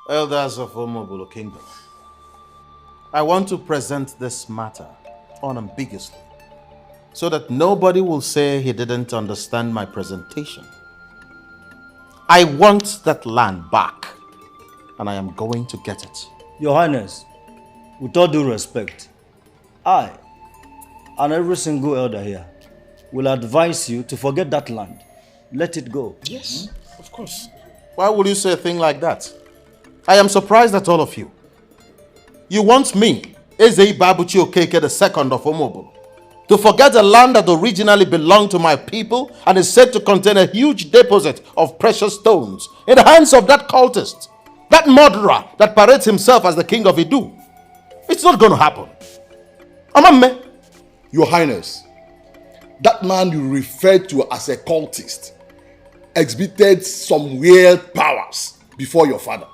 Elders of Omobolo Kingdom, I want to present this matter unambiguously so that nobody will say he didn't understand my presentation. I want that land back, and I am going to get it. Your Highness, with all due respect, I and every single elder here will advise you to forget that land. Let it go. Yes, of course. Why would you say a thing like that? I am surprised at all of you. You want me, Eze Babuchi Okeke II of Omobolo, to forget a land that originally belonged to my people and is said to contain a huge deposit of precious stones in the hands of that cultist, that murderer that parades himself as the king of Idu. It's not going to happen. Amamme. Your Highness, that man you referred to as a cultist exhibited some weird powers before your father.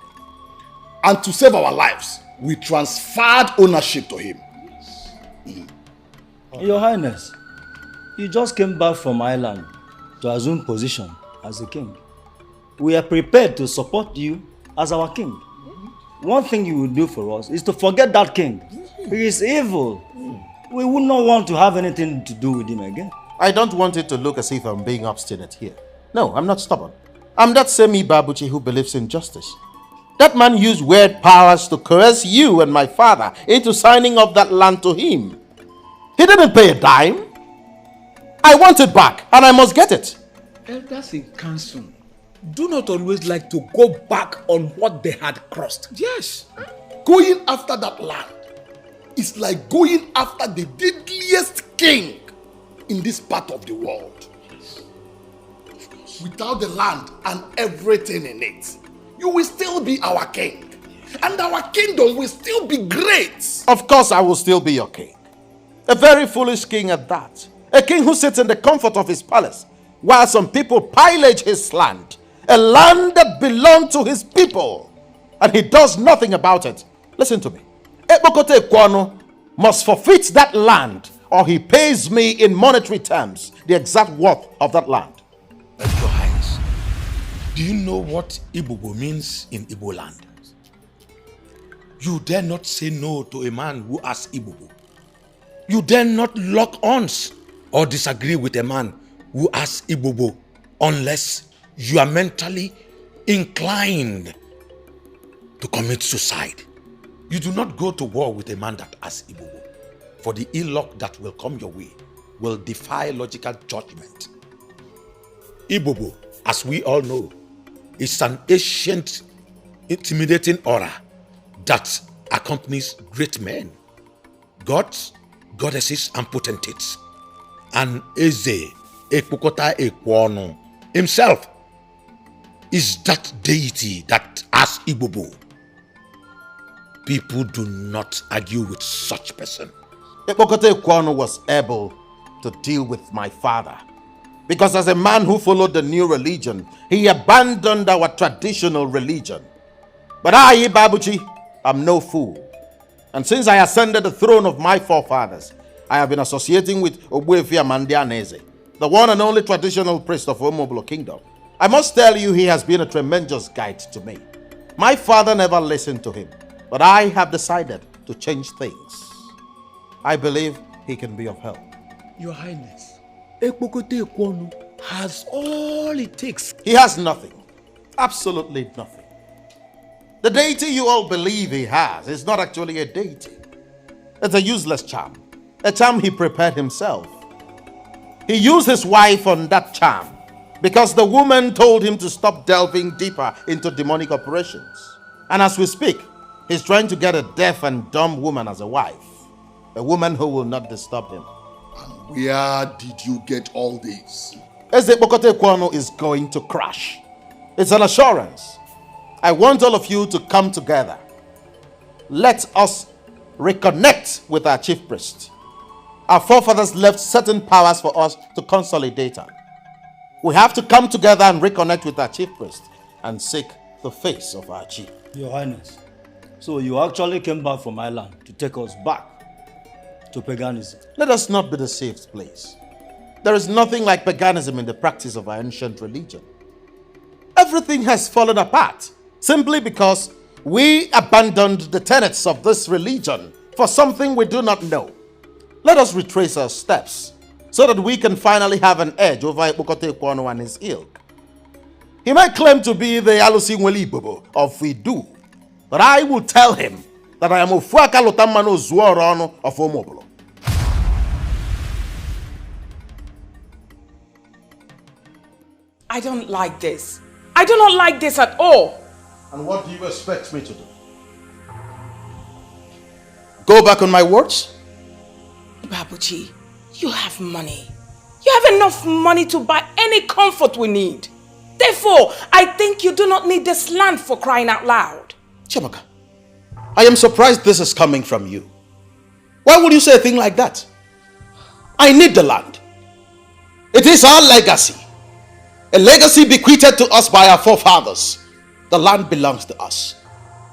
And to save our lives, we transferred ownership to him. Your Highness, you just came back from Ireland to assume position as the king. We are prepared to support you as our king. One thing you will do for us is to forget that king. He is evil. We would not want to have anything to do with him again. I don't want it to look as if I'm being obstinate here. No, I'm not stubborn. I'm that same Ibabuchi who believes in justice. That man used weird powers to coerce you and my father into signing up that land to him. He didn't pay a dime. I want it back, and I must get it. Elders in council do not always like to go back on what they had crossed. Yes. Going after that land is like going after the deadliest king in this part of the world. Without the land and everything in it, you will still be our king. And our kingdom will still be great. Of course I will still be your king. A very foolish king at that. A king who sits in the comfort of his palace while some people pillage his land. A land that belonged to his people. And he does nothing about it. Listen to me. Ekpokote Kwano must forfeit that land, or he pays me in monetary terms the exact worth of that land. Your Highness, do you know what Ibubo means in Igbo land? You dare not say no to a man who asks Ibubo. You dare not lock arms or disagree with a man who asks Ibubo unless you are mentally inclined to commit suicide. You do not go to war with a man that asks Ibubo, for the ill luck that will come your way will defy logical judgment. Ibubo, as we all know, is an ancient, intimidating aura that accompanies great men, gods, goddesses, and potentates. And Eze, Ekpokota Ekwono, himself is that deity that asks Ibubo. People do not argue with such person. Ekpokote Ekwono was able to deal with my father. Because as a man who followed the new religion, he abandoned our traditional religion. But I, Ibabuchi, am no fool. And since I ascended the throne of my forefathers, I have been associating with Ogbuefi Amandianeze, the one and only traditional priest of Omobolo Kingdom. I must tell you, he has been a tremendous guide to me. My father never listened to him, but I have decided to change things. I believe he can be of help. Your Highness, Ekpokote Ekwono has all it takes. He has nothing. Absolutely nothing. The deity you all believe he has is not actually a deity. It's a useless charm. A charm he prepared himself. He used his wife on that charm because the woman told him to stop delving deeper into demonic operations. And as we speak, he's trying to get a deaf and dumb woman as a wife. A woman who will not disturb him. And where did you get all this? Eze Ekpokote Ekwono is going to crash. It's an assurance. I want all of you to come together. Let us reconnect with our chief priest. Our forefathers left certain powers for us to consolidate on. We have to come together and reconnect with our chief priest and seek the face of our chief. Your Highness, so you actually came back from Ireland to take us back to paganism. Let us not be deceived, please. There is nothing like paganism in the practice of our ancient religion. Everything has fallen apart simply because we abandoned the tenets of this religion for something we do not know. Let us retrace our steps so that we can finally have an edge over Ipokote Kwano and his ilk. He might claim to be the Alusi Nwelibobo of Idu, but I will tell him that I am Ofuaka Lotamano Zuorono of Omobolo. I don't like this. I do not like this at all. And what do you expect me to do? Go back on my words? Babuji, you have money. You have enough money to buy any comfort we need. Therefore, I think you do not need this land, for crying out loud. Chiamaka, I am surprised this is coming from you. Why would you say a thing like that? I need the land. It is our legacy. A legacy bequeathed to us by our forefathers. The land belongs to us.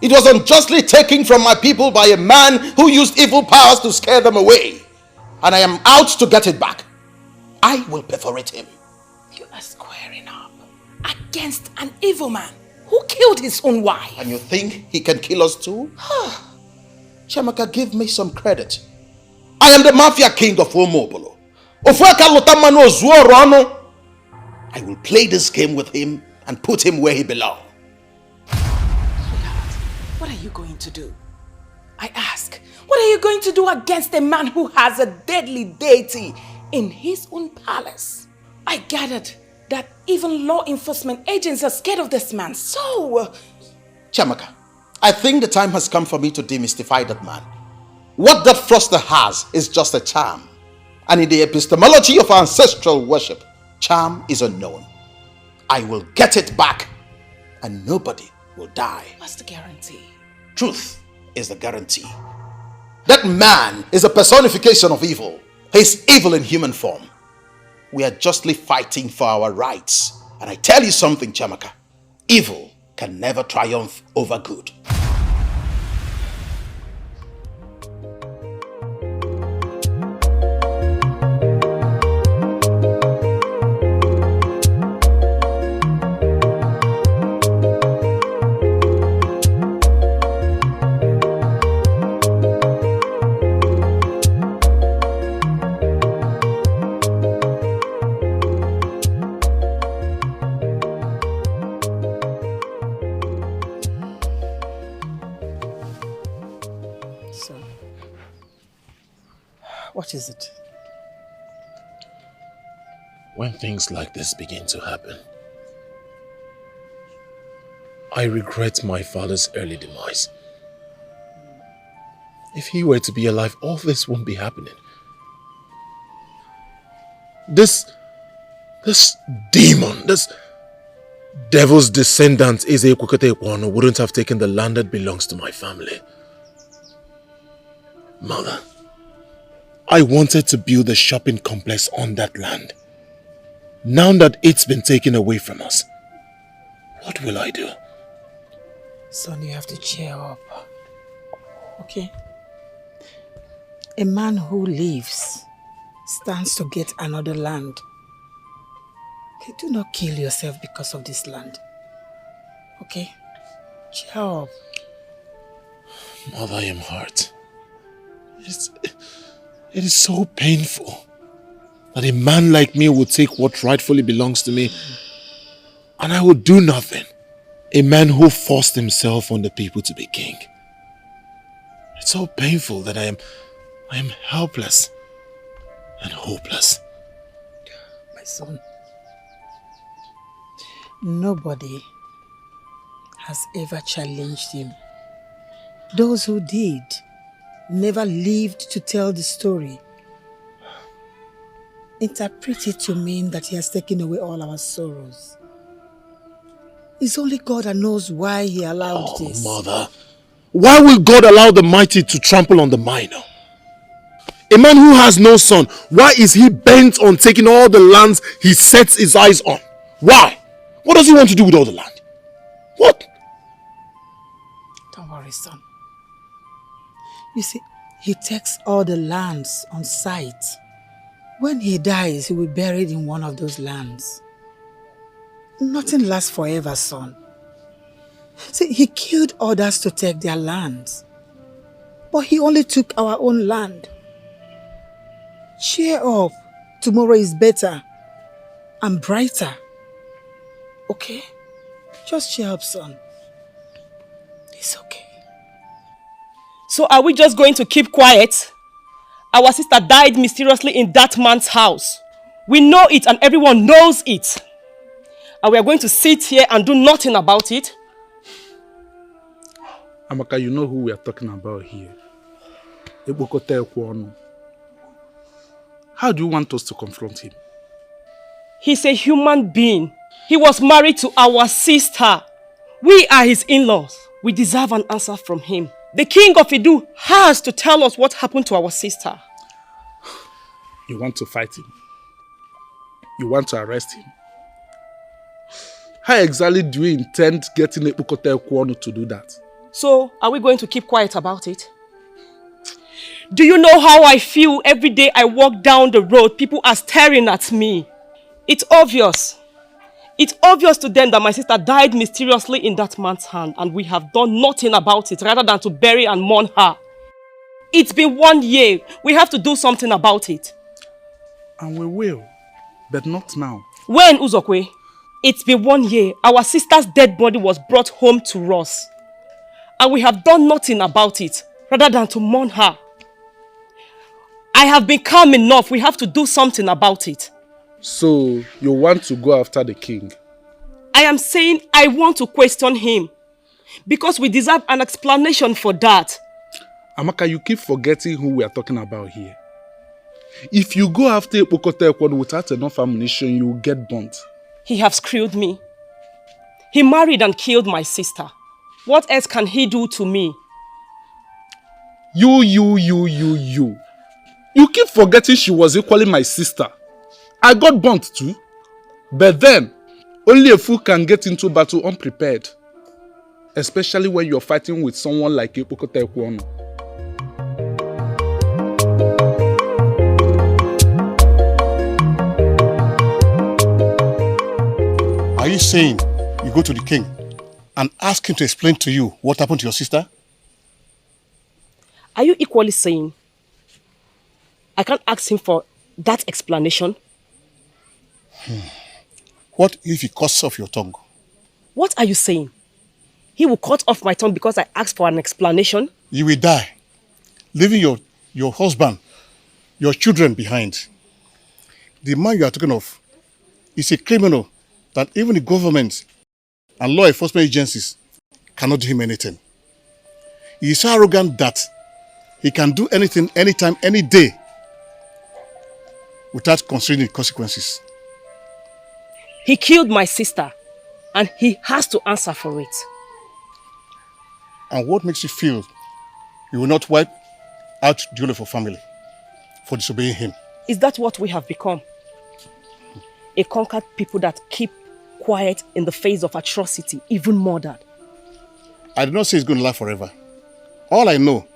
It was unjustly taken from my people by a man who used evil powers to scare them away. And I am out to get it back. I will perforate him. You are squaring up against an evil man who killed his own wife. And you think he can kill us too? Chiamaka, give me some credit. I am the mafia king of Omobolo. I will play this game with him and put him where he belongs. Sweetheart, what are you going to do? I ask, what are you going to do against a man who has a deadly deity in his own palace? I gathered that even law enforcement agents are scared of this man, so... Chiamaka, I think the time has come for me to demystify that man. What that froster has is just a charm. And in the epistemology of ancestral worship, charm is unknown. I will get it back and nobody will die. What's the guarantee? Truth is the guarantee. That man is a personification of evil. He's evil in human form. We are justly fighting for our rights. And I tell you something, Chiamaka. Evil can never triumph over good. What is it? When things like this begin to happen, I regret my father's early demise. If he were to be alive, all this won't be happening. This demon, this devil's descendant, Eze Kwekete Kwano, wouldn't have taken the land that belongs to my family. Mother, I wanted to build a shopping complex on that land. Now that it's been taken away from us, what will I do? Son, you have to cheer up. Okay? A man who lives stands to get another land. Okay, do not kill yourself because of this land. Okay? Cheer up. Mother, I am hurt. It is so painful that a man like me would take what rightfully belongs to me and I would do nothing. A man who forced himself on the people to be king. It's so painful that I am helpless and hopeless. My son, nobody has ever challenged him. Those who did never lived to tell the story. Interpret it to mean that he has taken away all our sorrows. It's only God that knows why he allowed this. Mother, why will God allow the mighty to trample on the minor? A man who has no son, why is he bent on taking all the lands he sets his eyes on? Why? What does he want to do with all the land? What? Don't worry, son. You see, he takes all the lands on sight. When he dies, he will be buried in one of those lands. Nothing lasts forever, son. See, he killed others to take their lands. But he only took our own land. Cheer up. Tomorrow is better and brighter. Okay? Just cheer up, son. It's okay. So are we just going to keep quiet? Our sister died mysteriously in that man's house. We know it and everyone knows it. And we are going to sit here and do nothing about it? Amaka, you know who we are talking about here. How do you want us to confront him? He's a human being. He was married to our sister. We are his in-laws. We deserve an answer from him. The king of Idu has to tell us what happened to our sister. You want to fight him? You want to arrest him? How exactly do you intend getting Epukote Kwonu to do that? So, are we going to keep quiet about it? Do you know how I feel every day I walk down the road? People are staring at me. It's obvious. It's obvious to them that my sister died mysteriously in that man's hand and we have done nothing about it rather than to bury and mourn her. It's been 1 year. We have to do something about it. And we will, but not now. When, Uzokwe? It's been 1 year. Our sister's dead body was brought home to us. And we have done nothing about it rather than to mourn her. I have been calm enough. We have to do something about it. So, you want to go after the king? I am saying I want to question him. Because we deserve an explanation for that. Amaka, you keep forgetting who we are talking about here. If you go after Epukote Kwonu without enough ammunition, you will get burnt. He has screwed me. He married and killed my sister. What else can he do to me? You. You keep forgetting she was equally my sister. I got burnt too. But then, only a fool can get into battle unprepared. Especially when you're fighting with someone like Epukote Kwonu. Are you saying you go to the king and ask him to explain to you what happened to your sister? Are you equally saying I can't ask him for that explanation? What if he cuts off your tongue? What are you saying? He will cut off my tongue because I asked for an explanation? You will die, leaving your husband, your children behind. The man you are talking of is a criminal that even the government and law enforcement agencies cannot do him anything. He is so arrogant that he can do anything, anytime, any day without considering the consequences. He killed my sister and he has to answer for it. And what makes you feel you will not wipe out the whole of your family for disobeying him? Is that what we have become? A conquered people that keep quiet in the face of atrocity, even murdered. I did not say it's going to last forever. All I know,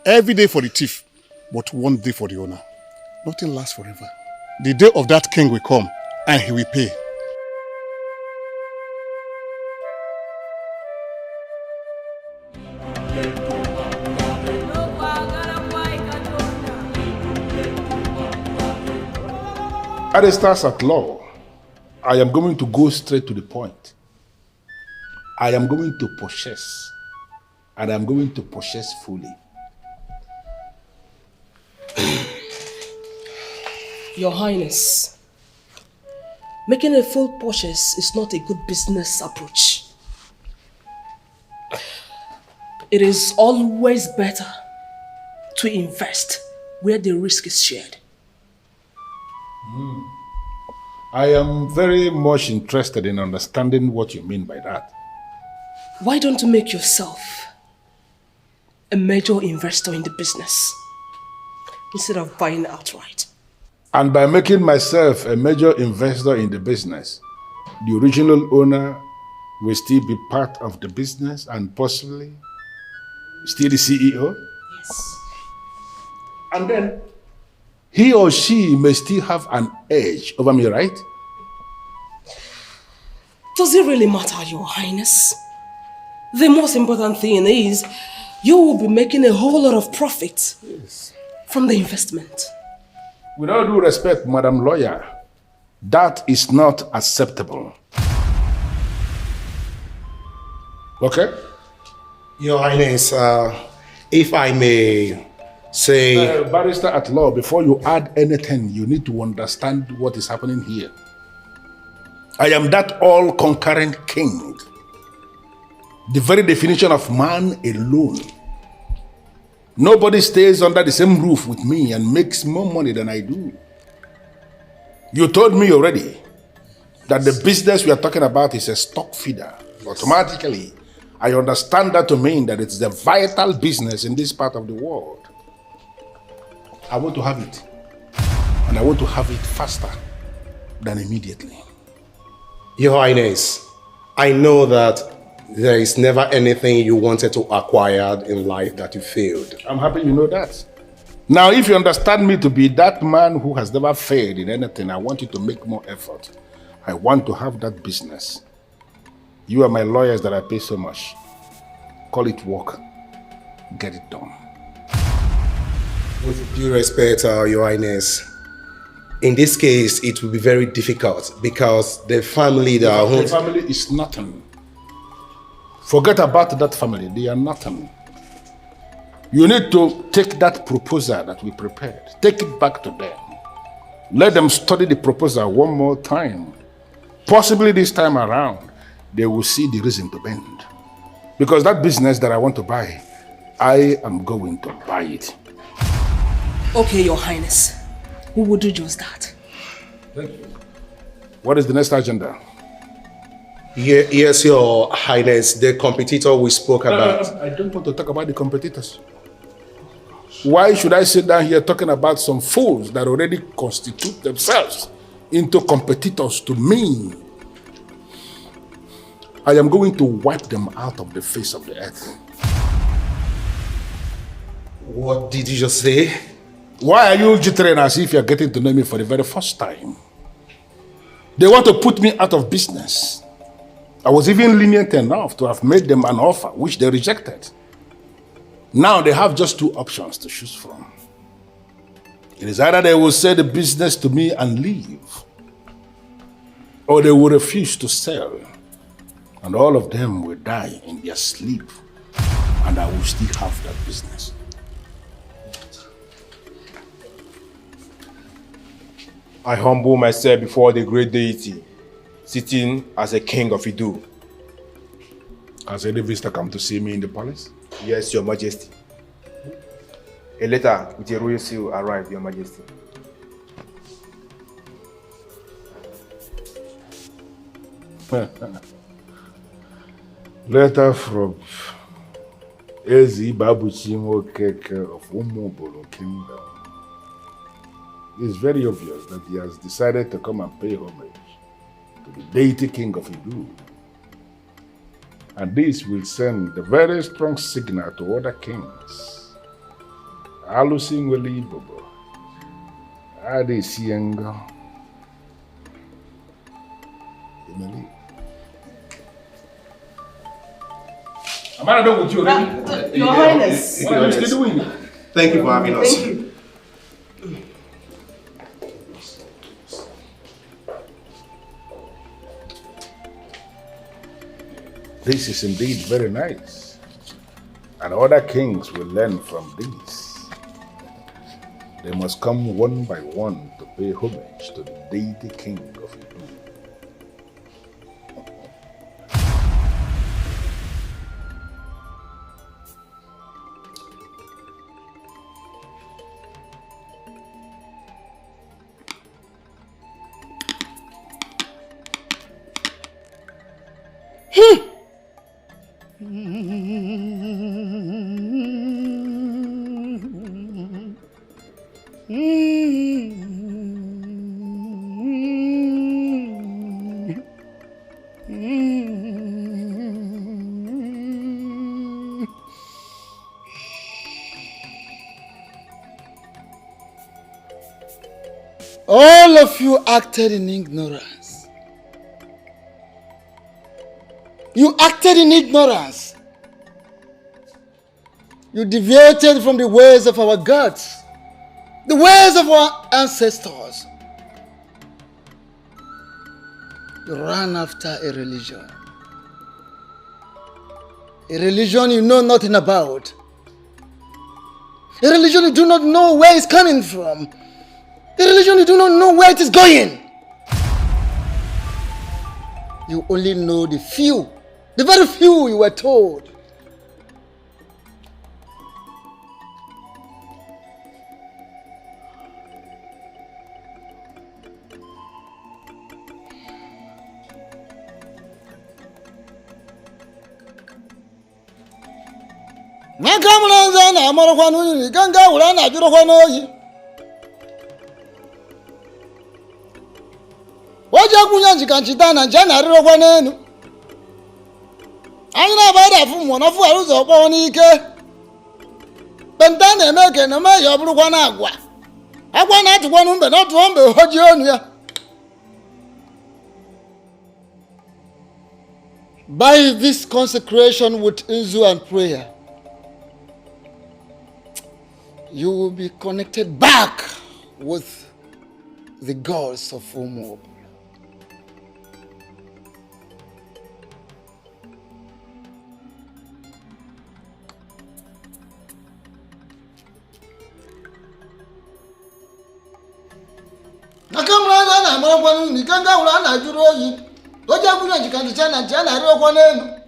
every day for the thief, but 1 day for the owner. Nothing lasts forever. The day of that king will come and he will pay. At the stars at law, I am going to go straight to the point. I am going to possess, and I am going to possess fully. Your Highness, making a full purchase is not a good business approach. It is always better to invest where the risk is shared. I am very much interested in understanding what you mean by that. Why don't you make yourself a major investor in the business instead of buying outright? And by making myself a major investor in the business, the original owner will still be part of the business and possibly still the CEO? Yes. And then he or she may still have an edge over me, right? Does it really matter, Your Highness? The most important thing is you will be making a whole lot of profit from the investment. With all due respect, Madam Lawyer, that is not acceptable. Okay? Your Highness, if I may say... Barrister at law, before you add anything, you need to understand what is happening here. I am that all-conquering king. The very definition of man alone. Nobody stays under the same roof with me and makes more money than I do. You told me already that the business we are talking about is a stock feeder. Automatically, I understand that to mean that it's the vital business in this part of the world. I want to have it. And I want to have it faster than immediately. Your Highness, I know that there is never anything you wanted to acquire in life that you failed. I'm happy you know that. Now, if you understand me to be that man who has never failed in anything, I want you to make more effort. I want to have that business. You are my lawyers that I pay so much. Call it work. Get it done. With due respect, Your Highness, in this case, it will be very difficult because the family that The family is nothing. Forget about that family. They are nothing. You need to take that proposal that we prepared. Take it back to them. Let them study the proposal one more time. Possibly this time around, they will see the reason to bend. Because that business that I want to buy, I am going to buy it. Okay, Your Highness. We will do just that. Thank you. What is the next agenda? Yes, Your Highness, the competitor we spoke about. I don't want to talk about the competitors. Why should I sit down here talking about some fools that already constitute themselves into competitors to me? I am going to wipe them out of the face of the earth. What did you just say? Why are you jittering as if you're getting to know me for the very first time? They want to put me out of business. I was even lenient enough to have made them an offer, which they rejected. Now they have just two options to choose from. It is either they will sell the business to me and leave, or they will refuse to sell, and all of them will die in their sleep, and I will still have that business. I humble myself before the great deity, sitting as a king of Idu. Has any visitor come to see me in the palace? Yes, Your Majesty. A letter with a royal seal arrived, Your Majesty. Letter from Ezi Babuchi Okeke of Umobolo Kingdom. It's very obvious that he has decided to come and pay homage to the deity king of Idu. And this will send a very strong signal to other kings. Alusin Welibobo, Adi Siengo, Imeli. Am I done with you already? Your Highness. What are you still doing? Thank you for having us. Thank you. This is indeed very nice. And other kings will learn from this. They must come one by one to pay homage to the deity king of Idu. All of you acted in ignorance. You acted in ignorance You deviated from the ways of our gods, the ways of our ancestors. You ran after a religion you know nothing about, a religion you do not know where it's coming from, a religion you do not know where it is going. You only know the few, the very few you were told. Nakamulanza na amarokwa n'unyi ganga wula na ajurokwa n'oyi. Waje kunya njikanchita na nje na arirokwa n'enu. Anyị na-abada afụ mmụọ na afụ arụzọ ọkpọọ n'ike. Penta na-eme ke na eme ya ọ bụrụkwa na agwa. Agwa na-atụkwa n'mbe na ọtụọ mbe hoji onu ya. By this consecration with Nzu and prayer, you will be connected back with the gods of Umob. Nakamra na marakwanu ni kanga ula na juro yi. Oja kuna jikandisha na jana rio kwa nenu.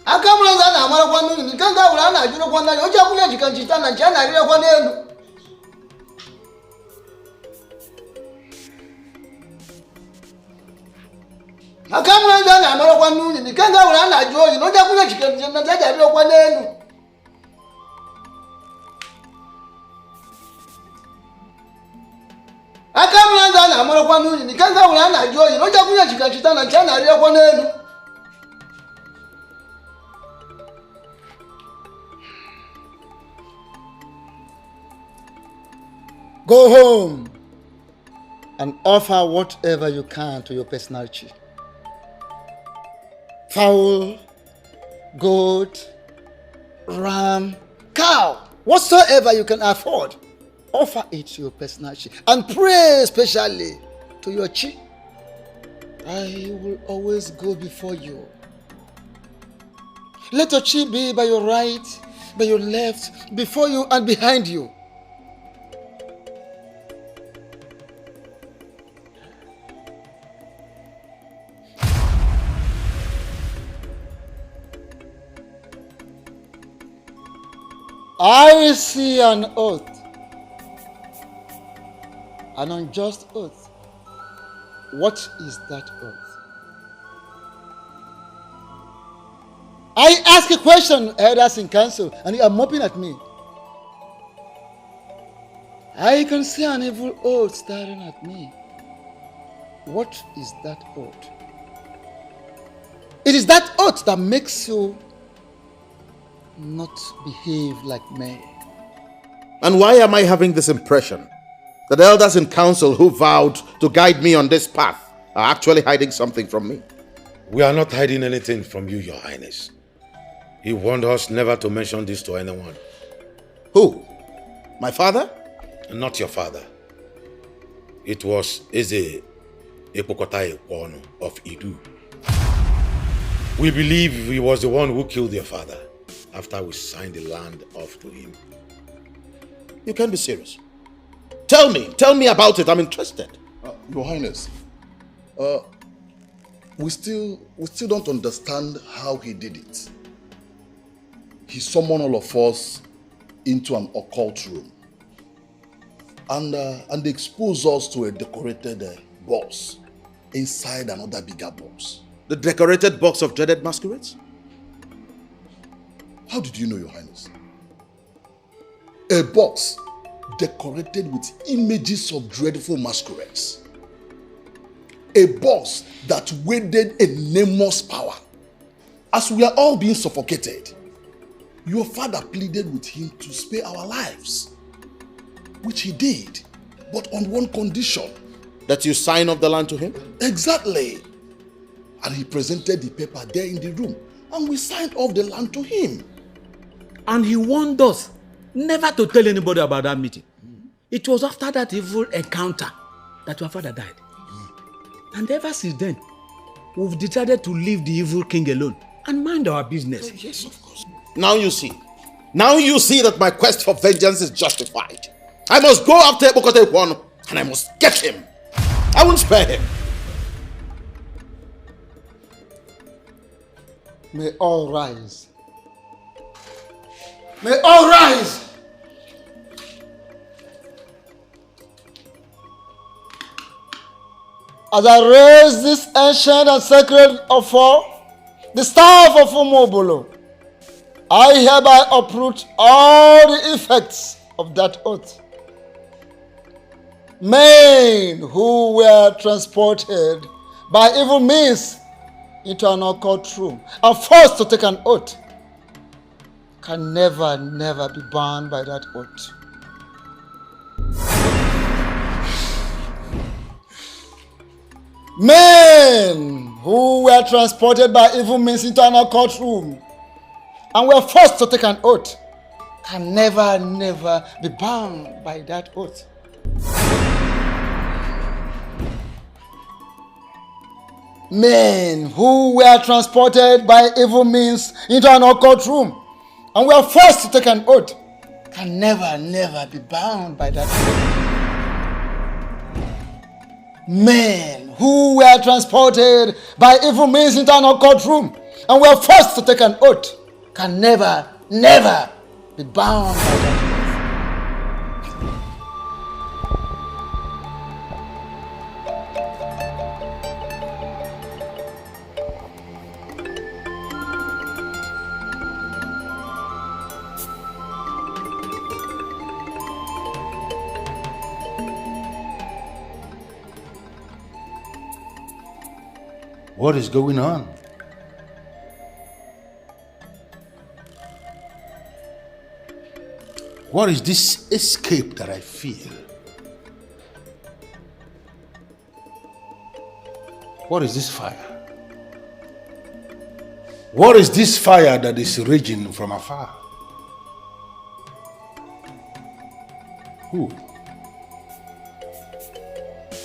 Akamulaza na marakwanu ni kanga ula na juro kwa nenu. Oja kuna jikandisha na jana rio kwa nenu. Akamulaza na marakwanu ni kanga ula na juro yi. Oja kuna jikandisha na jana rio kwa nenu. Akamulaza na marakwanu ni kanga ula na juro yi. Oja kuna jikandisha na jana rio kwa nenu. Go home and offer whatever you can to your personality. Fowl, goat, ram, cow, whatsoever you can afford, offer it to your personality and pray especially to your chi. I will always go before you. Let your chi be by your right, by your left, before you and behind you. I see an oath, an unjust oath. What is that oath? I ask a question, elders in council, and you are mopping at me. I can see an evil oath staring at me. What is that oath? It is that oath that makes you not behave like men. And why am I having this impression that elders in council who vowed to guide me on this path are actually hiding something from me? We are not hiding anything from you, Your Highness. He warned us never to mention this to anyone. Who? My father? Not your father. It was Eze Epokotai Kwonu of Idu. We believe he was the one who killed your father after we signed the land off to him. You can't be serious. Tell me about it. I'm interested. Your Highness, we still don't understand how he did it. He summoned all of us into an occult room and exposed us to a decorated box inside another bigger box. The decorated box of dreaded masquerades? How did you know, Your Highness? A box decorated with images of dreadful masquerades. A box that wielded a nameless power. As we are all being suffocated, your father pleaded with him to spare our lives, which he did, but on one condition. that you sign off the land to him? Exactly. And he presented the paper there in the room, and we signed off the land to him. And he warned us never to tell anybody about that meeting. It was after that evil encounter that your father died. And ever since then, we've decided to leave the evil king alone and mind our business. Yes, of course. Now you see. Now you see that my quest for vengeance is justified. I must go after Epicmaxtv and I must get him. I won't spare him. May all rise. May all rise. As I raise this ancient and sacred offer, the staff of Umobolo, I hereby uproot all the effects of that oath. Men who were transported by evil means into an occult room and forced to take an oath can never be bound by that oath. Men who were transported by evil means into an occult room and were forced to take an oath can never be bound by that oath. Men who were transported by evil means into an occult room and were forced to take an oath can never be bound by that oath. Men who were transported by evil means into an occult room and were forced to take an oath can never be bound by that oath. What is going on? What is this escape that I feel? What is this fire? What is this fire that is raging from afar? Who?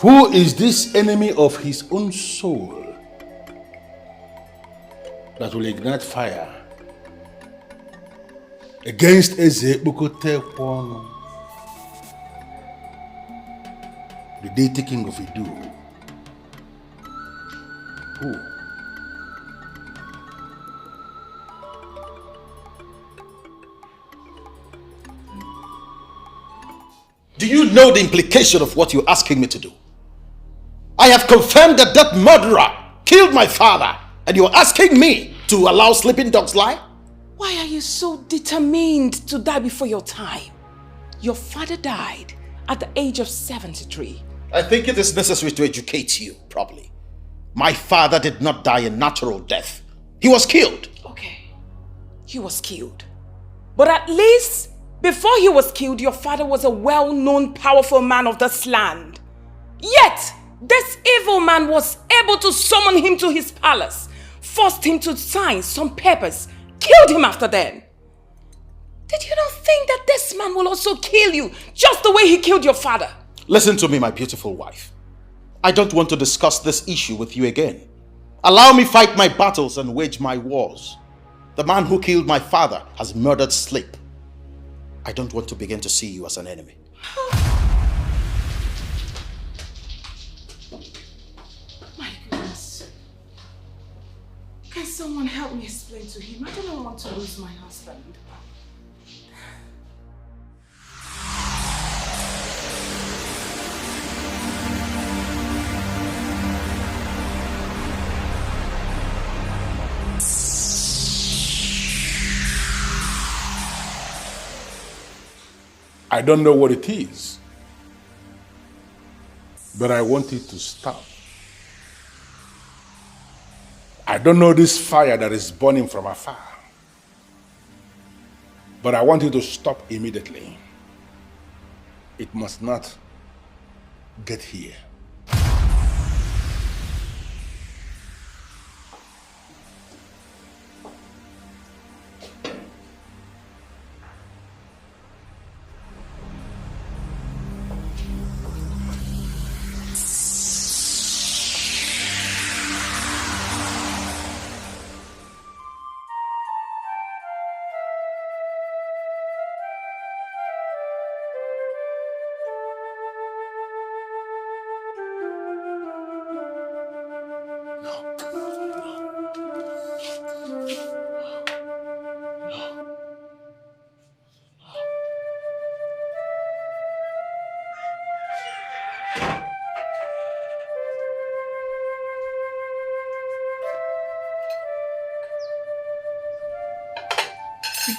Who is this enemy of his own soul that will ignite fire against Epicmaxtv, the deity king of Idu? Who? Do you know the implication of what you're asking me to do? I have confirmed that that murderer killed my father, and you're asking me to allow sleeping dogs lie? Why are you so determined to die before your time? Your father died at the age of 73. I think it is necessary to educate you properly. My father did not die a natural death. He was killed. Okay, he was killed. But at least before he was killed, your father was a well-known, powerful man of this land. Yet, this evil man was able to summon him to his palace, forced him to sign some papers, killed him after then. Did you not think that this man will also kill you, just the way he killed your father? Listen to me, my beautiful wife. I don't want to discuss this issue with you again. Allow me fight my battles and wage my wars. The man who killed my father has murdered Sleep. I don't want to begin to see you as an enemy. My goodness. Can someone help me explain to him? I don't want to lose my husband. I don't know what it is, but I want it to stop. I don't know this fire that is burning from afar, but I want it to stop immediately. It must not get here.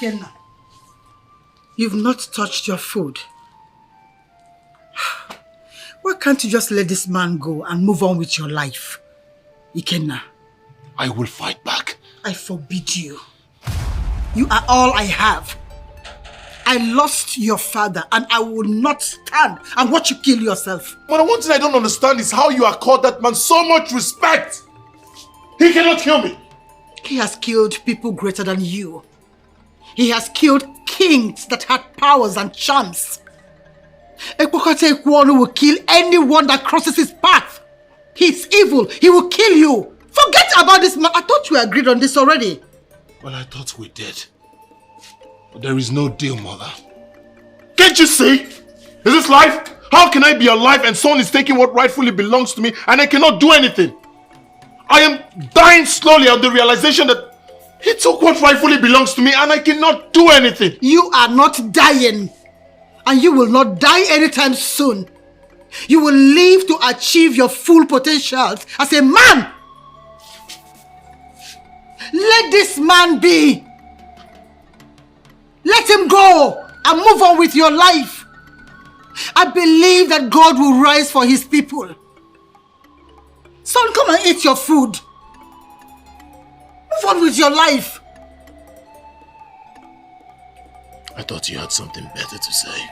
Ikenna, you've not touched your food. Why can't you just let this man go and move on with your life? Ikenna. I will fight back. I forbid you. You are all I have. I lost your father and I will not stand and watch you kill yourself. But one thing I don't understand is how you accord that man so much respect. He cannot kill me. He has killed people greater than you. He has killed kings that had powers and charms. Ekpokate Ekwonu will kill anyone that crosses his path. He's evil. He will kill you. Forget about this man. I thought we agreed on this already. Well, I thought we did. But there is no deal, mother. Can't you see? Is this life? How can I be alive and someone is taking what rightfully belongs to me and I cannot do anything? I am dying slowly of the realization that he took what rightfully belongs to me and I cannot do anything. You are not dying. And you will not die anytime soon. You will live to achieve your full potentials as a man. Let this man be. Let him go and move on with your life. I believe that God will rise for his people. Son, come and eat your food. Move on with your life. I thought you had something better to say.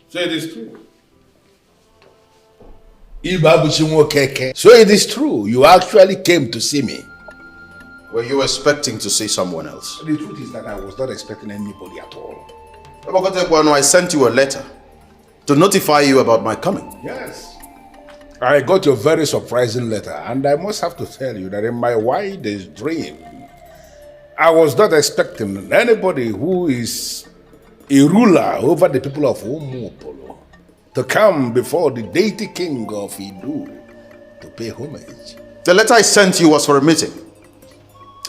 So it is true. So it is true. You actually came to see me. Were you expecting to see someone else? The truth is that I was not expecting anybody at all. I sent you a letter to notify you about my coming. Yes. I got your very surprising letter, and I must have to tell you that in my wildest dream, I was not expecting anybody who is a ruler over the people of Umupolo to come before the deity king of Idu to pay homage. The letter I sent you was for a meeting.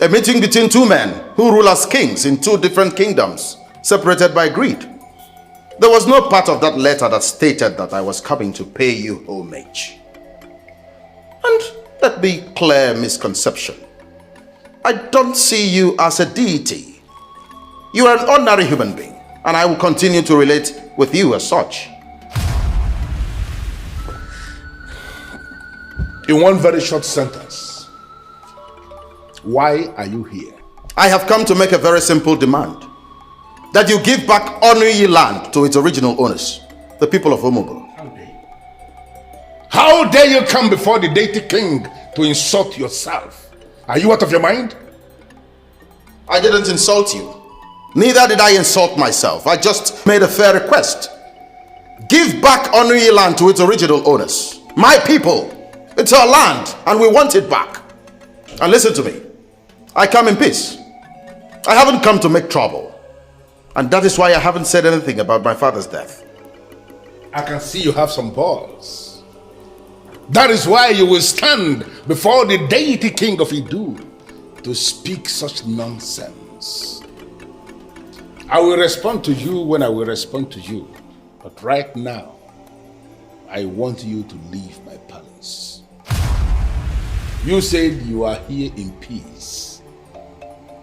A meeting between two men who rule as kings in two different kingdoms, separated by greed. There was no part of that letter that stated that I was coming to pay you homage. And let be clear misconception. I don't see you as a deity. You are an ordinary human being, and I will continue to relate with you as such. In one very short sentence, why are you here? I have come to make a very simple demand. That you give back Onuyi land to its original owners, the people of Omobolo. How dare you come before the deity king to insult yourself? Are you out of your mind? I didn't insult you. Neither did I insult myself. I just made a fair request. Give back Onuyi land to its original owners. My people. It's our land and we want it back. And listen to me. I come in peace. I haven't come to make trouble. And that is why I haven't said anything about my father's death. I can see you have some balls. That is why you will stand before the deity king of Idu to speak such nonsense. I will respond to you when I will respond to you. But right now, I want you to leave my palace. You said you are here in peace.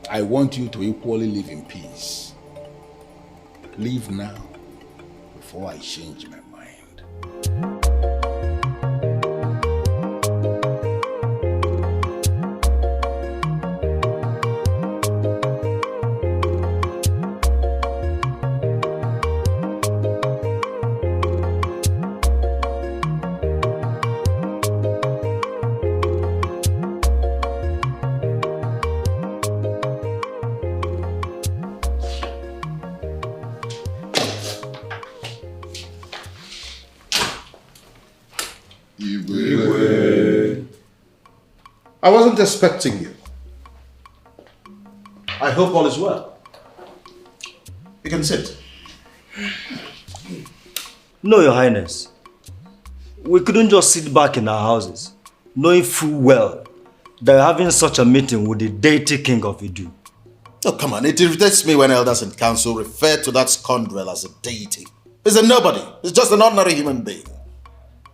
I want you to equally live in peace. Leave now before I change my mind. I wasn't expecting you. I hope all is well. You can sit. No, Your Highness. We couldn't just sit back in our houses, knowing full well that we're having such a meeting with the deity king of Idu. Oh, come on. It irritates me when elders in council refer to that scoundrel as a deity. He's a nobody. He's just an ordinary human being.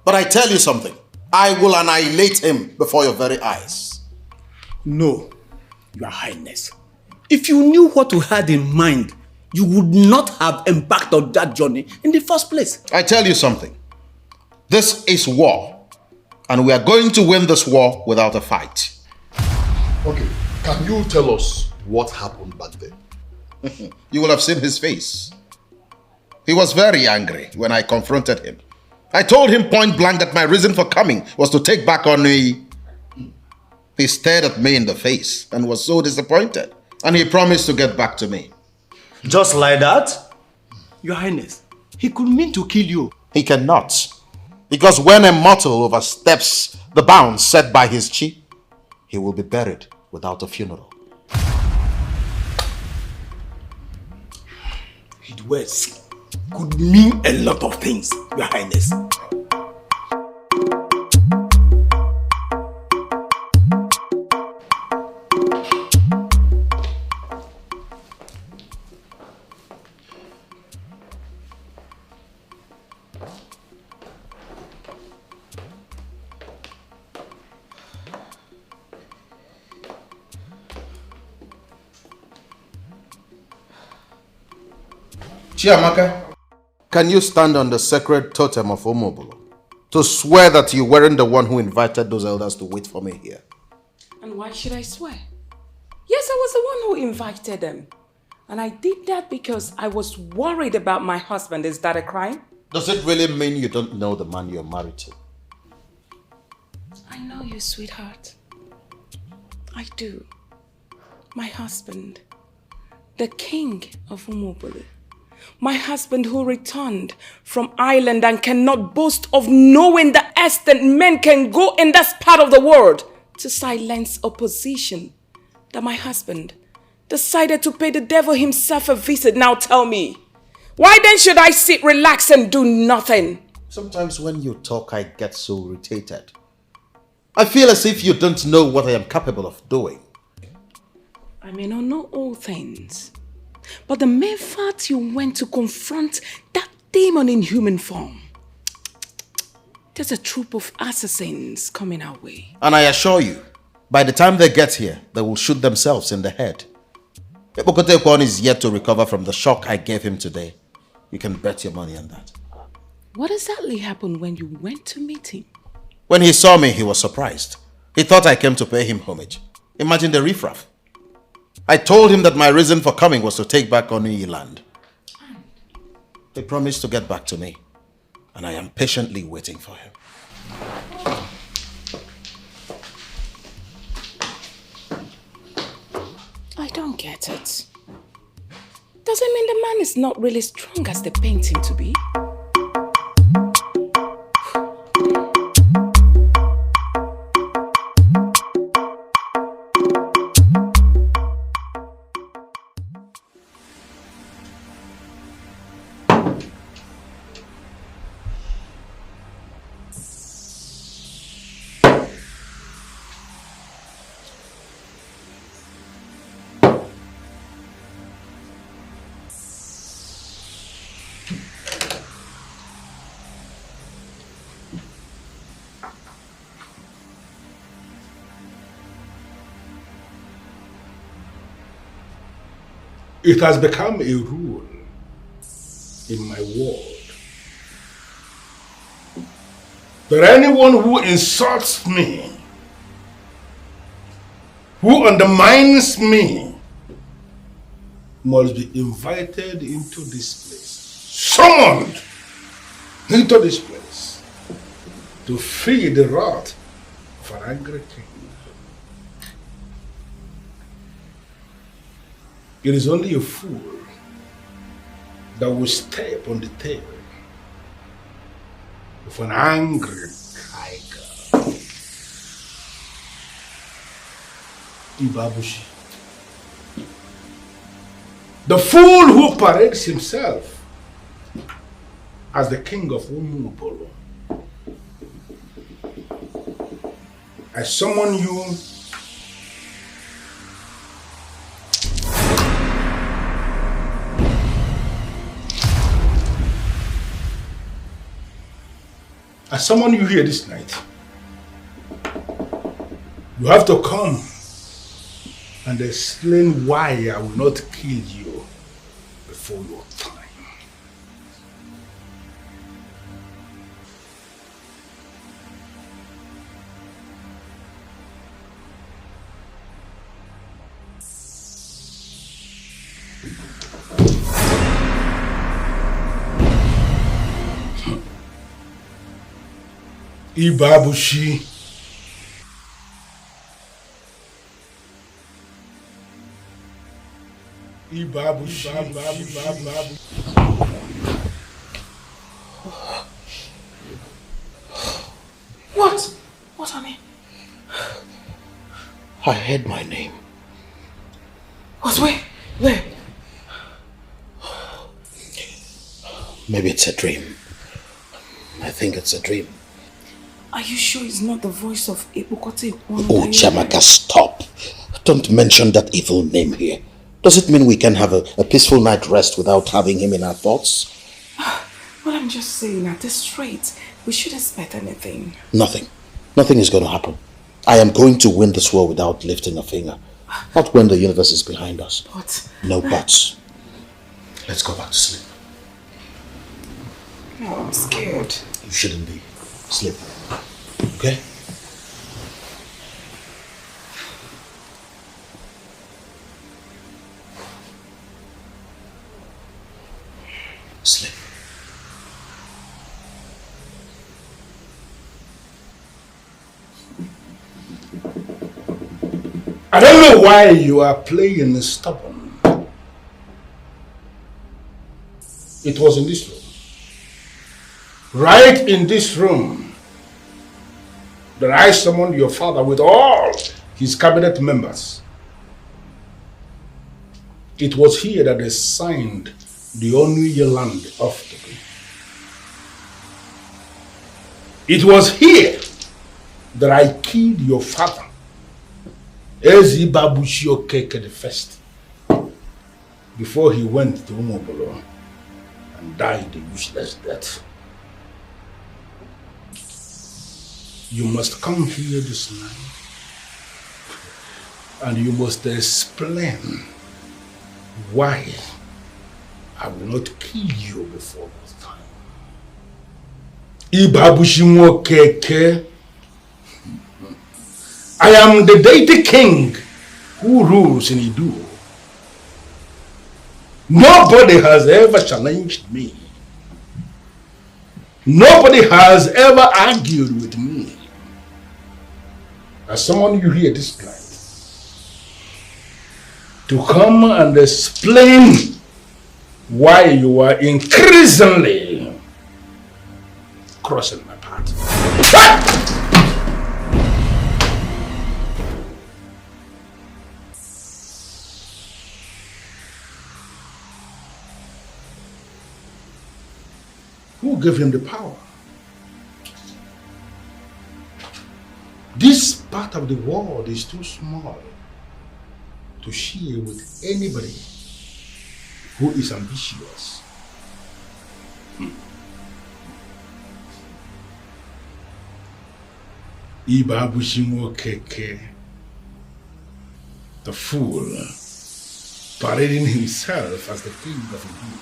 But I tell you something. I will annihilate him before your very eyes. No, Your Highness. If you knew what we had in mind, you would not have embarked on that journey in the first place. I tell you something. This is war. And we are going to win this war without a fight. Okay, can you tell us what happened back then? You will have seen his face. He was very angry when I confronted him. I told him point blank that my reason for coming was to take back Onui. He stared at me in the face and was so disappointed. And he promised to get back to me. Just like that? Your Highness, he could mean to kill you. He cannot. Because when a mortal oversteps the bounds set by his chief, he will be buried without a funeral. His words could mean a lot of things, Your Highness. Chiamaka, can you stand on the sacred totem of Omobolo to swear that you weren't the one who invited those elders to wait for me here? And why should I swear? Yes, I was the one who invited them. And I did that because I was worried about my husband. Is that a crime? Does it really mean you don't know the man you're married to? I know you, sweetheart. I do. My husband, the king of Umobolo. My husband who returned from Ireland and cannot boast of knowing the extent men can go in that part of the world to silence opposition. That my husband decided to pay the devil himself a visit. Now tell me, why then should I sit, relax and do nothing? Sometimes when you talk, I get so irritated. I feel as if you don't know what I am capable of doing. I may not know all things, but the mere fact you went to confront that demon in human form, there's a troop of assassins coming our way. And I assure you, by the time they get here, they will shoot themselves in the head. Ebokotekwan is yet to recover from the shock I gave him today. You can bet your money on that. What exactly happened when you went to meet him? When he saw me, he was surprised. He thought I came to pay him homage. Imagine the riffraff. I told him that my reason for coming was to take back Onui land. He promised to get back to me, and I am patiently waiting for him. I don't get it. Does it mean the man is not really strong as they paint him to be? It has become a rule in my world that anyone who insults me, who undermines me, must be invited into this place, summoned into this place to feel the wrath of an angry king. It is only a fool that will step on the tail of an angry tiger. Ibabushi. The fool who parades himself as the king of Umubolo. I summon you here this night. You have to come and explain why I will not kill you before your time. Ibabushi. What? What, honey? I heard my name. What? Where? Maybe it's a dream. I think it's a dream. Are you sure it's not the voice of Ebukote? Oh, Chamaka, stop. Don't mention that evil name here. Does it mean we can have a peaceful night rest without having him in our thoughts? Well, I'm just saying, at this rate, we should expect anything. Nothing. Nothing is going to happen. I am going to win this war without lifting a finger. Not when the universe is behind us. But... No buts. Let's go back to sleep. No, I'm scared. You shouldn't be. Sleep. Okay? Sleep. I don't know why you are playing stubborn. It was in this room. Right in this room that I summoned your father with all his cabinet members. It was here that they signed the Onuye land off to me. It was here that I killed your father, Ezi Babushio Keke the first, before he went to Umobolo and died a useless death. You must come here this night and you must explain why I will not kill you before this time. Ibabushimo Keke. I am the deity king who rules in Idu. Nobody has ever challenged me. Nobody has ever argued with me. As someone you hear this night, to come and explain why you are increasingly crossing my path. Who gave him the power? This part of the world is too small to share with anybody who is ambitious. Ibabushimo Keke, the fool, parading himself as the king of Ibu.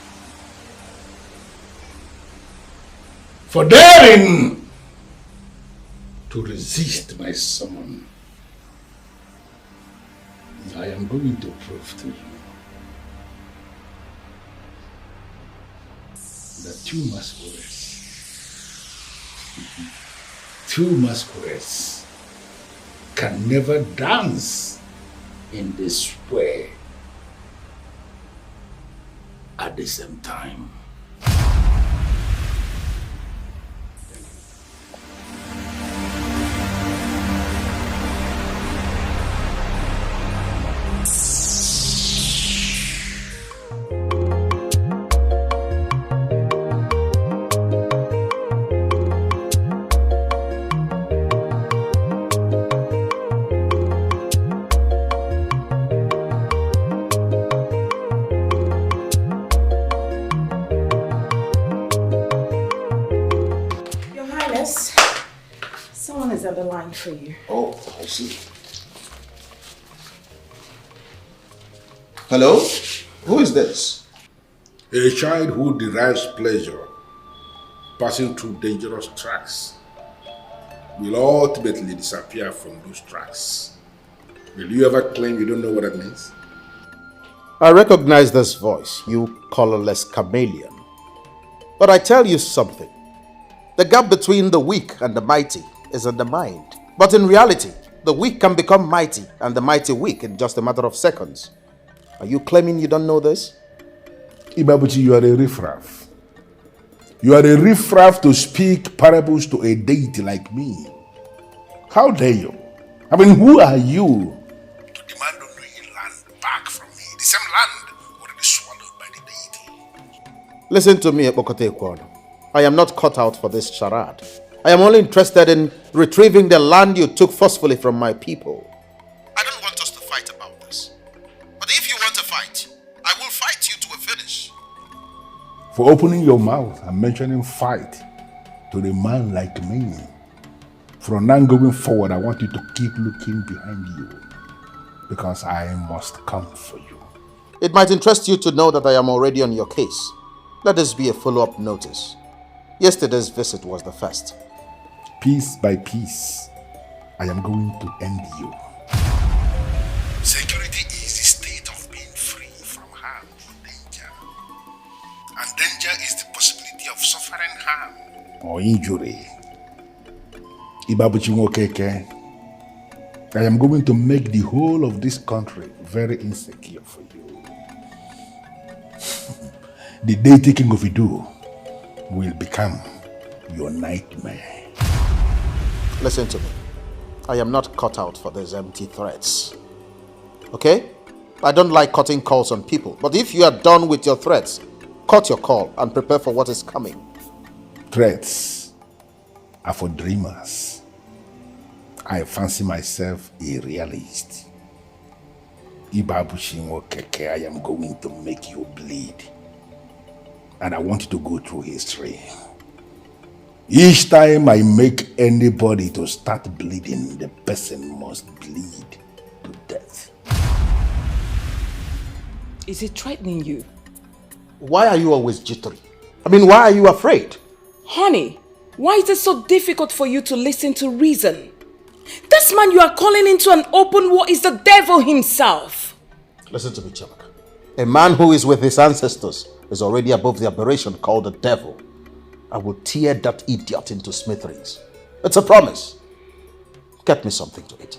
For daring to resist my summon, I am going to prove to you that two masquerades can never dance in this way at the same time. the line for you. Oh, I see. Hello? Who is this? A child who derives pleasure passing through dangerous tracks will ultimately disappear from those tracks. Will you ever claim you don't know what that means? I recognize this voice, you colorless chameleon. But I tell you something. The gap between the weak and the mighty is in the mind. But in reality, the weak can become mighty and the mighty weak in just a matter of seconds. Are you claiming you don't know this? Ibabuchi, you are a riffraff. You are a riffraff to speak parables to a deity like me. How dare you? I mean, who are you to demand unknowing land back from me? The same land already swallowed by the deity. Listen to me, Epokote Kwano. I am not cut out for this charade. I am only interested in retrieving the land you took forcefully from my people. I don't want us to fight about this. But if you want to fight, I will fight you to a finish. For opening your mouth and mentioning fight to a man like me. From now going forward, I want you to keep looking behind you, because I must come for you. It might interest you to know that I am already on your case. Let this be a follow-up notice. Yesterday's visit was the first. Piece by piece, I am going to end you. Security is the state of being free from harm or danger. And danger is the possibility of suffering harm or injury. Ibabuchi Nwokeke, I am going to make the whole of this country very insecure for you. The deity king of Idu will become your nightmare. Listen to me. I am not cut out for these empty threats. Okay? I don't like cutting calls on people, but if you are done with your threats, cut your call and prepare for what is coming. Threats are for dreamers. I fancy myself a realist. Ibabuchi Nwokeke, I am going to make you bleed. And I want you to go through history. Each time I make anybody to start bleeding, the person must bleed to death. Is it threatening you? Why are you always jittery? I mean, why are you afraid? Honey, why is it so difficult for you to listen to reason? This man you are calling into an open war is the devil himself. Listen to me, Chamaka. A man who is with his ancestors is already above the aberration called the devil. I will tear that idiot into smithereens. It's a promise. Get me something to eat.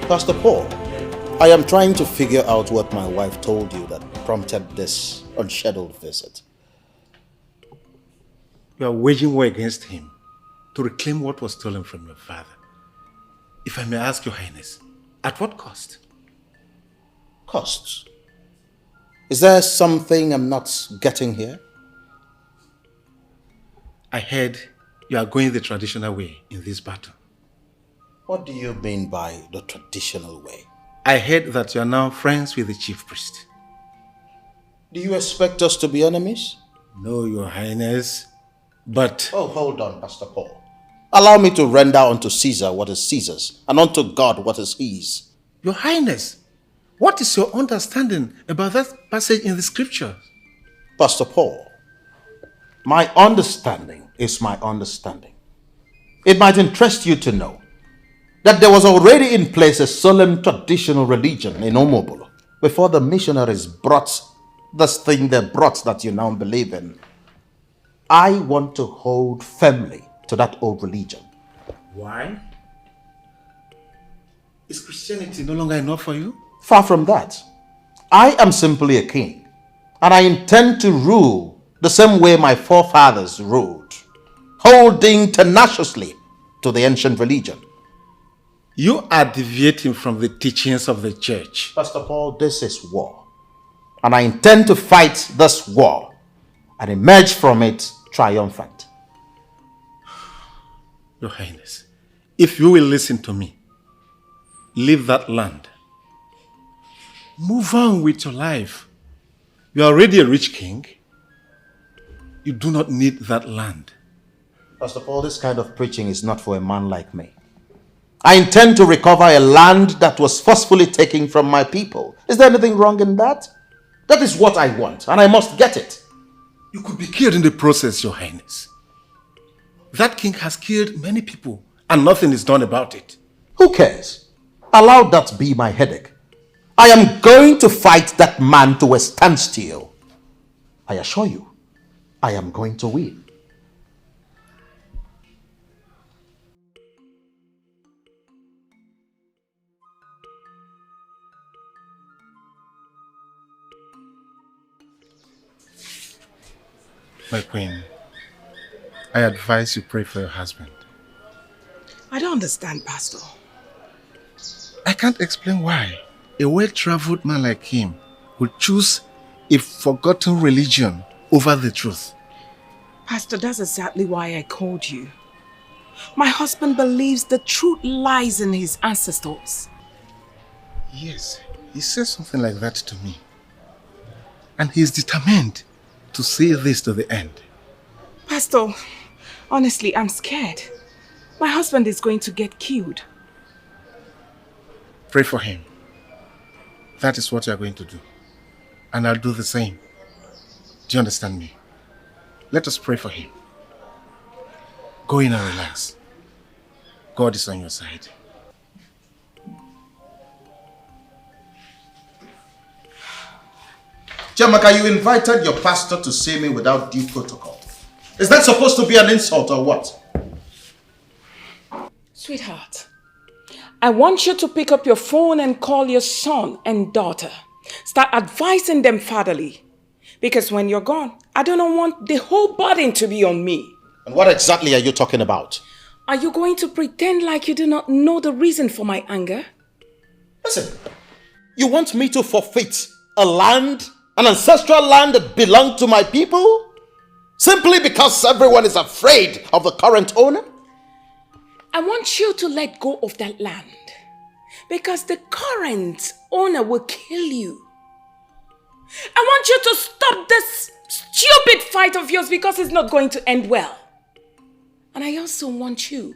Pastor Paul, I am trying to figure out what my wife told you that prompted this unscheduled visit. You are waging war against him. to reclaim what was stolen from your father. If I may ask, Your Highness, at what cost? Costs? Is there something I'm not getting here? I heard you are going the traditional way in this battle. What do you mean by the traditional way? I heard that you are now friends with the chief priest. Do you expect us to be enemies? No, Your Highness, but... Oh, hold on, Pastor Paul. Allow me to render unto Caesar what is Caesar's, and unto God what is his. Your Highness, what is your understanding about that passage in the scriptures? Pastor Paul, my understanding is my understanding. It might interest you to know that there was already in place a solemn traditional religion in Omobolo before the missionaries brought this thing they brought that you now believe in. I want to hold firmly to that old religion. Why? Is Christianity no longer enough for you? Far from that. I am simply a king, and I intend to rule the same way my forefathers ruled, holding tenaciously to the ancient religion. You are deviating from the teachings of the church. Pastor Paul, this is war, and I intend to fight this war and emerge from it triumphant. Your Highness, if you will listen to me, leave that land. Move on with your life. You are already a rich king. You do not need that land. Pastor Paul, this kind of preaching is not for a man like me. I intend to recover a land that was forcefully taken from my people. Is there anything wrong in that? That is what I want, and I must get it. You could be killed in the process, Your Highness. That king has killed many people, and nothing is done about it. Who cares? Allow that be my headache. I am going to fight that man to a standstill. I assure you, I am going to win. My queen, I advise you pray for your husband. I don't understand, Pastor. I can't explain why a well-traveled man like him would choose a forgotten religion over the truth. Pastor, that's exactly why I called you. My husband believes the truth lies in his ancestors. Yes, he said something like that to me. And he's determined to see this to the end. Pastor, honestly, I'm scared. My husband is going to get killed. Pray for him. That is what you are going to do. And I'll do the same. Do you understand me? Let us pray for him. Go in and relax. God is on your side. Jamaka, you invited your pastor to see me without due protocol. Is that supposed to be an insult or what? Sweetheart, I want you to pick up your phone and call your son and daughter. Start advising them fatherly. Because when you're gone, I do not want the whole burden to be on me. And what exactly are you talking about? Are you going to pretend like you do not know the reason for my anger? Listen, you want me to forfeit a land, an ancestral land that belonged to my people? Simply because everyone is afraid of the current owner? I want you to let go of that land. Because the current owner will kill you. I want you to stop this stupid fight of yours because it's not going to end well. And I also want you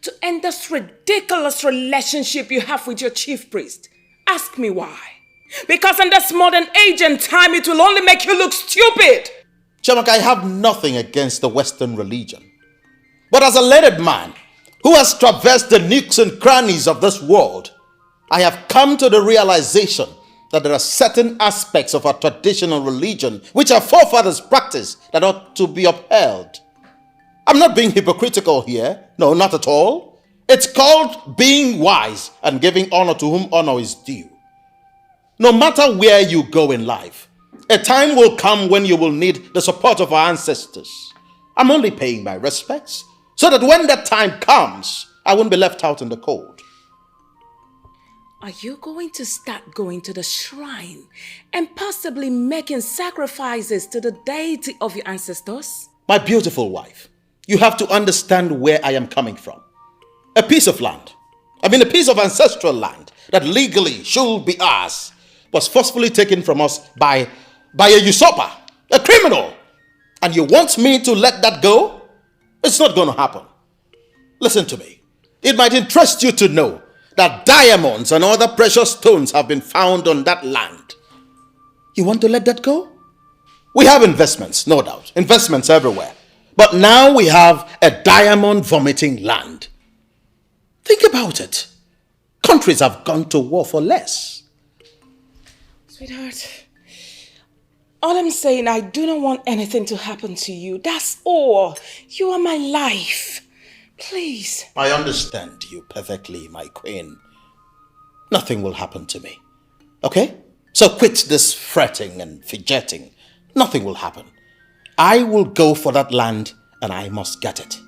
to end this ridiculous relationship you have with your chief priest. Ask me why. Because in this modern age and time, it will only make you look stupid. Chamak, I have nothing against the Western religion. But as a learned man who has traversed the nooks and crannies of this world, I have come to the realization that there are certain aspects of our traditional religion which our forefathers practiced that ought to be upheld. I'm not being hypocritical here. No, not at all. It's called being wise and giving honor to whom honor is due. No matter where you go in life, a time will come when you will need the support of our ancestors. I'm only paying my respects so that when that time comes, I won't be left out in the cold. Are you going to start going to the shrine and possibly making sacrifices to the deity of your ancestors? My beautiful wife, you have to understand where I am coming from. A piece of land, a piece of ancestral land that legally should be ours, was forcefully taken from us by a usurper, a criminal. And you want me to let that go? It's not going to happen. Listen to me. It might interest you to know that diamonds and other precious stones have been found on that land. You want to let that go? We have investments, no doubt. Investments everywhere. But now we have a diamond vomiting land. Think about it. Countries have gone to war for less. Sweetheart, all I'm saying, I do not want anything to happen to you. That's all. You are my life. Please. I understand you perfectly, my queen. Nothing will happen to me. Okay? So quit this fretting and fidgeting. Nothing will happen. I will go for that land and I must get it.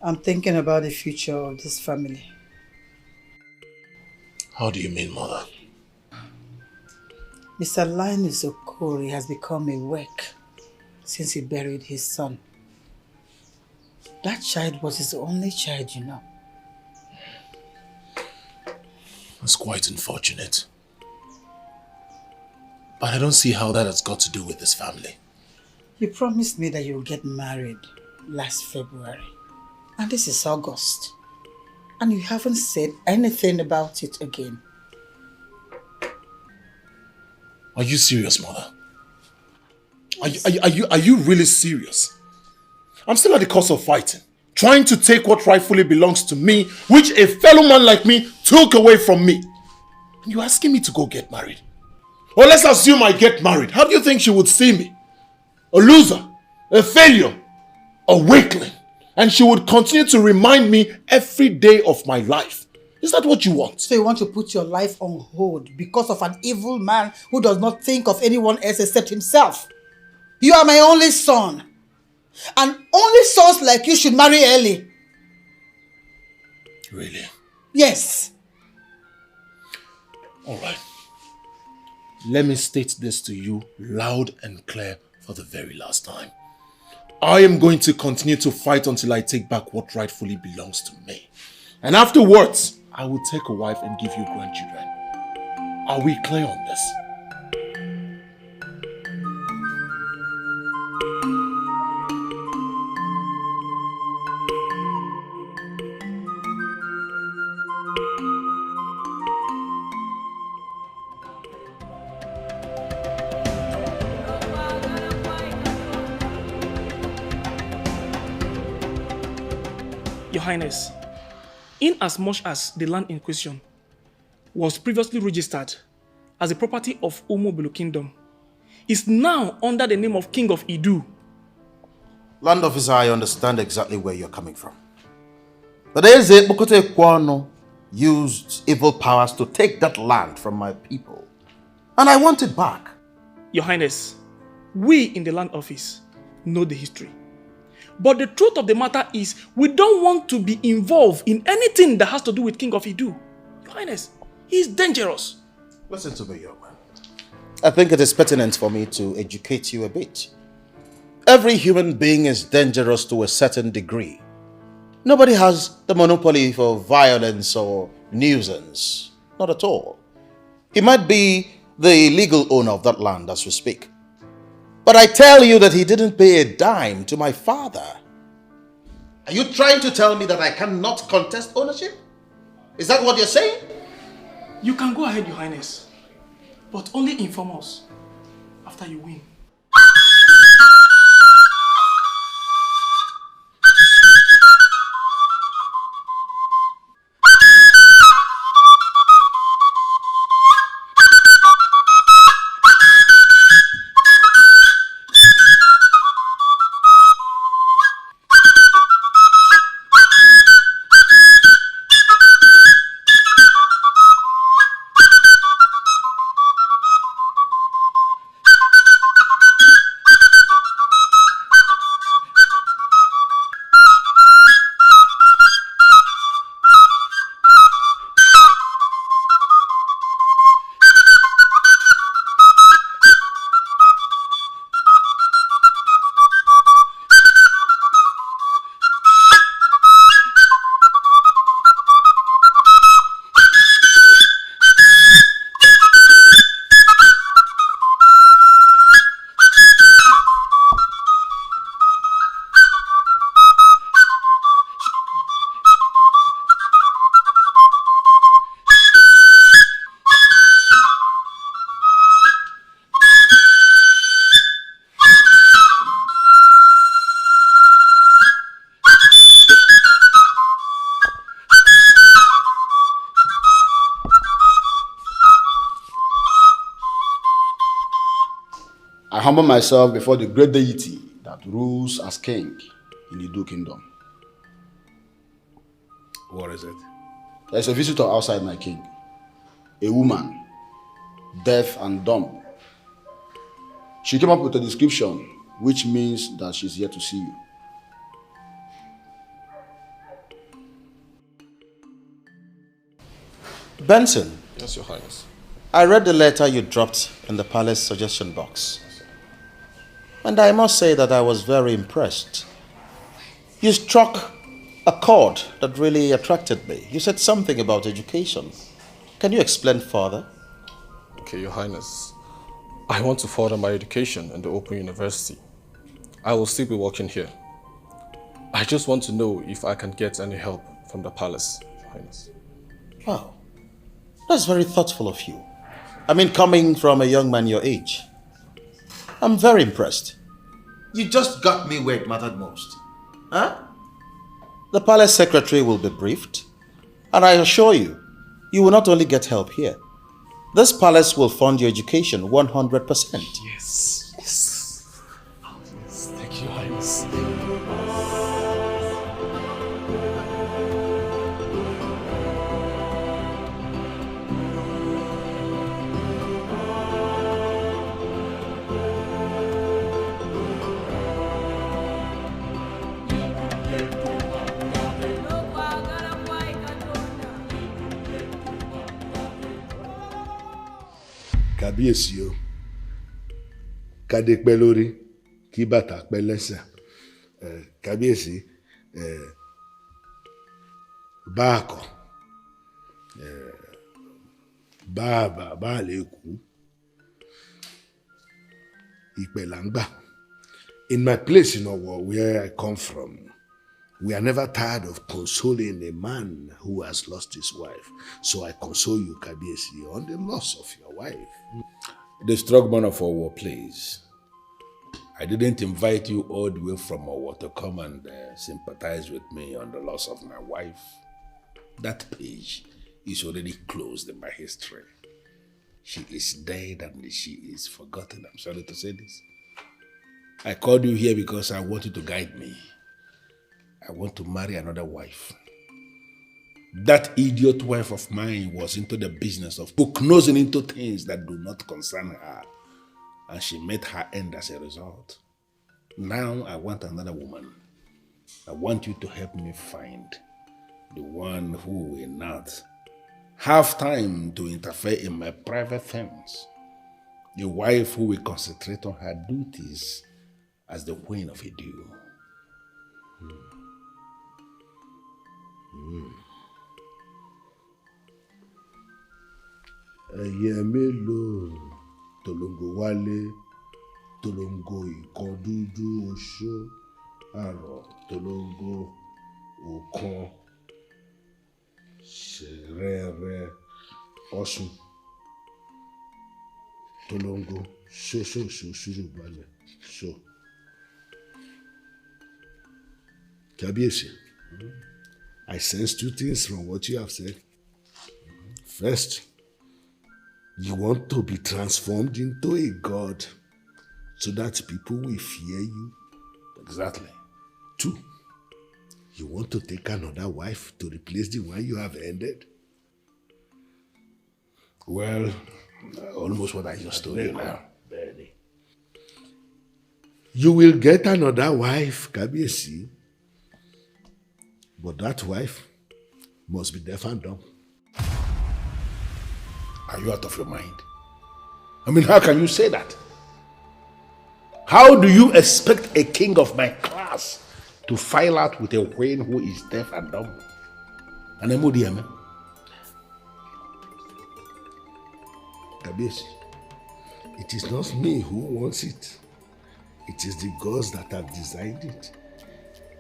I'm thinking about the future of this family. How do you mean, mother? Mr. Linus Okori has become a wreck since he buried his son. That child was his only child, you know. That's quite unfortunate. But I don't see how that has got to do with this family. You promised me that you would get married last February. And this is August. And you haven't said anything about it again. Are you serious, mother? Are you really serious? I'm still at the cost of fighting, trying to take what rightfully belongs to me, which a fellow man like me took away from me. And you're asking me to go get married? Well, let's assume I get married. How do you think she would see me? A loser, a failure, a weakling. And she would continue to remind me every day of my life. Is that what you want? So you want to put your life on hold because of an evil man who does not think of anyone else except himself? You are my only son. And only sons like you should marry early. Really? Yes. All right. Let me state this to you loud and clear for the very last time. I am going to continue to fight until I take back what rightfully belongs to me. And afterwards, I will take a wife and give you grandchildren. Are we clear on this? Your Highness, inasmuch as the land in question was previously registered as the property of Umobulu Kingdom, is now under the name of King of Idu. Land officer, I understand exactly where you're coming from. But Eze Bukote Kwano used evil powers to take that land from my people. And I want it back. Your Highness, we in the land office know the history. But the truth of the matter is, we don't want to be involved in anything that has to do with King of Idu. Your Highness, he's dangerous. Listen to me, young man. I think it is pertinent for me to educate you a bit. Every human being is dangerous to a certain degree. Nobody has the monopoly for violence or nuisance. Not at all. He might be the legal owner of that land as we speak. But I tell you that he didn't pay a dime to my father. Are you trying to tell me that I cannot contest ownership? Is that what you're saying? You can go ahead, Your Highness, but only inform us after you win. humble myself before the great deity that rules as king in the Idu kingdom. What is it? There's a visitor outside, my king. A woman, deaf and dumb. She came up with a description, which means that she's here to see you. Benson. Yes, Your Highness. I read the letter you dropped in the palace suggestion box. And I must say that I was very impressed. You struck a chord that really attracted me. You said something about education. Can you explain further? Okay, Your Highness. I want to further my education in the Open University. I will still be working here. I just want to know if I can get any help from the palace, Your Highness. Wow. That's very thoughtful of you. I mean, coming from a young man your age. I'm very impressed. You just got me where it mattered most. Huh? The palace secretary will be briefed, and I assure you, you will not only get help here. This palace will fund your education 100%. Yes. Yes. Oh, yes. Thank you, Your Highness. Kábíyèsí o, kádé pẹ́ lórí, kí bàtà pẹ́ lẹ́sẹ̀. Kábíyèsí, báàkọ̀, bá lè kú, ìpẹ̀ là ń gbà. In my place in Owo, where I come from, we are never tired of consoling a man who has lost his wife. So I console you, Kábíyèsí, on the loss of your wife. The strong man of Owo, please. I didn't invite you all the way from Owo to come and sympathize with me on the loss of my wife. That page is already closed in my history. She is dead and she is forgotten. I'm sorry to say this. I called you here because I want you to guide me. I want to marry another wife. That idiot wife of mine was into the business of hook-nosing into things that do not concern her. And she met her end as a result. Now I want another woman. I want you to help me find the one who will not have time to interfere in my private things. The wife who will concentrate on her duties as the queen of Idu. Ẹyẹ mélòó tolongo wálé, tolongo ìkan dúdú oṣó, àrọ̀ tolongo òkan, ṣẹ̀rẹ̀rẹ̀ ọ̀ṣun, tolongo ṣóṣòṣò ṣùrùbalẹ̀ ṣó. Kábíyèsí, I sense two things from what you have said. First, you want to be transformed into a god so that people will fear you. Exactly. Two, you want to take another wife to replace the one you have ended. Well, almost what I just told you now. Barely. You will get another wife, Kábíyèsí, but that wife must be deaf and dumb. Are you out of your mind? I mean, how can you say that? How do you expect a king of my class to file out with a queen who is deaf and dumb? And I'm man. Kábíyèsí, it is not me who wants it. It is the gods that have designed it.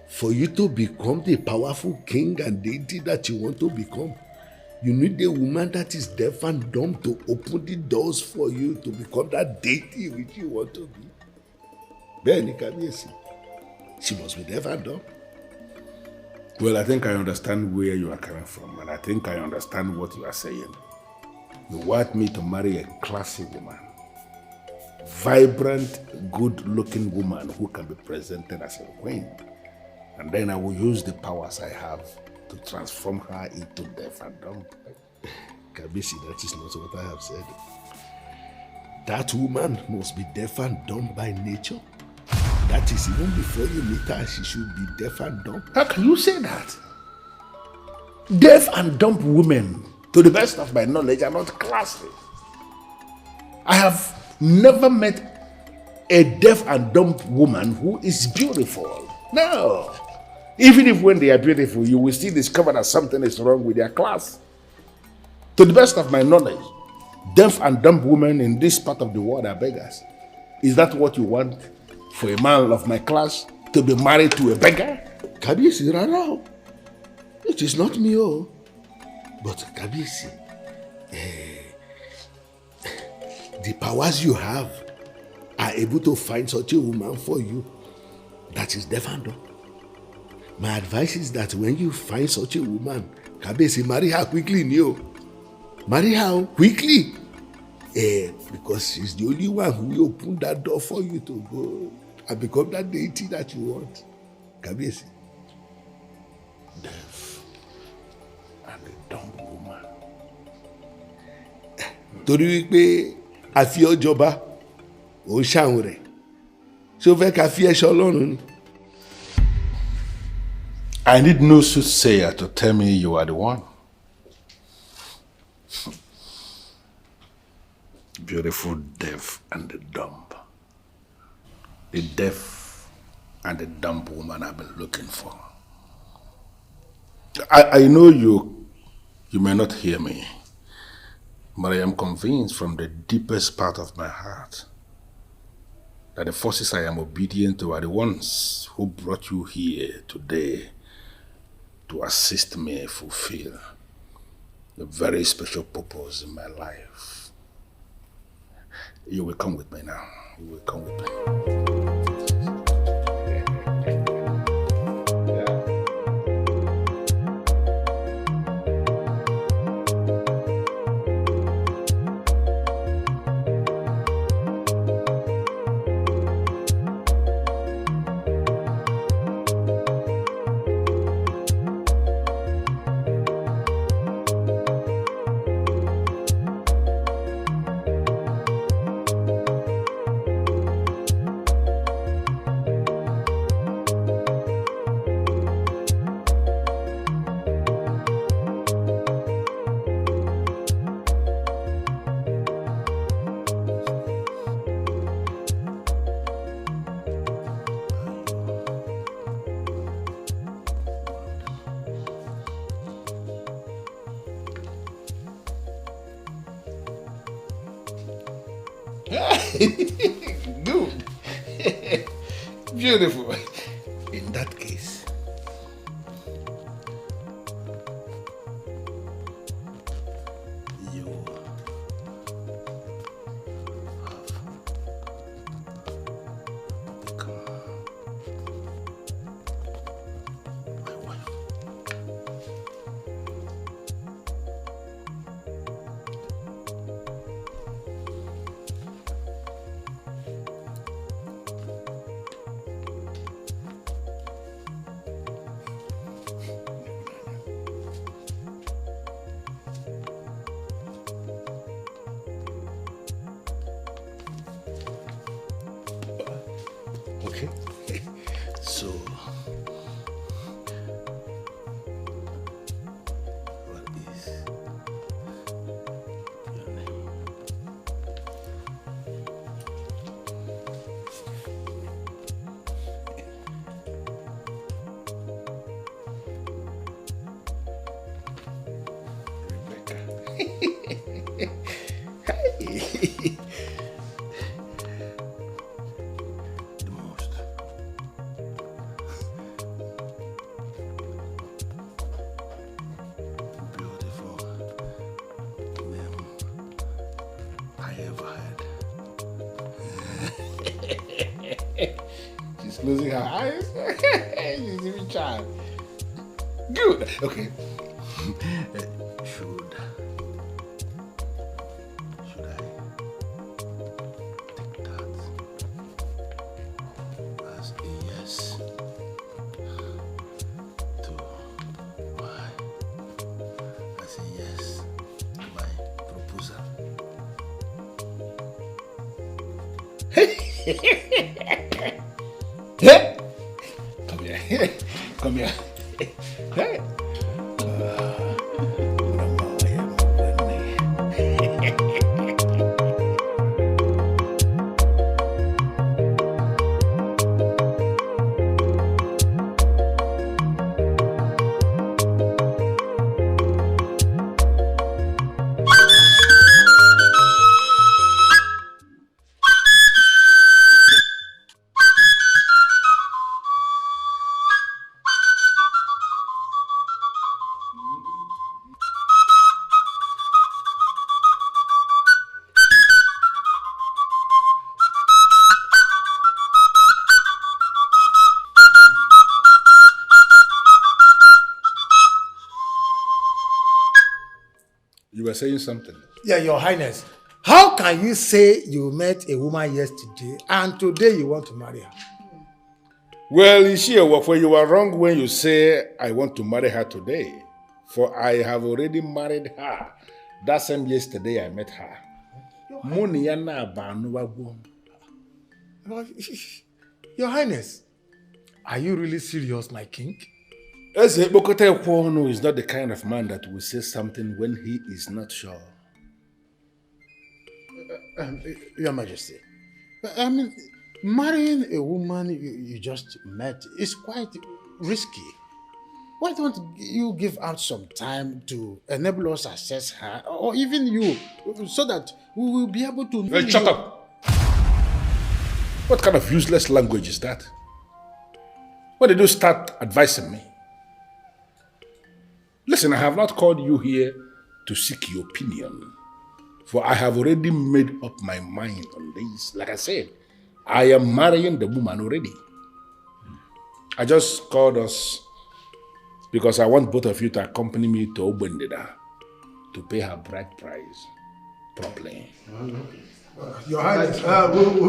For you to become the powerful king and deity that you want to become, you need a woman that is deaf and dumb to open the doors for you to become that deity which you want to be. Bẹ́ẹ̀ni, Kábíyèsí, she must be deaf and dumb. Well, I think I understand where you are coming from, and I think I understand what you are saying. You want me to marry a classy woman, vibrant, good-looking woman who can be presented as a queen. And then I will use the powers I have to transform her into deaf and dumb. Kabisi, that is not what I have said. That woman must be deaf and dumb by nature. That is, even before you meet her, she should be deaf and dumb. How can you say that? Deaf and dumb women, to the best of my knowledge, are not classy. I have never met a deaf and dumb woman who is beautiful. No. Even if when they are beautiful, you will still discover that something is wrong with their class. To the best of my knowledge, deaf and dumb women in this part of the world are beggars. Is that what you want for a man of my class to be married to a beggar? Kabisi, Rara. It is not me, oh. But Kabisi, the powers you have are able to find such a woman for you that is deaf and dumb. My advice is that when you find such a woman, Kabisi, marry her quickly, Neo. Marry her quickly. Because she's the only one who will open that door for you to go and become that deity that you want. Kabisi. Deaf and a dumb woman. Torí wípé a fi ọ́ jọba, ó ṣàwọn rẹ̀. Ṣé o fẹ́ ká fi ẹ̀ṣọ́ Ọlọ́run ni? I need no soothsayer to tell me you are the one. Beautiful, deaf, and the dumb. The deaf and the dumb woman I've been looking for. I know you may not hear me, but I am convinced from the deepest part of my heart that the forces I am obedient to are the ones who brought you here today to assist me fulfill a very special purpose in my life. You will come with me now. You will come with me. Good. Beautiful. In that case, you have become my wife. Okay. So, what is your name? Rebecca. Hey. She's closing her eyes. She's even child. Good. Okay. Should I take that? Hey! Come here. Come here. Hey! You were saying something. Yeah, Your Highness. How can you say you met a woman yesterday and today you want to marry her? Well, Ishie, you were wrong when you say I want to marry her today. For I have already married her. That same yesterday I met her. Your Highness, are you really serious, my king? Eze Bokote Kwono is not the kind of man that will say something when he is not sure. Your Majesty, I mean, marrying a woman you just met is quite risky. Why don't you give out some time to enable us assess her, or even you, so that we will be able to... Hey, shut up! What kind of useless language is that? When did you start advising me? Listen, I have not called you here to seek your opinion, for I have already made up my mind on this. Like I said, I am marrying the woman already. I just called us because I want both of you to accompany me to Obendida to pay her bride price properly. Your Highness, we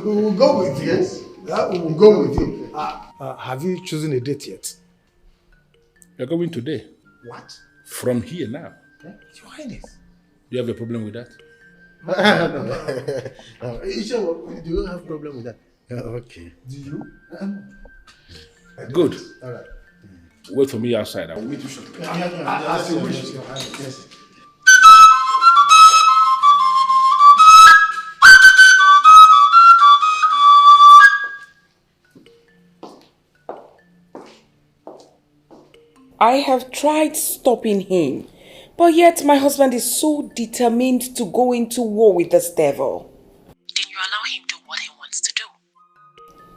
will go with you. Yes. We will go with you. Have you chosen a date yet? You're going today. What? From here now. Your Highness. Do you have a problem with that? No. Do you have a problem with that? Okay. Do you? Good. All right. Wait for me outside. I will meet you shortly. As you wish, Your Highness. Yes. I have tried stopping him, but yet my husband is so determined to go into war with this devil. Then you allow him do what he wants to do.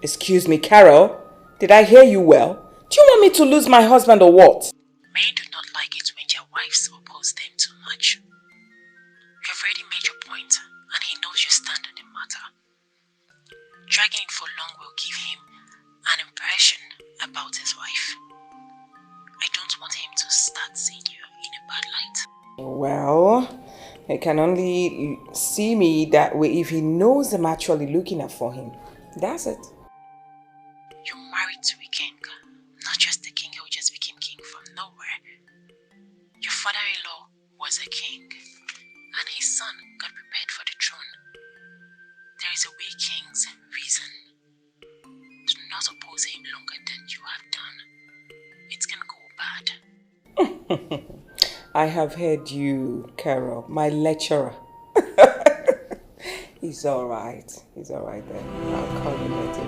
Excuse me, Carol, did I hear you well? Do you want me to lose my husband or what? Men do not like it when their wives oppose them too much. You have already made your point, and he knows your stand on the matter. Dragging it for long will give him an impression about his wife. I don't want him to start seeing you in a bad light. Well, he can only see me that way if he knows I'm actually looking out for him. That's it. You're married to a king, not just a king who just became king from nowhere. Your father-in-law was a king, and his son got prepared for the throne. There is a way kings reason. Do not oppose him longer than you have done. It can go bad. I have heard you, Carol, my lecturer. He's alright. He's alright then. I'll call you later.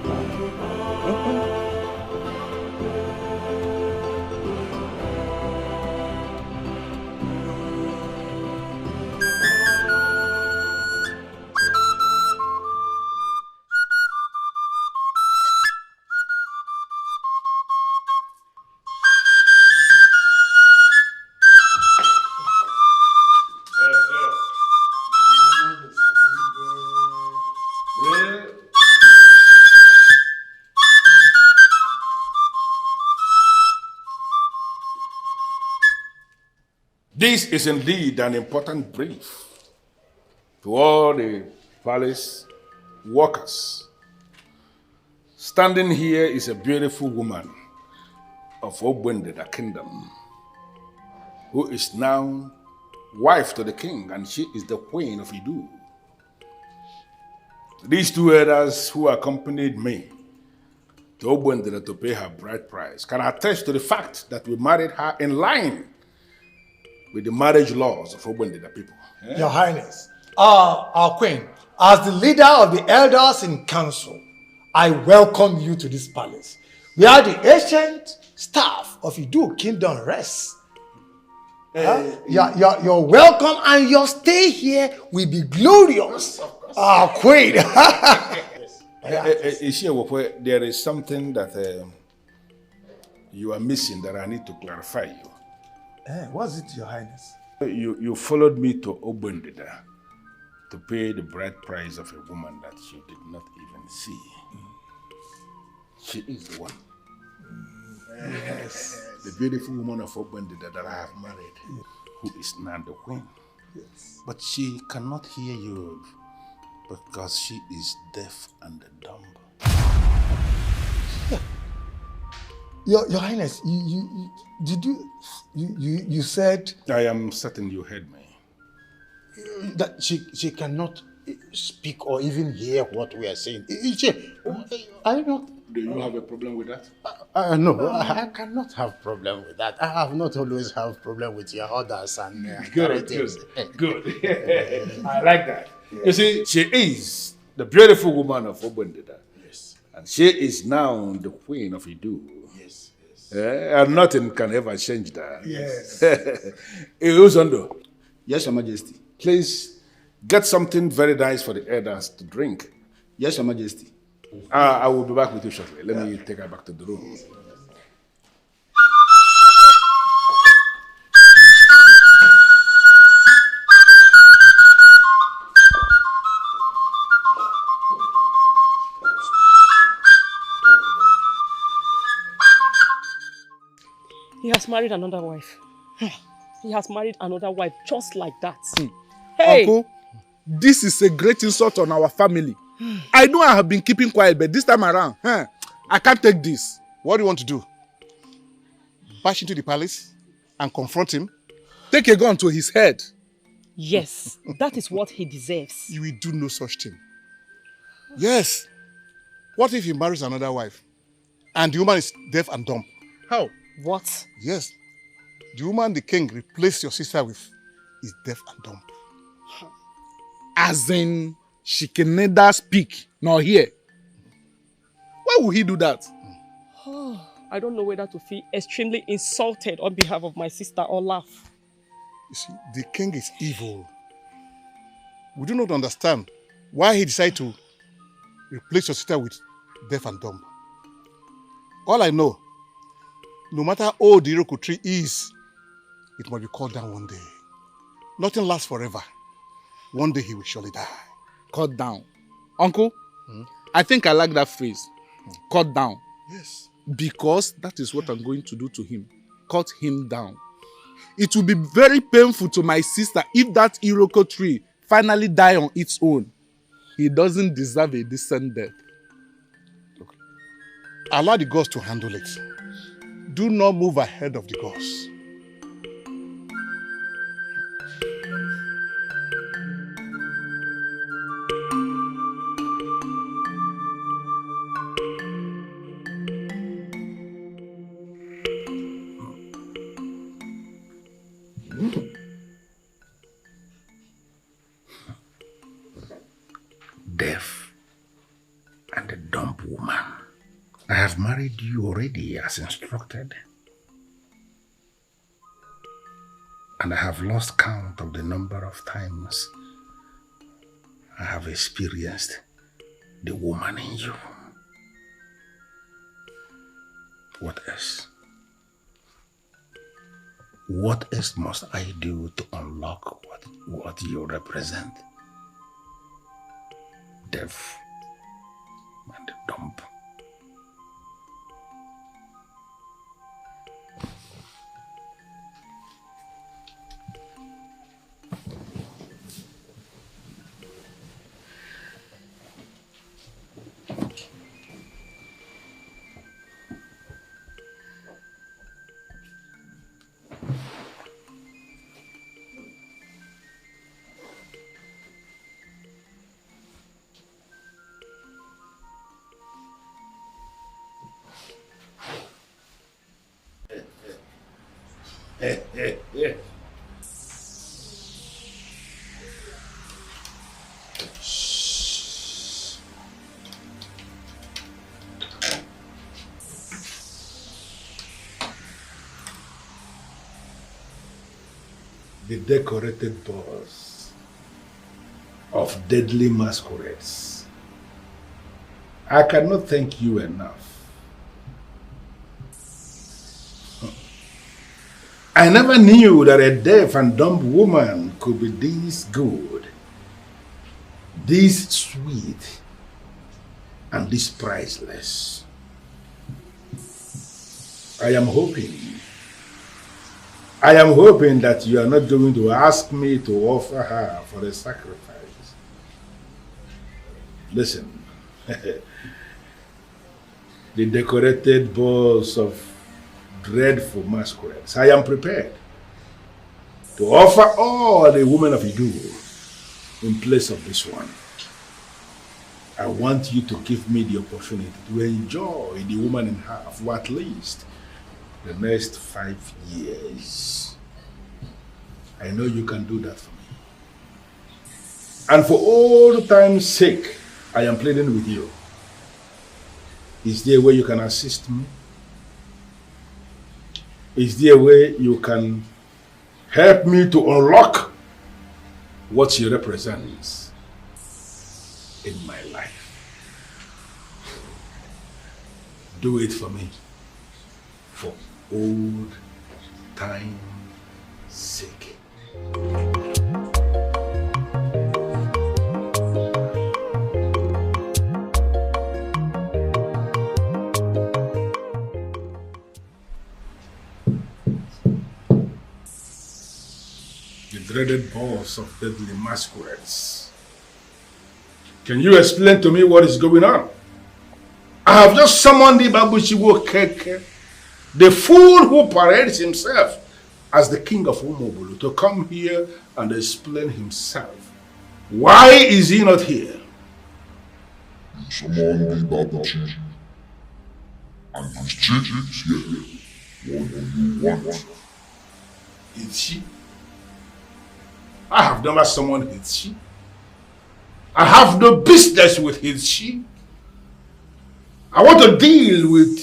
This is indeed an important brief to all the palace workers. Standing here is a beautiful woman of Obendida Kingdom, who is now wife to the king, and she is the queen of Idu. These two elders who accompanied me to Obwendere to pay her bride price can attest to the fact that we married her in line with the marriage laws of Obwendere people. Your Highness, our Queen, as the leader of the elders in council, I welcome you to this palace, where the ancient staff of Idu Kingdom rests. You're welcome, and your stay here will be glorious. Our Queen. There is something that you are missing that I need to clarify you. What's it, Your Highness? You followed me to Obwendere to pay the bride price of a woman that you did not even see. She is the one. Yes. The beautiful woman of Obwendere that I have married, who is now the queen. Yes. But she cannot hear you because she is deaf and dumb. Your Highness, you said I am certain you heard me. That she cannot speak or even hear what we are saying. I not. Do you have a problem with that? No, I cannot have problem with that. I have not always have problem with your orders and Good. I like that. Yeah. You see, she is the beautiful woman of Obwendere. Yes. And she is now the queen of Idu. Yes. And nothing can ever change that. Yes. Uzondo. Yes, Your Majesty. Please get something very nice for the elders to drink. Yes, Your Majesty. I will be back with you shortly. Let me take her back to the room. He has married another wife. He has married another wife just like that. Hey! Uncle, this is a great insult on our family. I know I have been keeping quiet, but this time around, I can't take this. What do you want to do? Bash into the palace and confront him? Take a gun to his head. Yes, that is what he deserves. You will do no such thing. Yes. What if he marries another wife and the woman is deaf and dumb? How? What? Yes. The woman the king replaced your sister with is deaf and dumb. As in, she can neither speak nor hear. Why would he do that? I don't know whether to feel extremely insulted on behalf of my sister or laugh. You see, the king is evil. We do not understand why he decided to replace your sister with deaf and dumb. All I know, no matter how old the Iroko tree is, it must be cut down one day. Nothing lasts forever. One day he will surely die. Cut down. Uncle, I think I like that phrase. Cut down. Yes. Because that is what I'm going to do to him. Cut him down. It will be very painful to my sister if that Iroko tree finally die on its own. He doesn't deserve a decent death. Look, allow the gods to handle it. Do not move ahead of the gods. Deaf and a dumb woman. I have married you already as instructed. And I have lost count of the number of times I have experienced the woman in you. What else? What else must I do to unlock what you represent? Deaf and dumb. The decorated boss of deadly masquerades. I cannot thank you enough. I never knew that a deaf and dumb woman could be this good, this sweet, and this priceless. I am hoping that you are not going to ask me to offer her for a sacrifice. Listen, the decorated balls of dreadful masquerades, I am prepared to offer all the women of Idu in place of this one. I want you to give me the opportunity to enjoy the woman in her for at least the next 5 years. I know you can do that for me. And for old time's sake, I am pleading with you. Is there a way you can assist me? Is there a way you can help me to unlock what she represents in my life? Do it for me. For old time's sake. The dreaded boss of deadly masquerades. Can you explain to me what is going on? I have just summoned the Babushiwo Keke, the fool who parades himself as the king of Umobulu, to come here and explain himself. Why is he not here? You summoned the Babushi, and his chief is here. What do you want? Hitchi? I have never summoned Hitchi. I have no business with Hitchi. I want to deal with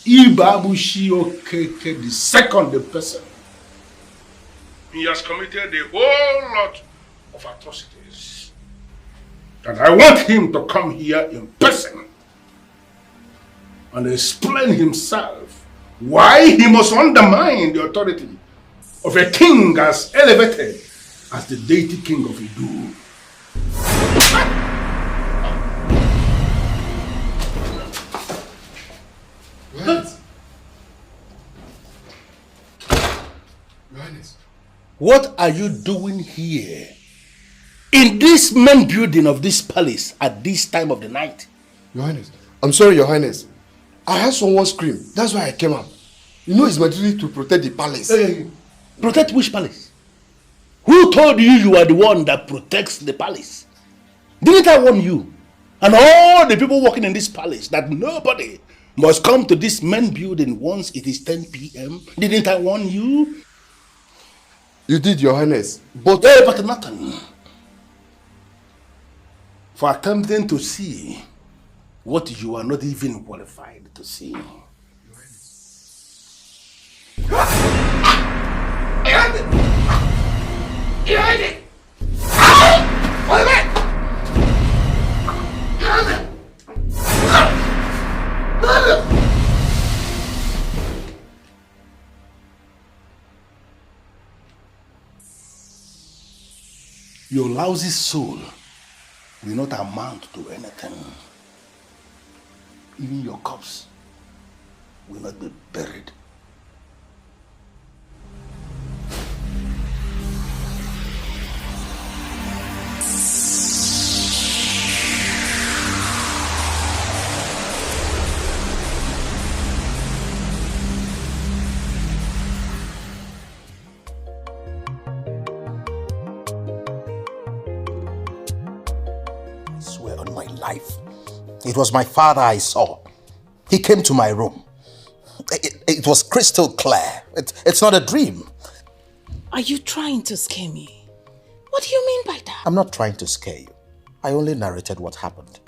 Ibabushi Okeke, the second person. He has committed a whole lot of atrocities. And I want him to come here in person and explain himself why he must undermine the authority of a king as elevated as the deity king of Idu. What are you doing here? In this main building of this palace at this time of the night? Your Highness, I'm sorry, Your Highness. I heard someone scream. That's why I came up. You know it's my duty to protect the palace. Hey, protect which palace? Who told you you are the one that protects the palace? Didn't I warn you and all the people working in this palace that nobody must come to this main building once it is 10 p.m.? Didn't I warn you? You did, Your Highness, but nothing. For attempting to see what you are not even qualified to see. Your lousy soul will not amount to anything. Even your corpse will not be buried. Life. It was my father I saw. He came to my room. It was crystal clear. It's not a dream. Are you trying to scare me? What do you mean by that? I'm not trying to scare you. I only narrated what happened.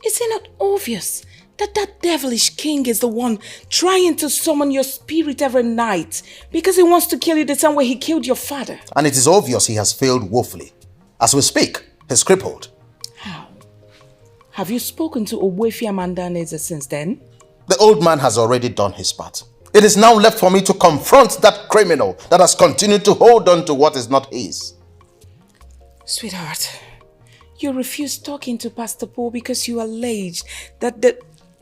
Is it not obvious that that devilish king is the one trying to summon your spirit every night because he wants to kill you the same way he killed your father? And it is obvious he has failed woefully. As we speak, he's crippled. How? Have you spoken to Ogbuefi Amandanese since then? The old man has already done his part. It is now left for me to confront that criminal that has continued to hold on to what is not his. Sweetheart, you refused talking to Pastor Paul because you alleged that the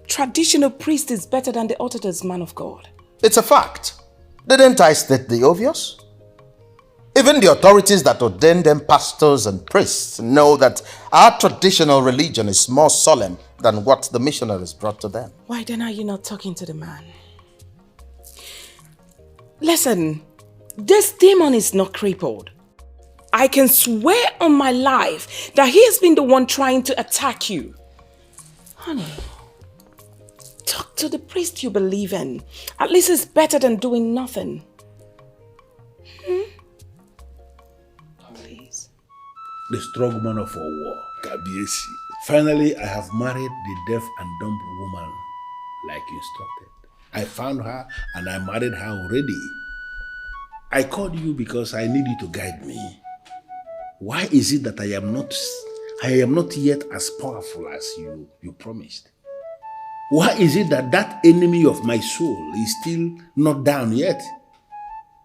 traditional priest is better than the Orthodox man of God. It's a fact. Didn't I state the obvious? Even the authorities that ordain them pastors and priests know that our traditional religion is more solemn than what the missionaries brought to them. Why then are you not talking to the man? Listen, this demon is not crippled. I can swear on my life that he has been the one trying to attack you. Honey, talk to the priest you believe in. At least it's better than doing nothing. Please. The strong man of our war, Kabiesi. Finally, I have married the deaf and dumb woman like you instructed. I found her and I married her already. I called you because I need you to guide me. Why is it that I am not yet as powerful as you promised? Why is it that that enemy of my soul is still not down yet?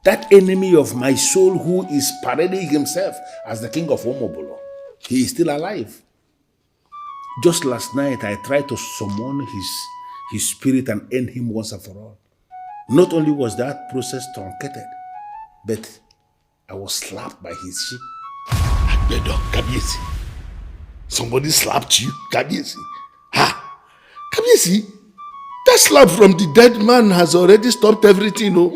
That enemy of my soul who is parading himself as the king of Omobolo, he is still alive. Just last night I tried to summon his spirit and end him once and for all. Not only was that process truncated, but I was slapped by his sheep. Agbedo, Kabiesi. Somebody slapped you, Kabiesi. Ha! Kabiesi, that slap from the dead man has already stopped everything, no?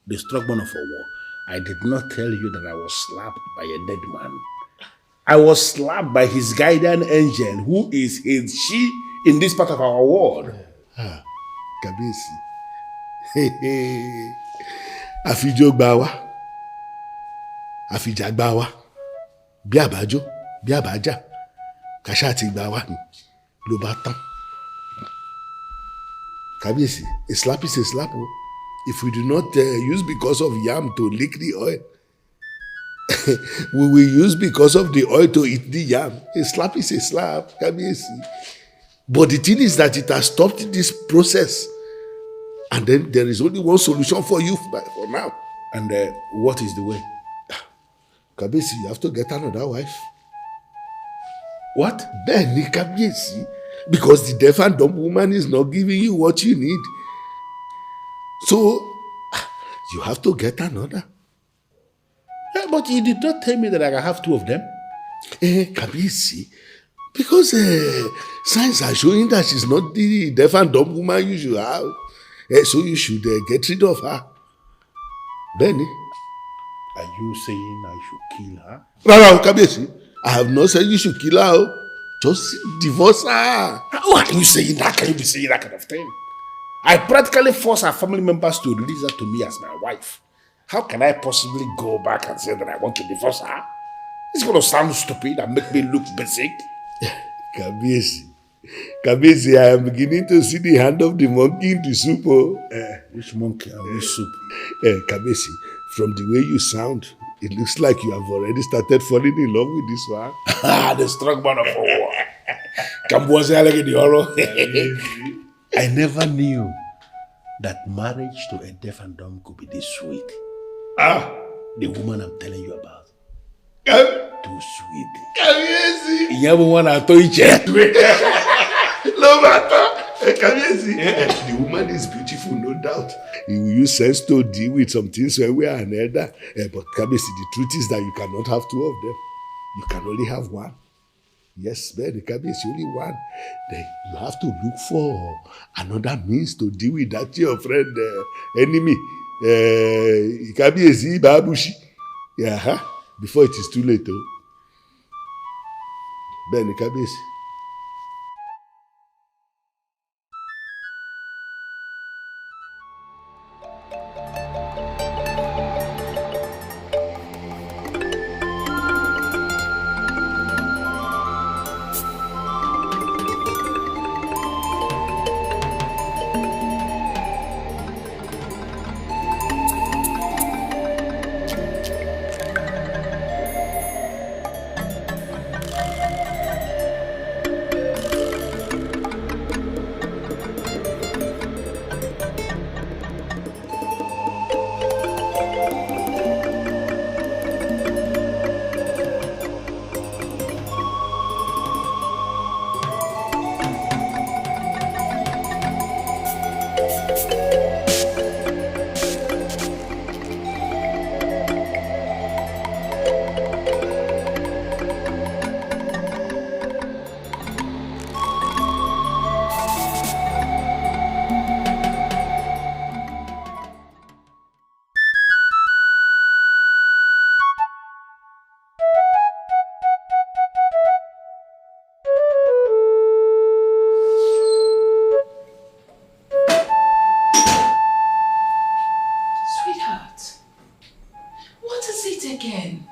The strong man of a war. I did not tell you that I was slapped by a dead man. I was slapped by his guardian angel, who is she in this part of our world. Ah, Kabiesi. Afijo gbawa. Afija gbawa. Bí àbájọ, bí àbájá. Kasha ti gbawa ni. Ló bá tán. Kabiesi, a slap is a slap. If we do not use because of yam to lick the oil, we will use because of the oil to eat the yam. A slap is a slap, Kabiesi. But the thing is that it has stopped this process. And then there is only one solution for you for now. And what is the way? Kabiesi, you have to get another wife. What? Benny Kabiesi. Because the deaf and dumb woman is not giving you what you need. So, you have to get another. But you did not tell me that I can have two of them. Kabiesi, because signs are showing that she's not the deaf and dumb woman you should have. So you should get rid of her. Benny. Are you saying I should kill her? No, Kabiesi. I have not said you should kill her. Just divorce her. Why are you saying that? Can you be saying that kind of thing? I practically force her family members to release her to me as my wife. How can I possibly go back and say that I want to divorce her? It's going to sound stupid and make me look basic. Kabiesi, I am beginning to see the hand of the monkey in the soup. Which monkey and which soup? Kabiesi, from the way you sound, it looks like you have already started falling in love with this one. The strong man of war. I never knew that marriage to a deaf and dumb could be this sweet. The woman I'm telling you about. Too sweet. Kabiesi. No matter. The woman is beautiful, no doubt. You will use sense to deal with some things when we are another. But Kabiesi, the truth is that you cannot have two of them. You can only have one. Yes, man, Kabiesi, only one. Then you have to look for another means to deal with that your friend, enemy. Kabiesi, Babushi. Yeah, before it is too late. Ben, Kabiesi. again?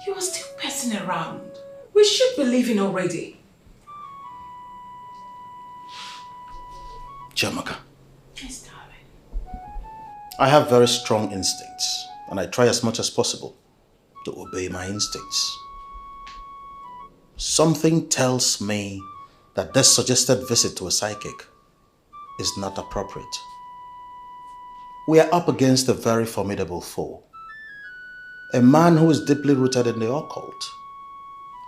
You are still passing around. We should be leaving already. Chiamaka, Yes, darling. I have very strong instincts, and I try as much as possible to obey my instincts. Something tells me that this suggested visit to a psychic is not appropriate. We are up against a very formidable foe. A man who is deeply rooted in the occult.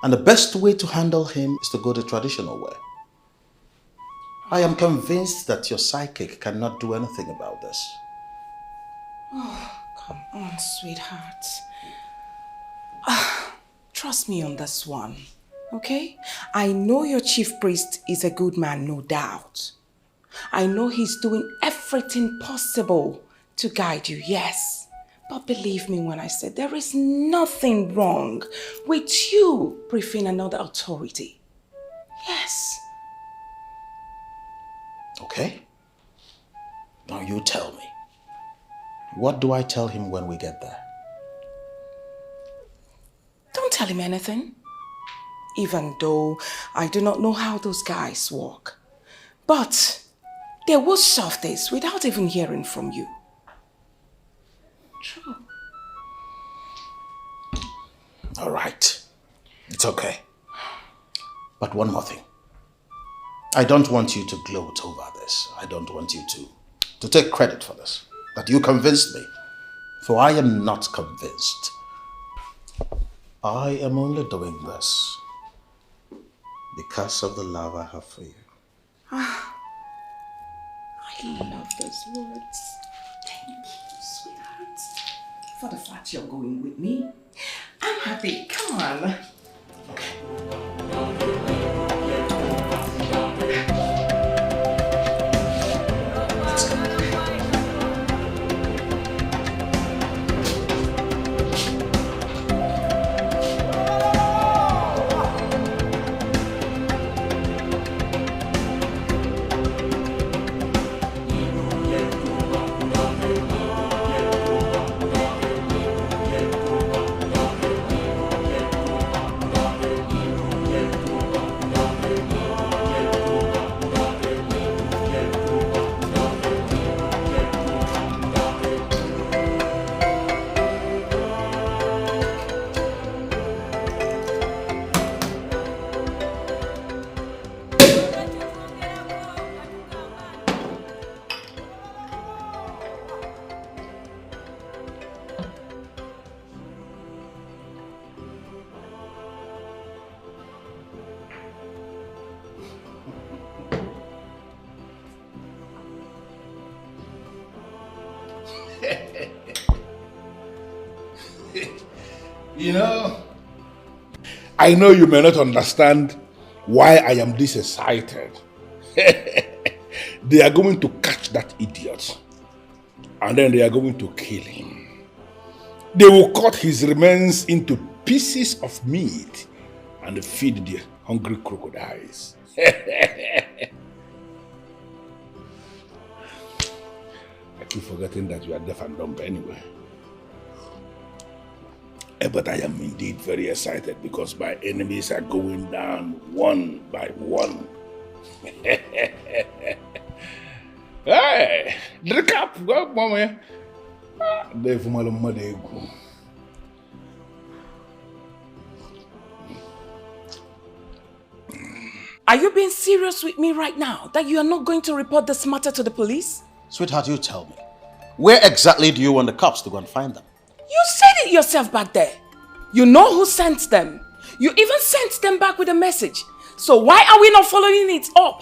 And the best way to handle him is to go the traditional way. I am convinced that your psychic cannot do anything about this. Oh, come on, sweetheart. Trust me on this one, okay? I know your chief priest is a good man, no doubt. I know he's doing everything possible to guide you, yes. But believe me when I say there is nothing wrong with you briefing another authority. Yes. Okay? Now you tell me. What do I tell him when we get there? Don't tell him anything. Even though I do not know how those guys work. But they will solve this without even hearing from you. True. All right. It's okay. But one more thing. I don't want you to gloat over this. I don't want you to take credit for this. That you convinced me. For I am not convinced. I am only doing this because of the love I have for you. I love those words. Thank you, sweetheart. For the fact you're going with me. I'm happy. Come on. You know, I know you may not understand why I am this excited. They are going to catch that idiot and then they are going to kill him. They will cut his remains into pieces of meat and feed the hungry crocodiles. I keep forgetting that you are deaf and dumb anyway. But I am indeed very excited because my enemies are going down one by one. Hey, drink up, go, mommy. Are you being serious with me right now? That you are not going to report this matter to the police? Sweetheart, you tell me. Where exactly do you want the cops to go and find them? You said it yourself back there. You know who sent them. You even sent them back with a message. So why are we not following it up?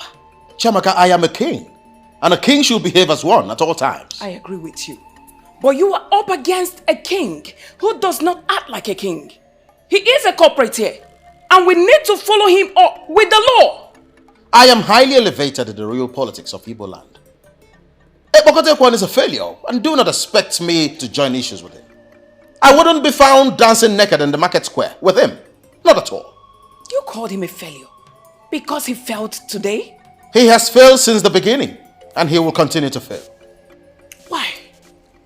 Chiamaka, I am a king. And a king should behave as one at all times. I agree with you. But you are up against a king who does not act like a king. He is a corporate here. And we need to follow him up with the law. I am highly elevated in the real politics of Igbo land. Ebokotekwan is a failure, and do not expect me to join issues with him. I wouldn't be found dancing naked in the market square with him. Not at all. You called him a failure because he failed today? He has failed since the beginning, and he will continue to fail. Why?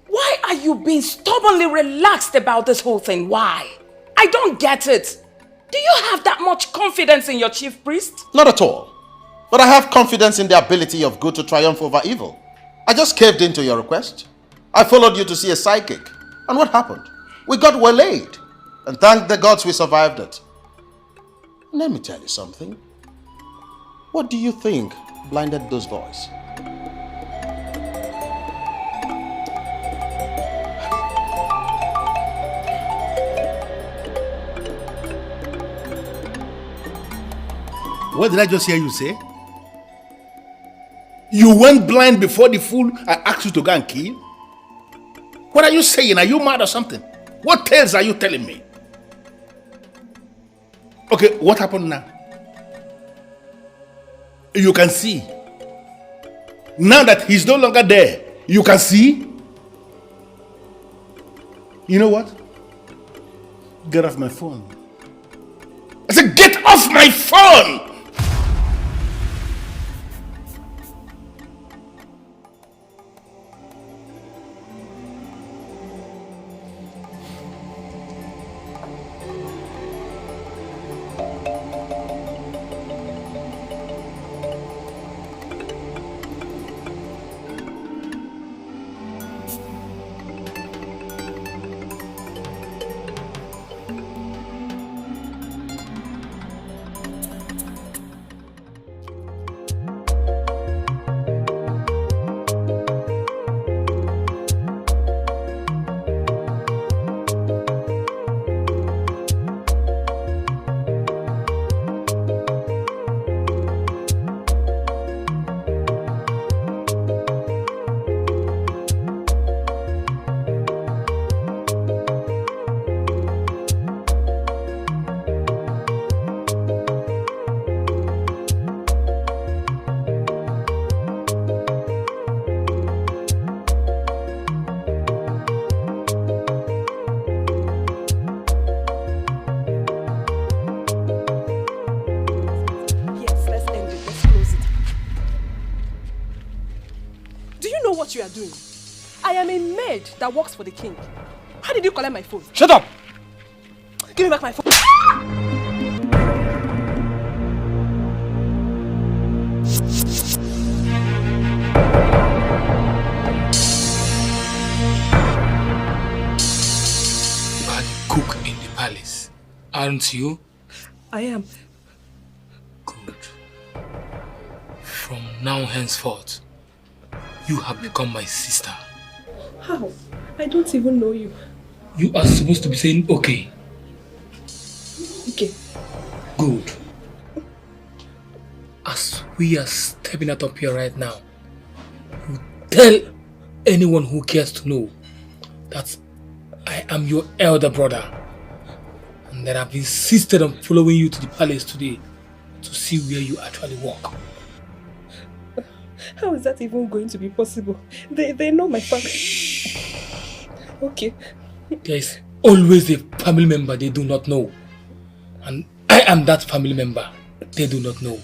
Why are you been stubbornly relaxed about this whole thing? Why? I don't get it. Do you have that much confidence in your chief priest? Not at all. But I have confidence in the ability of good to triumph over evil. I just caved into your request. I followed you to see a psychic. And what happened? We got waylaid. And thank the gods we survived it. Let me tell you something. What do you think blinded those boys? What did I just hear you say? You went blind before the fool I asked you to go and kill? What are you saying? Are you mad or something? What tales are you telling me? Okay, what happened now? You can see. Now that he's no longer there, you can see. You know what? Get off my phone. I said, get off my phone! You are doing. I am a maid that works for the king. How did you collect my phone? Shut up! Give me back my phone. You are the cook in the palace, aren't you? I am. Good. From now henceforth, you have become my sister. How? I don't even know you. You are supposed to be saying okay. Okay. Good. As we are stepping out of here right now, you tell anyone who cares to know that I am your elder brother and that I've insisted on following you to the palace today to see where you actually walk. How is that even going to be possible? They know my family. Okay. There is always a family member they do not know. And I am that family member they do not know.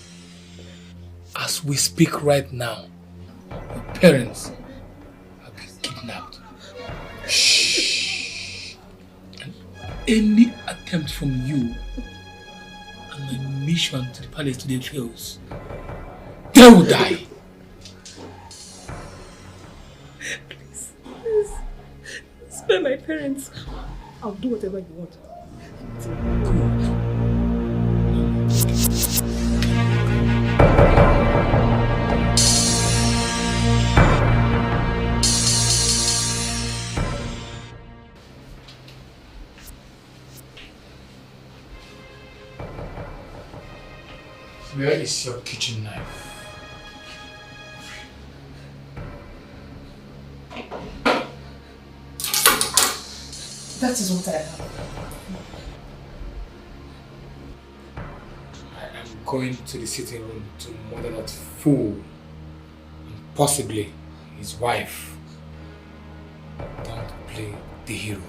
As we speak right now, your parents have been kidnapped. Shh. And any attempt from you and my mission to the palace today fails, they will die. Spare my parents. I'll do whatever you want. Where is your kitchen knife? That is what I have. I am going to the sitting room to murder that fool and possibly his wife. Don't play the hero.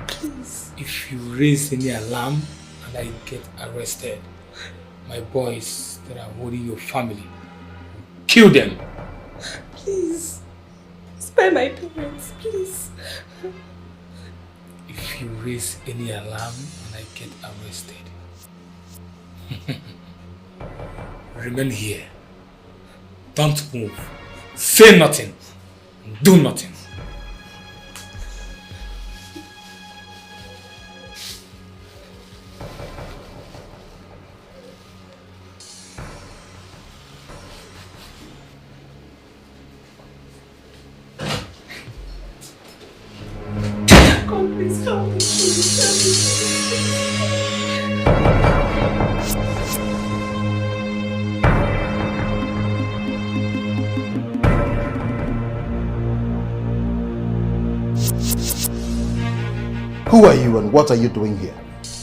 Please. If you raise any alarm and I get arrested, my boys that are holding your family will kill them. Please. Spare my parents, please. If you raise any alarm and I get arrested, remain here. Don't move. Say nothing. Do nothing. God, please help me. Please help Who are you and what are you doing here?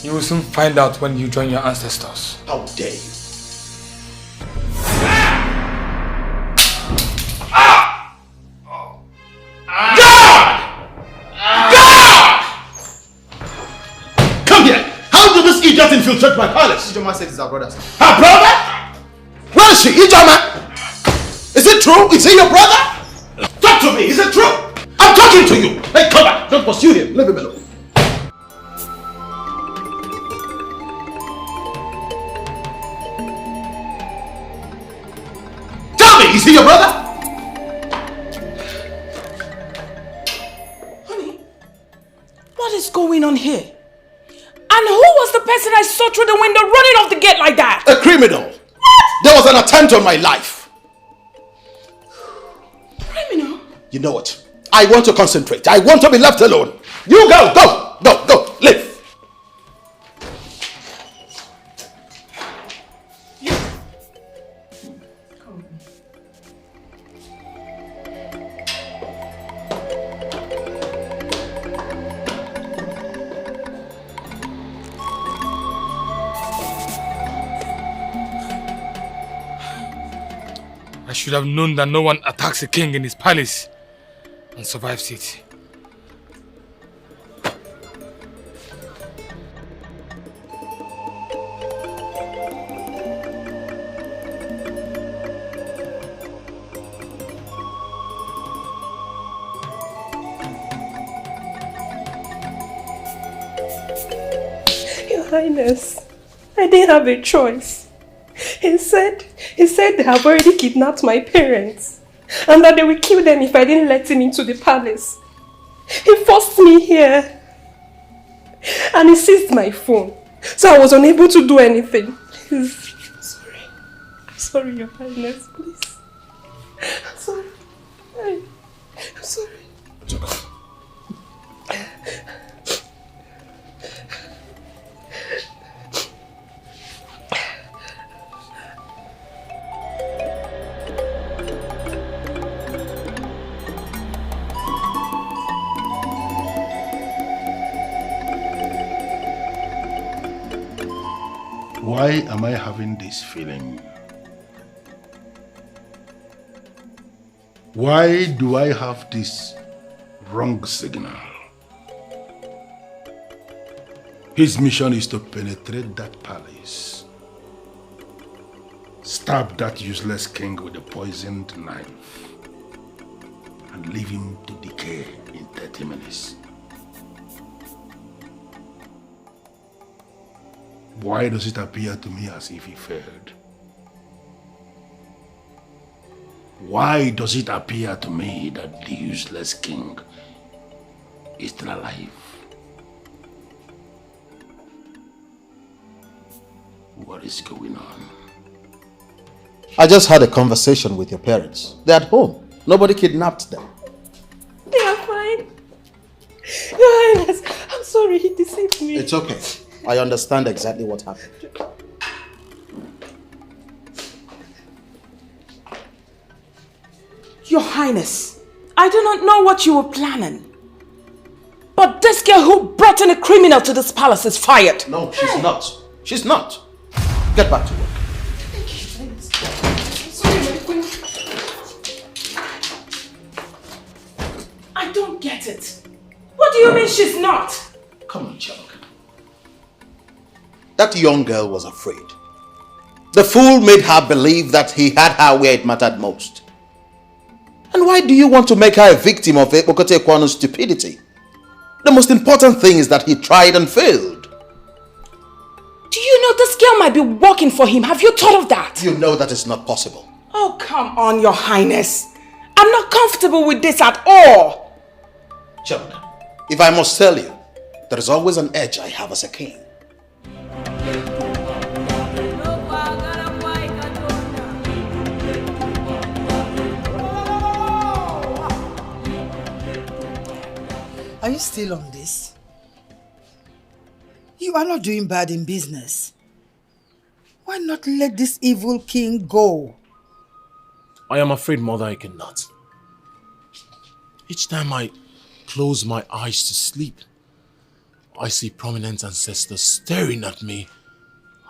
You will soon find out when you join your ancestors. How dare you? Come here! How did this idiot infiltrate my palace? Ijoma said it's our brothers. Her brother? Where is she? Ijoma? Is it true? Is he your brother? Talk to me! Is it true? I'm talking to you! Hey, come back! Don't pursue him! Leave him alone. Tell me! Is he your brother? What is going on here? And who was the person I saw through the window running off the gate like that? A criminal. What? There was an attempt on my life. Criminal? You know what? I want to concentrate. I want to be left alone. You go, go, go, go, leave. I should have known that no one attacks a king in his palace and survives it. Your Highness, I didn't have a choice. He said they have already kidnapped my parents and that they will kill them if I didn't let him into the palace. He forced me here and he seized my phone, so I was unable to do anything. Please, I'm sorry, Your Highness, please. I'm sorry. I'm sorry. Why am I having this feeling? Why do I have this wrong signal? His mission is to penetrate that palace, stab that useless king with a poisoned knife, and leave him to decay in 30 minutes. Why does it appear to me as if he failed? Why does it appear to me that the useless king is still alive? What is going on? I just had a conversation with your parents. They're at home. Nobody kidnapped them. They are fine. Your Highness, I'm sorry, he deceived me. It's okay. I understand exactly what happened. Your Highness, I do not know what you were planning. But this girl who brought in a criminal to this palace is fired. No, she's not. She's not. Get back to work. Sorry, my queen. I don't get it. What do you mean she's not? Come on, Chuck. That young girl was afraid. The fool made her believe that he had her where it mattered most. And why do you want to make her a victim of Epokote Kwano's stupidity? The most important thing is that he tried and failed. Do you know this girl might be working for him? Have you thought of that? You know that is not possible. Oh, come on, Your Highness. I'm not comfortable with this at all. Children, if I must tell you, there is always an edge I have as a king. Are you still on this? You are not doing bad in business. Why not let this evil king go? I am afraid, Mother, I cannot. Each time I close my eyes to sleep, I see prominent ancestors staring at me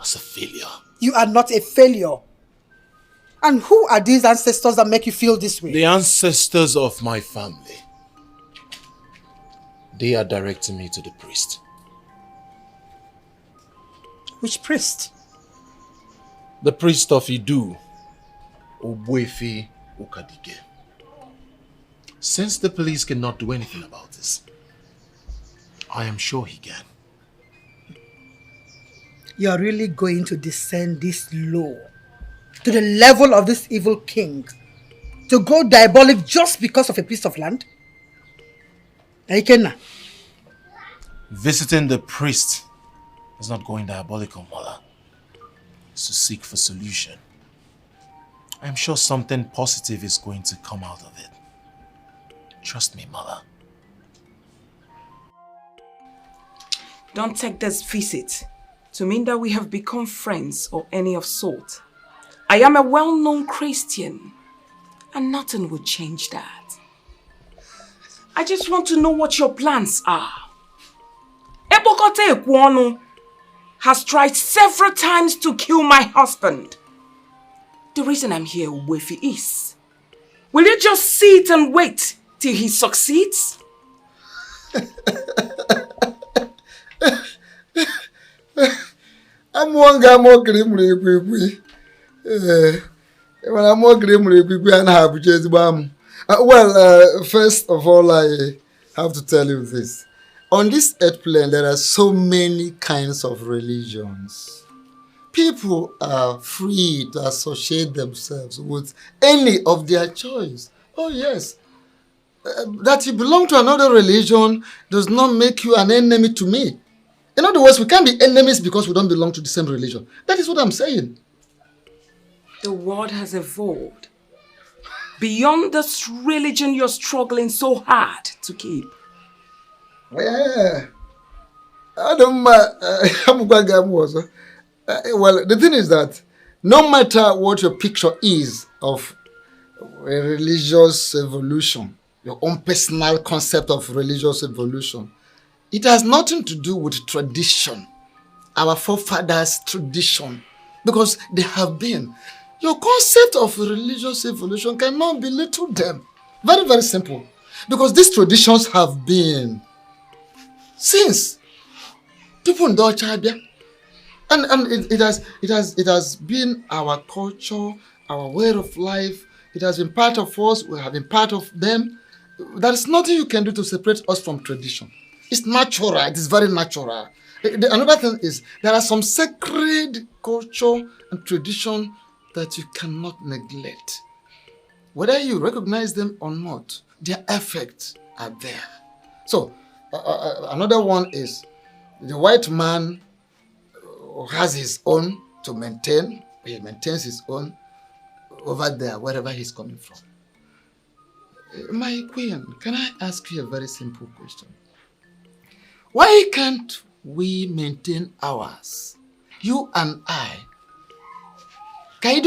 as a failure. You are not a failure. And who are these ancestors that make you feel this way? The ancestors of my family. They are directing me to the priest. Which priest? The priest of Idu, Ogbuefi Okadige. Since the police cannot do anything about this, I am sure he can. You are really going to descend this low, to the level of this evil king, to go diabolic just because of a piece of land? Ikenna. Visiting the priest is not going diabolical, Mother. It's to seek for solution. I am sure something positive is going to come out of it. Trust me, Mother. Don't take this visit to mean that we have become friends or any of sort. I am a well-known Christian, and nothing will change that. I just want to know what your plans are. Epokote Ekwonu has tried several times to kill my husband. The reason I'm here, Wefi, is, will you just sit and wait till he succeeds? I'm one guy more grim. When I'm more grim, and have UGEZE. Well, first of all, I have to tell you this. On this earth plane, there are so many kinds of religions. People are free to associate themselves with any of their choice. Oh yes. That you belong to another religion does not make you an enemy to me. In other words, we can't be enemies because we don't belong to the same religion. That is what I'm saying. The world has evolved beyond this religion you're struggling so hard to keep. Yeah. I don't mind. Well, the thing is that no matter what your picture is of a religious evolution, your own personal concept of religious evolution, it has nothing to do with tradition, our forefathers' tradition, because they have been. Your concept of religious evolution cannot belittle them. Very, very simple. Because these traditions have been since people in Dutchabia. And it has been our culture, our way of life. It has been part of us. We have been part of them. There is nothing you can do to separate us from tradition. It's natural. It is very natural. Another thing is there are some sacred culture and tradition that you cannot neglect. Whether you recognize them or not, their effects are there. So another one is the white man has his own to maintain. He maintains his own over there, wherever he's coming from. My queen, can I ask you a very simple question? Why can't we maintain ours? You and I. I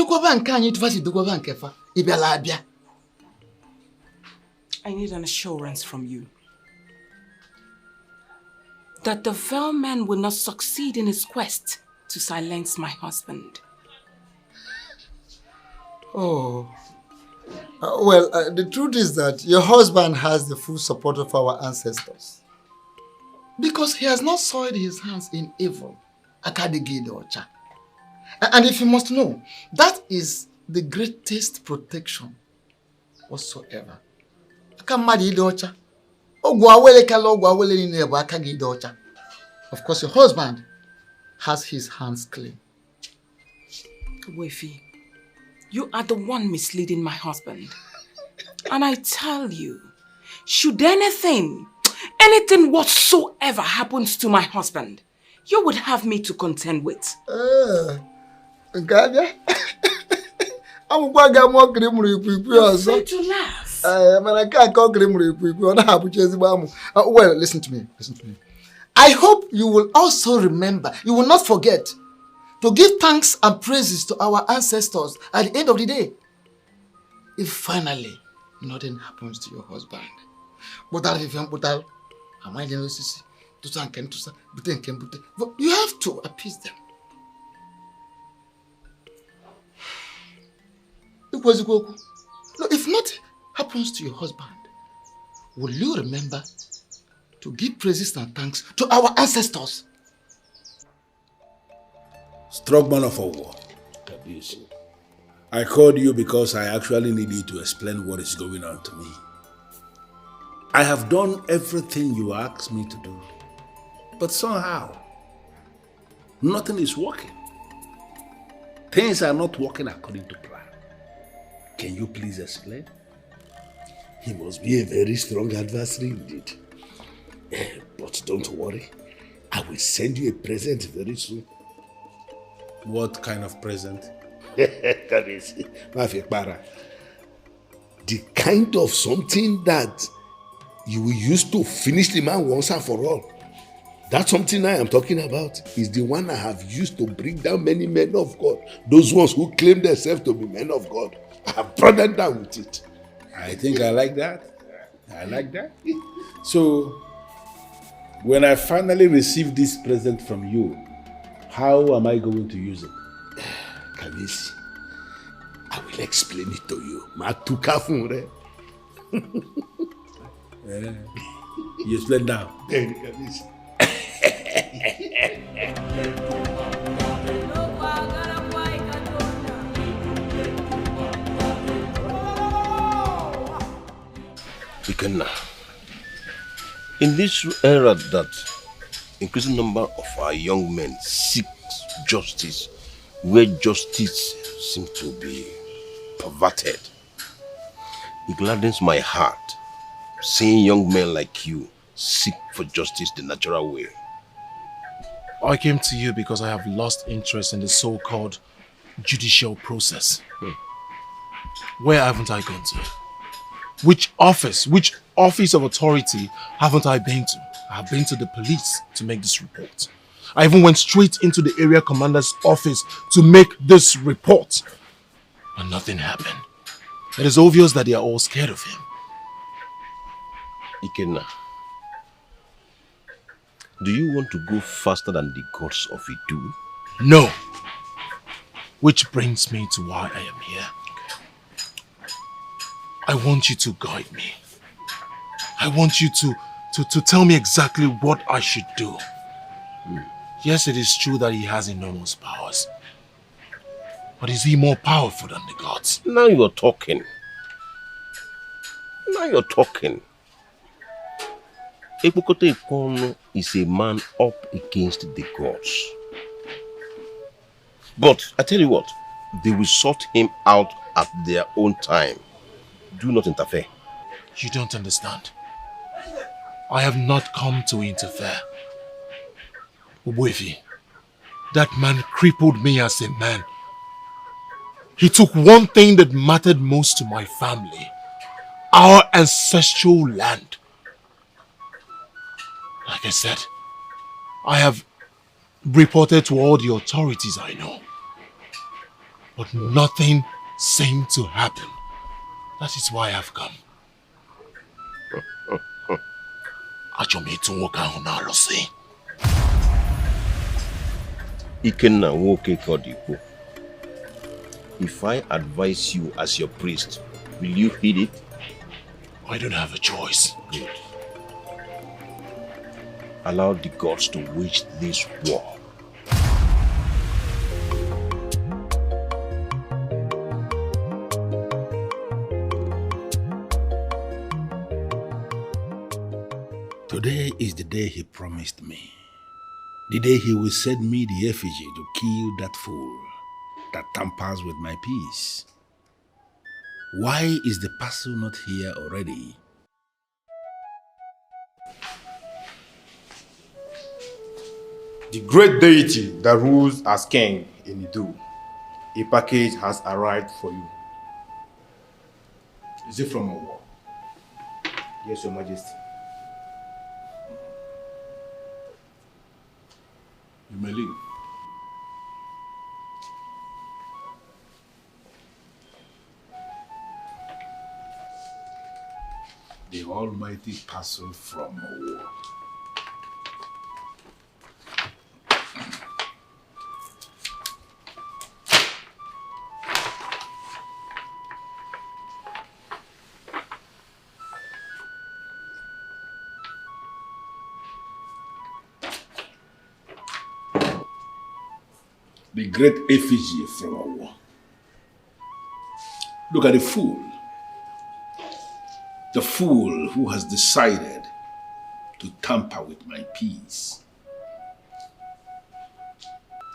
need an assurance from you that the vile man will not succeed in his quest to silence my husband. Oh. Well, the truth is that your husband has the full support of our ancestors. Because he has not soiled his hands in evil. And if you must know, that is the greatest protection whatsoever. Aka mmadụ ide ọcha. Ogwu awele kala ogwu awele niile bụ aka gị ide ọcha. Of course, your husband has his hands clean. Wefi, you are the one misleading my husband. And I tell you, should anything whatsoever happens to my husband, you would have me to contend with. I'm going to laugh. Well, listen to me. I hope you will also remember, you will not forget to give thanks and praises to our ancestors at the end of the day. If finally nothing happens to your husband. But you have to appease them. No, if nothing happens to your husband, will you remember to give praises and thanks to our ancestors? Strong man of a war. I called you because I actually need you to explain what is going on to me. I have done everything you asked me to do, but somehow, nothing is working. Things are not working according to plan. Can you please explain? He must be a very strong adversary indeed. But don't worry, I will send you a present very soon. What kind of present? The kind of something that you will use to finish the man once and for all. That something I am talking about is the one I have used to bring down many men of God. Those ones who claim themselves to be men of God. I have brought them down with it. I think I like that. I like that. So, when I finally receive this present from you, how am I going to use it? Kamisi, I will explain it to you. Matukafunre. You explain now. Kamisi. Ikenna, in this era that increasing number of our young men seek justice, where justice seems to be perverted, it gladdens my heart seeing young men like you seek for justice the natural way. I came to you because I have lost interest in the so-called judicial process. Where haven't I gone to? Which office of authority haven't I been to? I have been to the police to make this report. I even went straight into the area commander's office to make this report. And nothing happened. It is obvious that they are all scared of him. Ikenna, do you want to go faster than the gods of Idu? No. Which brings me to why I am here. I want you to guide me. I want you to tell me exactly what I should do. Yes, it is true that he has enormous powers. But is he more powerful than the gods? Now you're talking. Now you're talking. Ekpokote Ikono is a man up against the gods. But I tell you what, they will sort him out at their own time. Do not interfere. You don't understand. I have not come to interfere. Ubuefi, that man crippled me as a man. He took one thing that mattered most to my family. Our ancestral land. Like I said, I have reported to all the authorities I know. But nothing seemed to happen. That is why I've come. Ikenna woke Kodipo. If I advise you as your priest, will you heed it? I don't have a choice. Good. Allow the gods to wage this war. day he promised me. The day he will send me the effigy to kill that fool that tampers with my peace. Why is the parcel not here already? The great deity that rules as king in Idu, a package has arrived for you. Is it from a war? Yes, Your Majesty. You may leave. The almighty parcel from a war. The great effigy from a war. Look at the fool. The fool who has decided to tamper with my peace.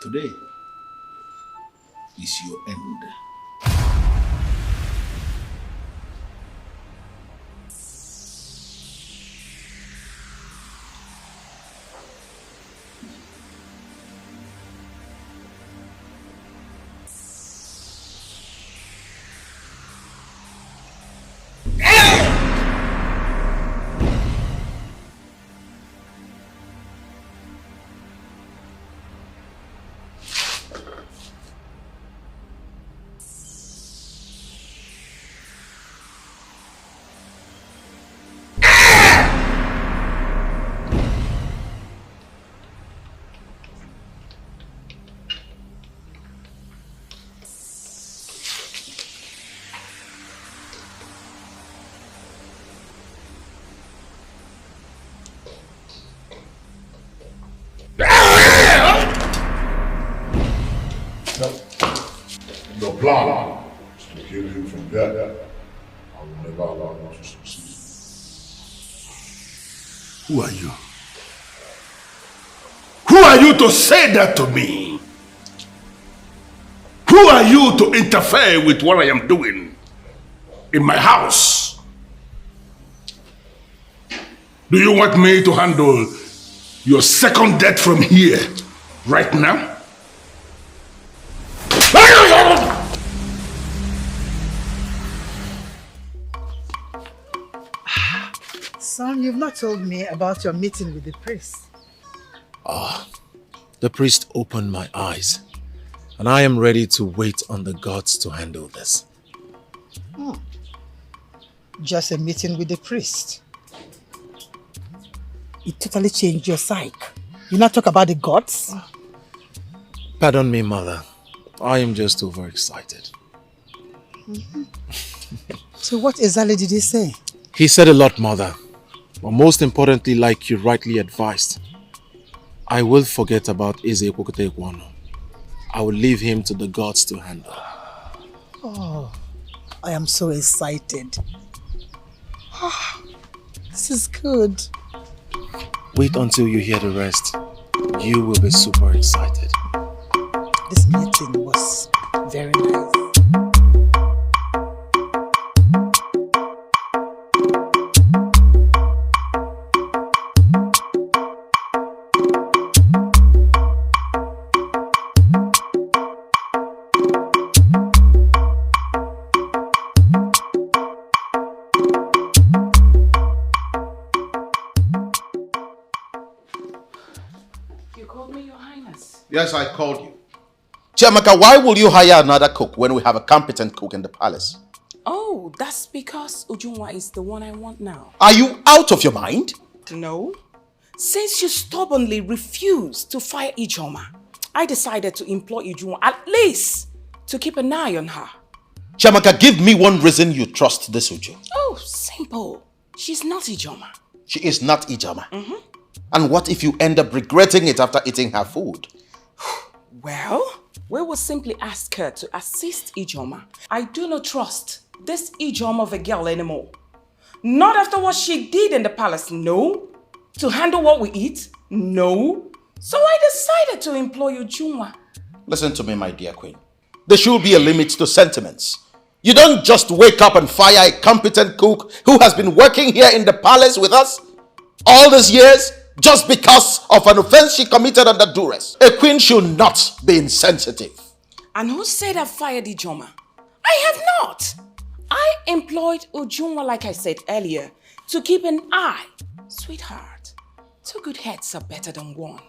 Today is your end. Your plan is to kill him from there. I will never allow you to succeed. Who are you? Who are you to say that to me? Who are you to interfere with what I am doing in my house? Do you want me to handle your second death from here, right now? Son, you've not told me about your meeting with the priest. The priest opened my eyes, and I am ready to wait on the gods to handle this. Just a meeting with the priest. It totally changed your psyche. You not talk about the gods? Pardon me, mother. I am just overexcited. So what exactly did he say? He said a lot, mother. But most importantly, like you rightly advised, I will forget about Eze Ekwokote. I will leave him to the gods to handle. Oh, I am so excited. This is good. Wait until you hear the rest. You will be super excited. This meeting was very nice. Yes, I called you. Chiamaka, why will you hire another cook when we have a competent cook in the palace? Oh, that's because Ujunwa is the one I want now. Are you out of your mind? No. Since you stubbornly refused to fire Ijoma, I decided to employ Ujunwa at least to keep an eye on her. Chiamaka, give me one reason you trust this Uju. Oh, simple. She's not Ijoma. She is not Ijoma. And what if you end up regretting it after eating her food? Well, we will simply ask her to assist Ijoma. I do not trust this Ijoma of a girl anymore. Not after what she did in the palace, no. To handle what we eat? No. So I decided to employ Ujunwa. Listen to me, my dear queen. There should be a limit to sentiments. You don't just wake up and fire a competent cook who has been working here in the palace with us all these years just because of an offense she committed under duress. A queen should not be insensitive. And who said I fired Ijoma? I have not. I employed Ujunwa, like I said earlier, to keep an eye. Sweetheart, 2 good heads are better than 1.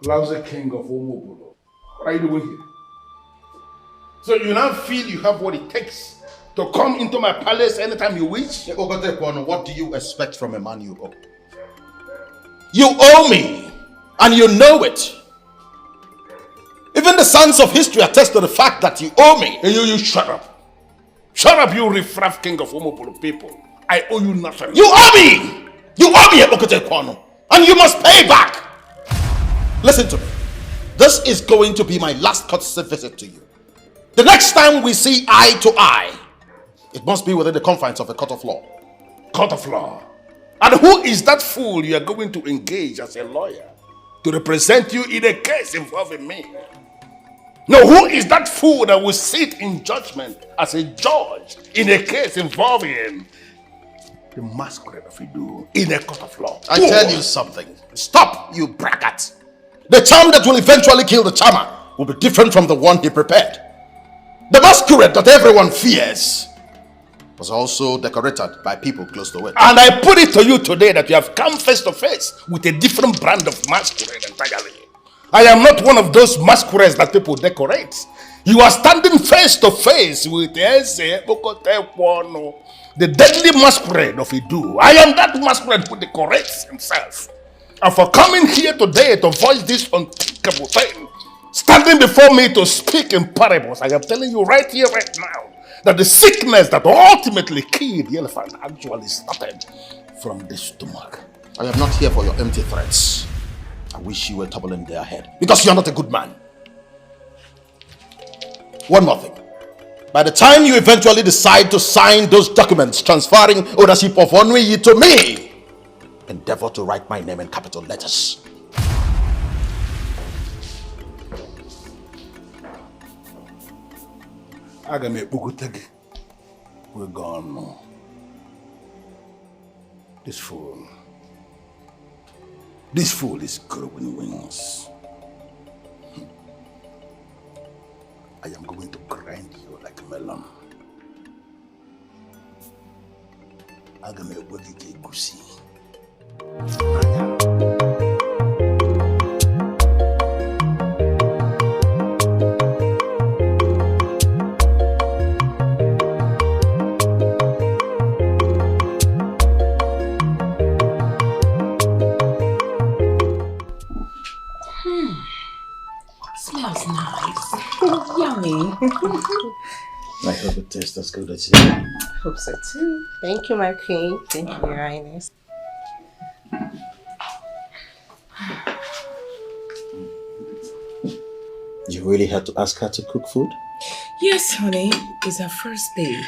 Lousy king of Omobolo. What are you doing here? So you now feel you have what it takes to come into my palace anytime you wish? What do you expect from a man you owe? You owe me, and you know it. Even the sons of history attest to the fact that you owe me. Hey, you shut up. Shut up, you riffraff king of Omobolo people. I owe you nothing. You owe me! You owe me, Okote Kwano, and you must pay back! Listen to me. This is going to be my last courtesy visit to you. The next time we see eye to eye, it must be within the confines of a court of law. Court of law? And who is that fool you are going to engage as a lawyer to represent you in a case involving me? No, who is that fool that will sit in judgment as a judge in a case involving the masquerade of Idu in a court of law? I tell you something. Stop, you braggart. The charm that will eventually kill the charmer will be different from the one he prepared. The masquerade that everyone fears was also decorated by people close to it. And I put it to you today that you have come face to face with a different brand of masquerade entirely. I am not one of those masquerades that people decorate. You are standing face to face with the deadly masquerade of Idu. I am that masquerade who decorates himself. And for coming here today to voice this unthinkable thing, standing before me to speak in parables, I am telling you right here, right now, that the sickness that ultimately killed the elephant actually started from the stomach. I am not here for your empty threats. I wish you were tumbling their head, because you are not a good man. One more thing. By the time you eventually decide to sign those documents transferring ownership of Onwe to me, endeavor to write my name in capital letters. We're gone. This fool is growing wings. I am going to grind you like a melon. Smells nice. Yummy. I hope it tastes as good as you. I hope so too. Thank you, my queen. Thank you, Your Highness. You really had to ask her to cook food? Yes, honey. It's her first day.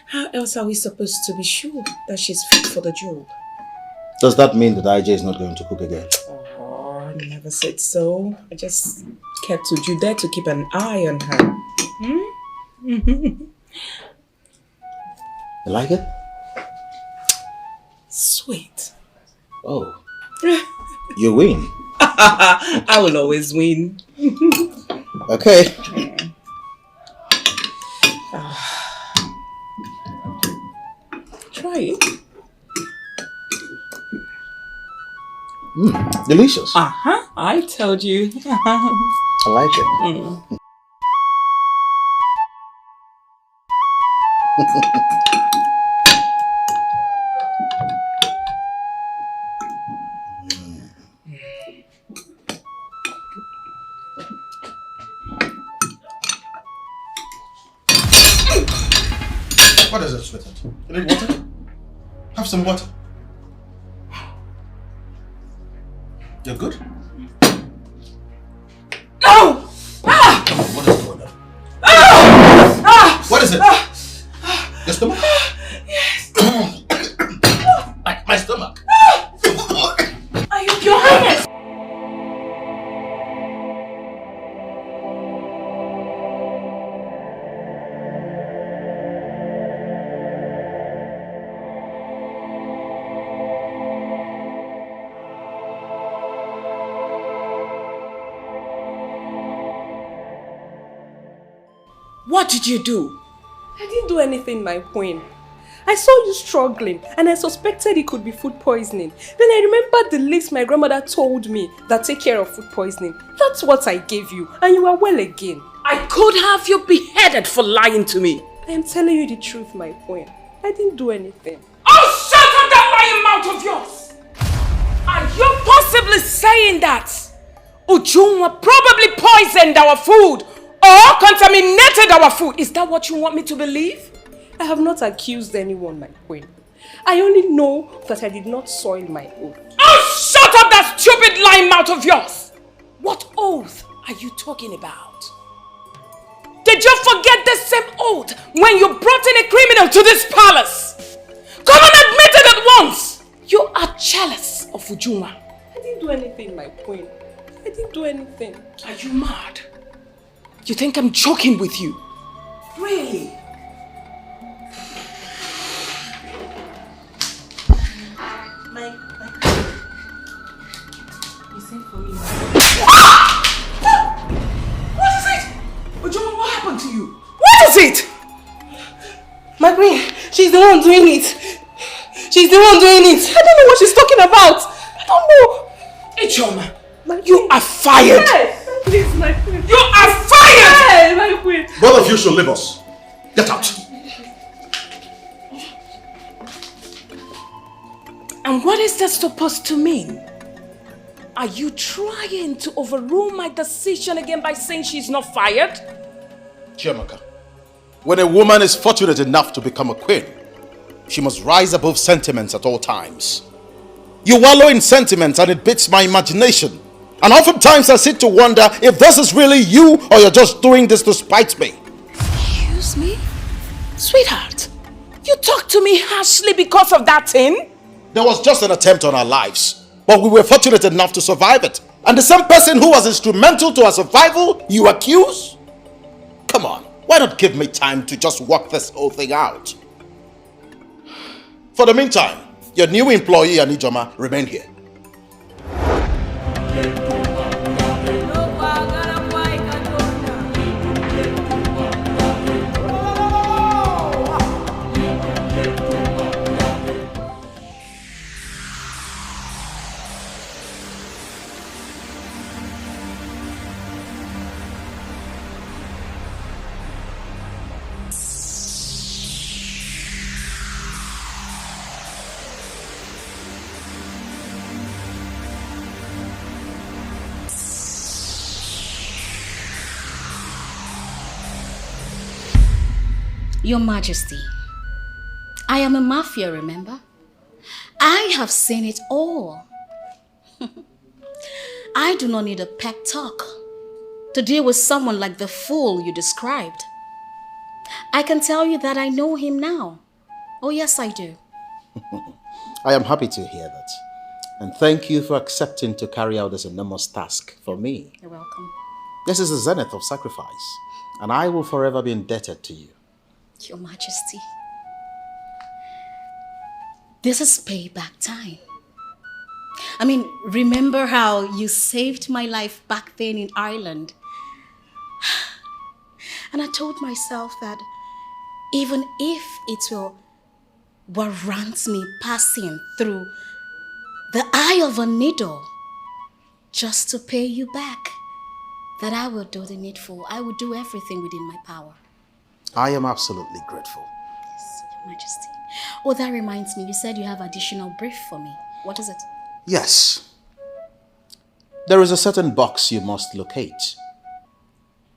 How else are we supposed to be sure that she's fit for the job? Does that mean that IJ is not going to cook again? Oh, I never said so. I just kept Uju there to keep an eye on her. You like it? Sweet. Oh. You win. I will always win. Okay. Try it. Delicious. I told you. I like it. What is it, sweetheart? You need water? Have some water. You're good? No! Ah! Come on, what is going on? Ah! Ah! What is it? Your stomach? Yes. My stomach. Are you, Your Highness? What did you do? I didn't do anything, my queen. I saw you struggling and I suspected it could be food poisoning. Then I remembered the list my grandmother told me that take care of food poisoning. That's what I gave you and you are well again. I could have you beheaded for lying to me. I am telling you the truth, my queen. I didn't do anything. Oh, shut up that lying mouth of yours! Are you possibly saying that Ujunwa probably poisoned our food or contaminated our food? Is that what you want me to believe? I have not accused anyone, my queen. I only know that I did not soil my oath. Oh, shut up that stupid lying mouth of yours! What oath are you talking about? Did you forget the same oath when you brought in a criminal to this palace? Come and admit it at once! You are jealous of Ujunwa. I didn't do anything, my queen. I didn't do anything. Are you mad? You think I'm joking with you? Really? You sent for me. What is it? Ujunwa, what happened to you? What is it? My queen, she's the one doing it. She's the one doing it. I don't know what she's talking about. I don't know. Ichoma, you are fired. Yes, please, my queen. You are fired! Yes, my queen. Both of you should leave us. Get out. And what is that supposed to mean? Are you trying to overrule my decision again by saying she's not fired? Chiamaka, when a woman is fortunate enough to become a queen, she must rise above sentiments at all times. You wallow in sentiments and it beats my imagination. And oftentimes I sit to wonder if this is really you or you're just doing this to spite me. Excuse me? Sweetheart, you talk to me harshly because of that thing? There was just an attempt on our lives, but we were fortunate enough to survive it. And the same person who was instrumental to our survival, you accuse? Come on, why not give me time to just work this whole thing out? For the meantime, your new employee, Anijoma, remain here. Your Majesty, I am a mafia, remember? I have seen it all. I do not need a pep talk to deal with someone like the fool you described. I can tell you that I know him now. Oh yes, I do. I am happy to hear that. And thank you for accepting to carry out this enormous task for me. You're welcome. This is the zenith of sacrifice, and I will forever be indebted to you. Your Majesty, this is payback time. I mean, remember how you saved my life back then in Ireland? And I told myself that even if it will warrant me passing through the eye of a needle just to pay you back, that I will do the needful. I will do everything within my power. I am absolutely grateful. Yes, Your Majesty. Oh, that reminds me, you said you have additional brief for me. What is it? Yes. There is a certain box you must locate.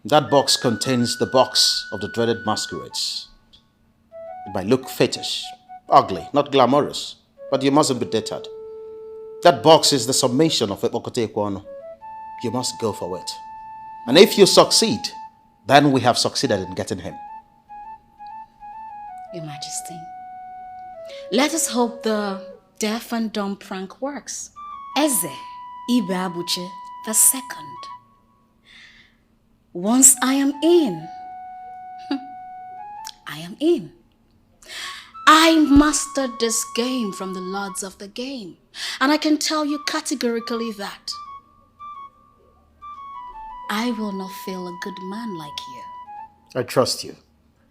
That box contains the box of the dreaded masquerades. It might look fetish, ugly, not glamorous, but you mustn't be deterred. That box is the summation of Epokote Ekwono. You must go for it. And if you succeed, then we have succeeded in getting him. Your Majesty, let us hope the deaf and dumb prank works. Eze Ibe Abuche II. Once I am in, I am in. I mastered this game from the lords of the game, and I can tell you categorically that I will not fail a good man like you. I trust you.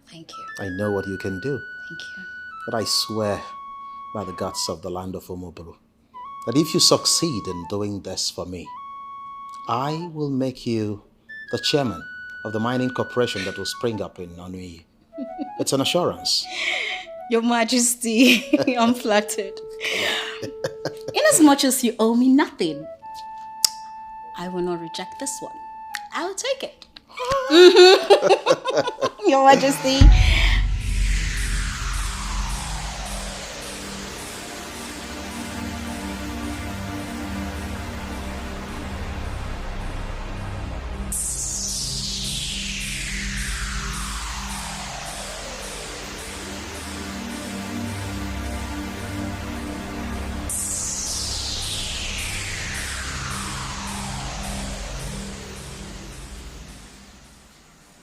Thank you. I know what you can do. Thank you. But I swear by the gods of the land of Umoburu that if you succeed in doing this for me, I will make you the chairman of the mining corporation that will spring up in Onui. It's an assurance. Your Majesty, I'm flattered. Inasmuch as you owe me nothing, I will not reject this one. I will take it. Your Majesty.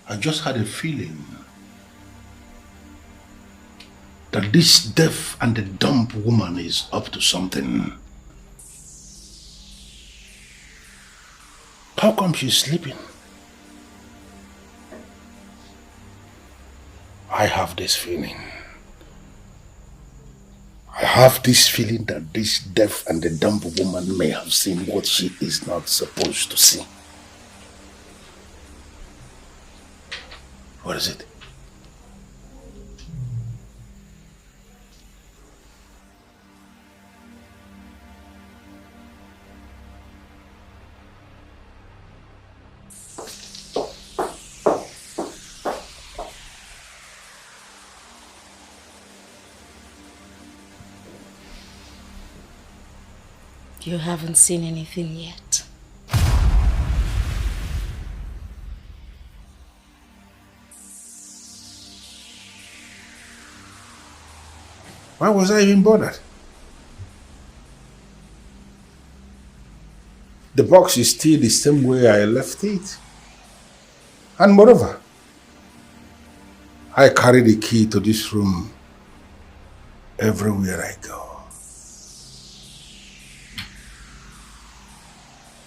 I just had a feeling that this deaf and the dumb woman is up to something. How come she's sleeping? I have this feeling. I have this feeling that this deaf and the dumb woman may have seen what she is not supposed to see. What is it? You haven't seen anything yet. Why was I even bothered? The box is still the same way I left it. And moreover, I carry the key to this room everywhere I go.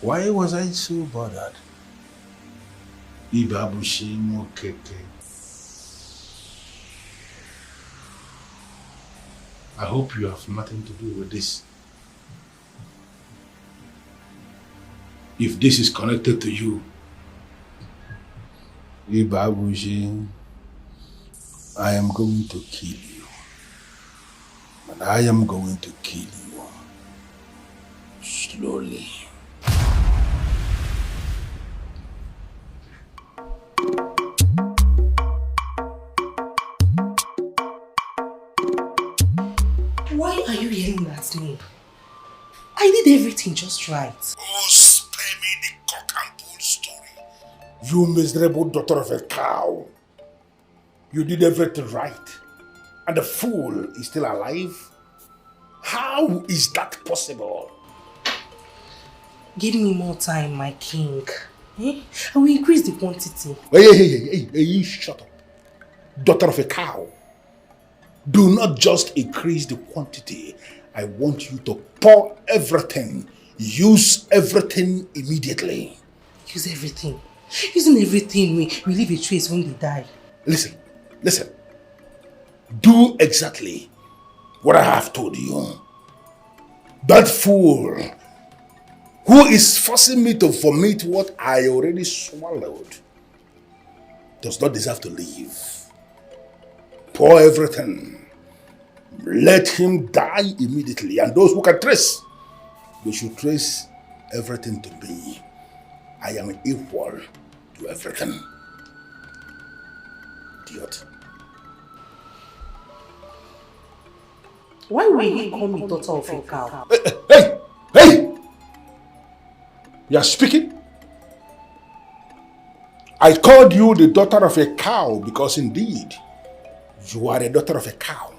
Why was I so bothered? Ibabushi Mokeke. I hope you have nothing to do with this. If this is connected to you, Ibabushi, I am going to kill you. And I am going to kill you. Slowly. Why are you yelling at me? I did everything just right. Oh, spare me the cock and bull story. You miserable daughter of a cow. You did everything right. And the fool is still alive? How is that possible? Give me more time, my king. I will increase the quantity. Hey, shut up. Daughter of a cow. Do not just increase the quantity. I want you to pour everything. Use everything immediately. Use everything. Using everything, we leave a trace when they die. Listen. Do exactly what I have told you. That fool who is forcing me to vomit what I already swallowed does not deserve to live. Pour everything. Let him die immediately. And those who can trace, they should trace everything to me. I am equal to everything. Idiot. Why will he call me daughter of a cow? Hey! You are speaking? I called you the daughter of a cow because indeed you are a daughter of a cow.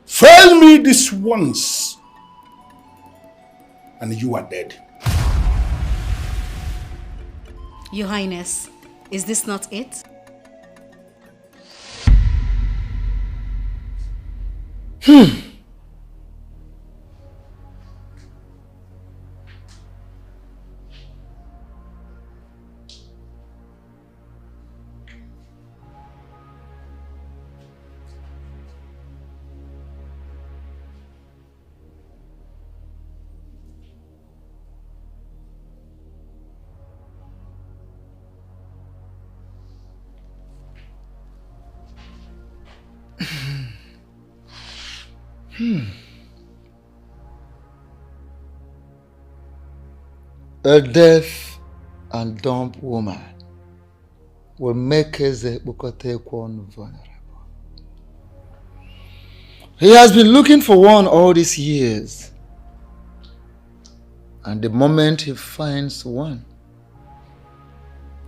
Fail me this once and you are dead. Your Highness, is this not it? A deaf and dumb woman will make Eze Bukotekwan vulnerable. He has been looking for one all these years. And the moment he finds one,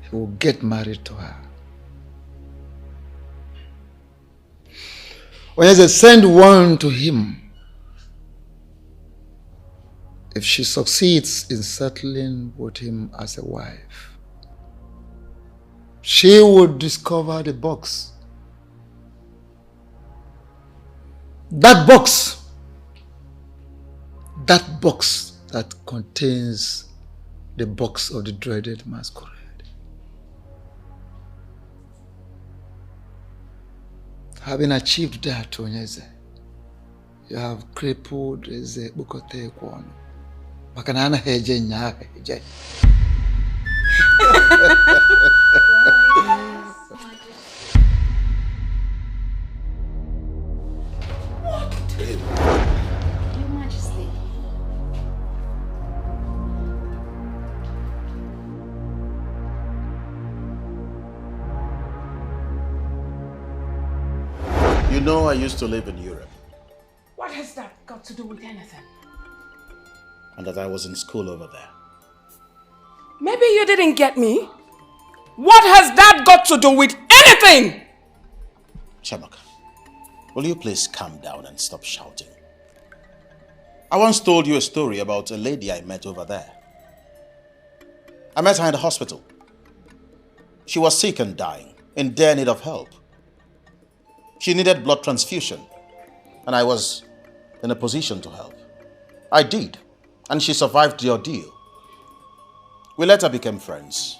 he will get married to her. Eze, send one to him. If she succeeds in settling with him as a wife, she would discover the box. That box that contains the box of the dreaded masquerade. Having achieved that, Onyeze, you have crippled Eze Bukotekwan. Makanana heje nya heje. Your Majesty. You know, I used to live in Europe. What has that got to do with anything? And that I was in school over there. Maybe you didn't get me. What has that got to do with anything? Chamaka, will you please calm down and stop shouting? I once told you a story about a lady I met over there. I met her in the hospital. She was sick and dying, in dire need of help. She needed blood transfusion, and I was in a position to help. I did, and she survived the ordeal. We later became friends,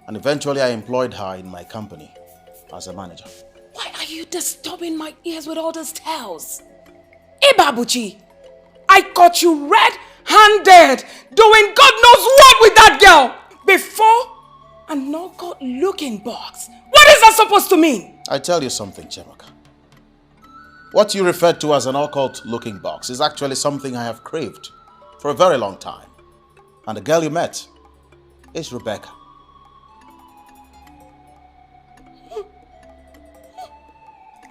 and eventually I employed her in my company as a manager. Why are you disturbing my ears with all these tales? Ibabuchi, I caught you red-handed doing God knows what with that girl before an no-good looking box. What is that supposed to mean? I tell you something, Chemaka. What you referred to as an occult looking box is actually something I have craved for a very long time. And the girl you met is Rebecca.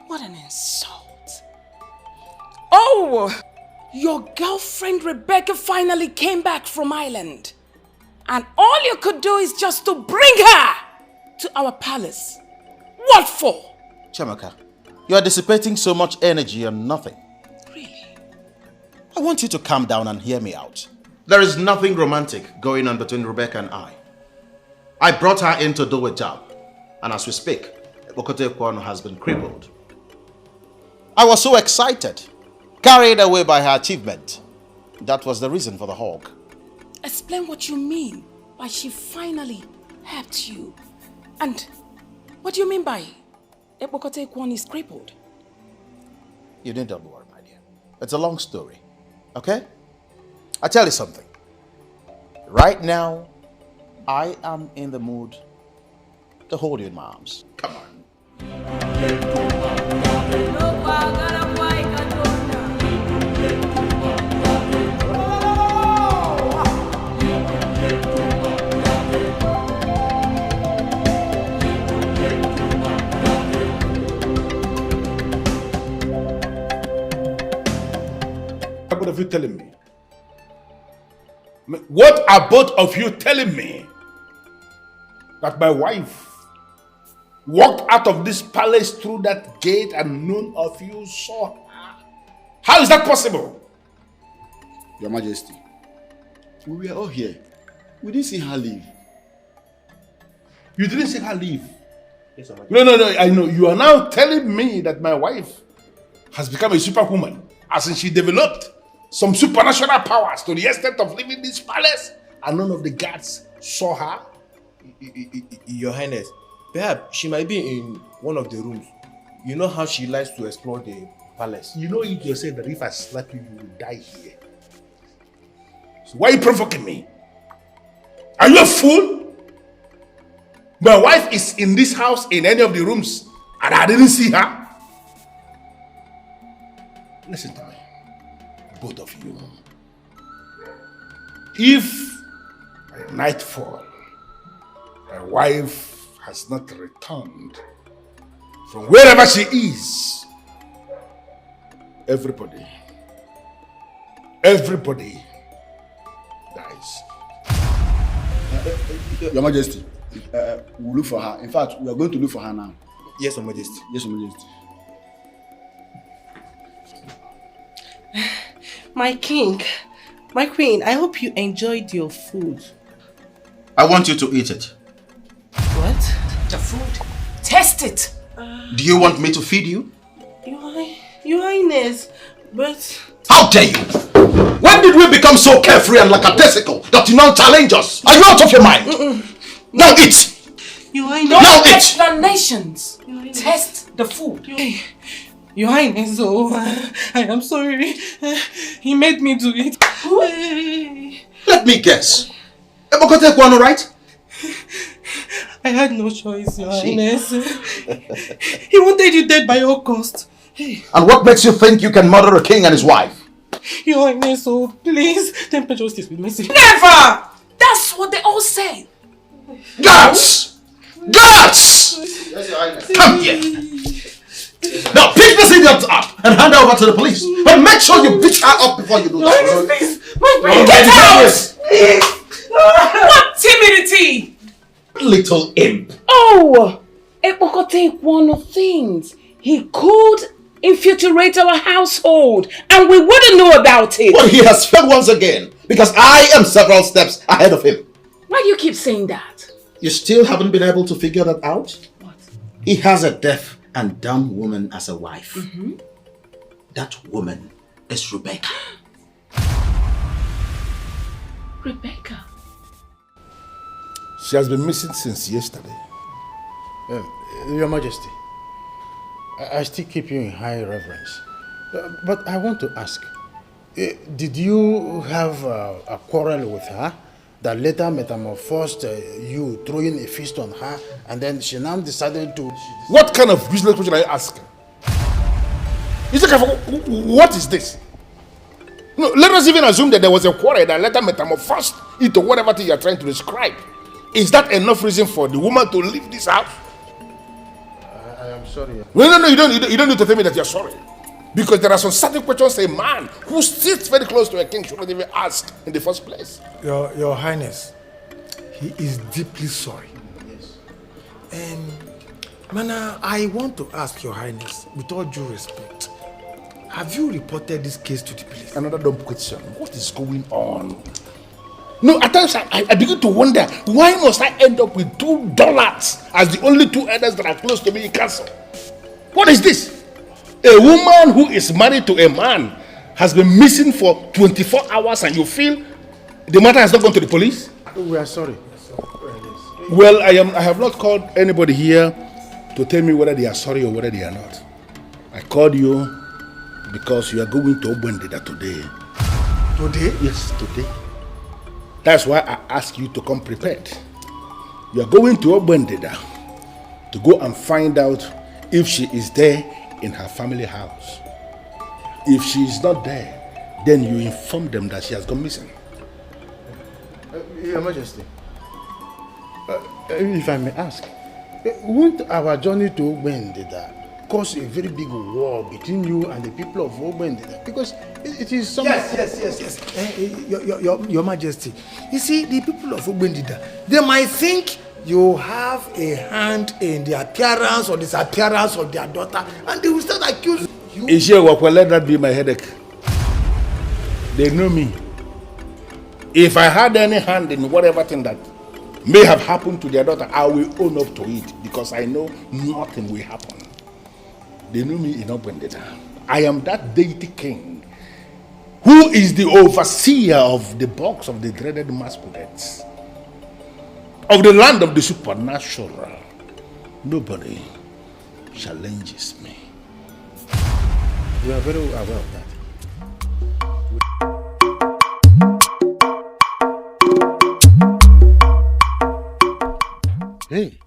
What an insult. Oh, your girlfriend Rebecca finally came back from Ireland. And all you could do is just to bring her to our palace. What for? Chemaka, you are dissipating so much energy on nothing. Really? I want you to calm down and hear me out. There is nothing romantic going on between Rebecca and I. I brought her in to do a job. And as we speak, Bokote Kwano has been crippled. I was so excited, carried away by her achievement. That was the reason for the hug. Explain what you mean by she finally helped you. And what do you mean by Ebokote Kwon is crippled? You need not worry, my dear. It's a long story, okay? I'll tell you something. Right now, I am in the mood to hold you in my arms. Come on. both of you telling me? What are both of you telling me? That my wife walked out of this palace through that gate and none of you saw her? How is that possible? Your Majesty, we were all here. We didn't see her leave. You didn't see her leave? Yes, no, I know. You are now telling me that my wife has become a superwoman, as in she developed some supernatural powers to the extent of leaving this palace and none of the guards saw her? Your Highness, perhaps she might be in one of the rooms. You know how she likes to explore the palace. You know it yourself that if I slap you, you will die here. So why are you provoking me? Are you a fool? My wife is in this house in any of the rooms and I didn't see her. Listen to me, both of you. If by nightfall my wife has not returned from wherever she is, everybody dies. Your Majesty, we'll look for her. In fact, we are going to look for her now. Yes, Your Majesty. Yes, Your Majesty. My king, my queen, I hope you enjoyed your food. I want you to eat it. What? The food. Taste it. Do you want me to feed you? Your Highness, but... How dare you? When did we become so carefree and lackadaisical that you now challenge us? Are you out of your mind? Now eat! Your Highness... No explanations! Taste the food. Your Highness, oh, I am sorry. He made me do it. Let me guess. Ebokote Kwano, right? I had no choice, Your Highness. He wanted you dead by all cost. And what makes you think you can murder a king and his wife? Your Highness, oh, please, temper justice with mercy. Never! That's what they all say. Guards! Guards! Yes, Your Highness. Come here. Now pick this idiot up and hand her over to the police. But make sure you beat her up before you do that. Your Highness, please. My Get out! Please. What timidity! Little imp. Oh! Epicmaxtv one of things. He could infiltrate our household and we wouldn't know about it. Well, he has failed once again because I am several steps ahead of him. Why do you keep saying that? You still haven't been able to figure that out? What? He has a deaf and dumb woman as a wife. That woman is Rebecca. Rebecca? She has been missing since yesterday. Your Majesty, I still keep you in high reverence. But I want to ask, did you have a quarrel with her that later metamorphosed you throwing a fist on her and then she now decided to... What kind of business question are you asking? What is this? No, let us even assume that there was a quarrel that later metamorphosed into whatever thing you are trying to describe. Is that enough reason for the woman to leave this house? I am sorry. No, you don't need to tell me that you're sorry. Because there are some certain questions a man who sits very close to a king should not even ask in the first place. Your Highness, he is deeply sorry. Yes. And Mana, I want to ask Your Highness, with all due respect, have you reported this case to the police? Another dumb question. What is going on? No, at times I begin to wonder, why must I end up with $2 as the only two elders that are close to me in council? What is this? A woman who is married to a man has been missing for 24 hours and you feel the matter has not gone to the police? We are sorry. Well, I have not called anybody here to tell me whether they are sorry or whether they are not. I called you because you are going to Obwendeda today. Today? Yes, today. That's why I asked you to come prepared. You are going to Obwendeda to go and find out if she is there in her family house. If she is not there, then you inform them that she has gone missing. Your Majesty, if I may ask, won't our journey to Obwendeda cause a very big war between you and the people of Ogbendida, because it is something. Yes. Your Majesty. You see, the people of Ogbendida, they might think you have a hand in the appearance or disappearance of their daughter, and they will start accusing you. Let that be my headache. They know me. If I had any hand in whatever thing that may have happened to their daughter, I will own up to it because I know nothing will happen. They know me in Ogbendida. I am that deity king who is the overseer of the box of the dreaded masquerades, of the land of the supernatural. Nobody challenges me. We are very aware of that. Hey,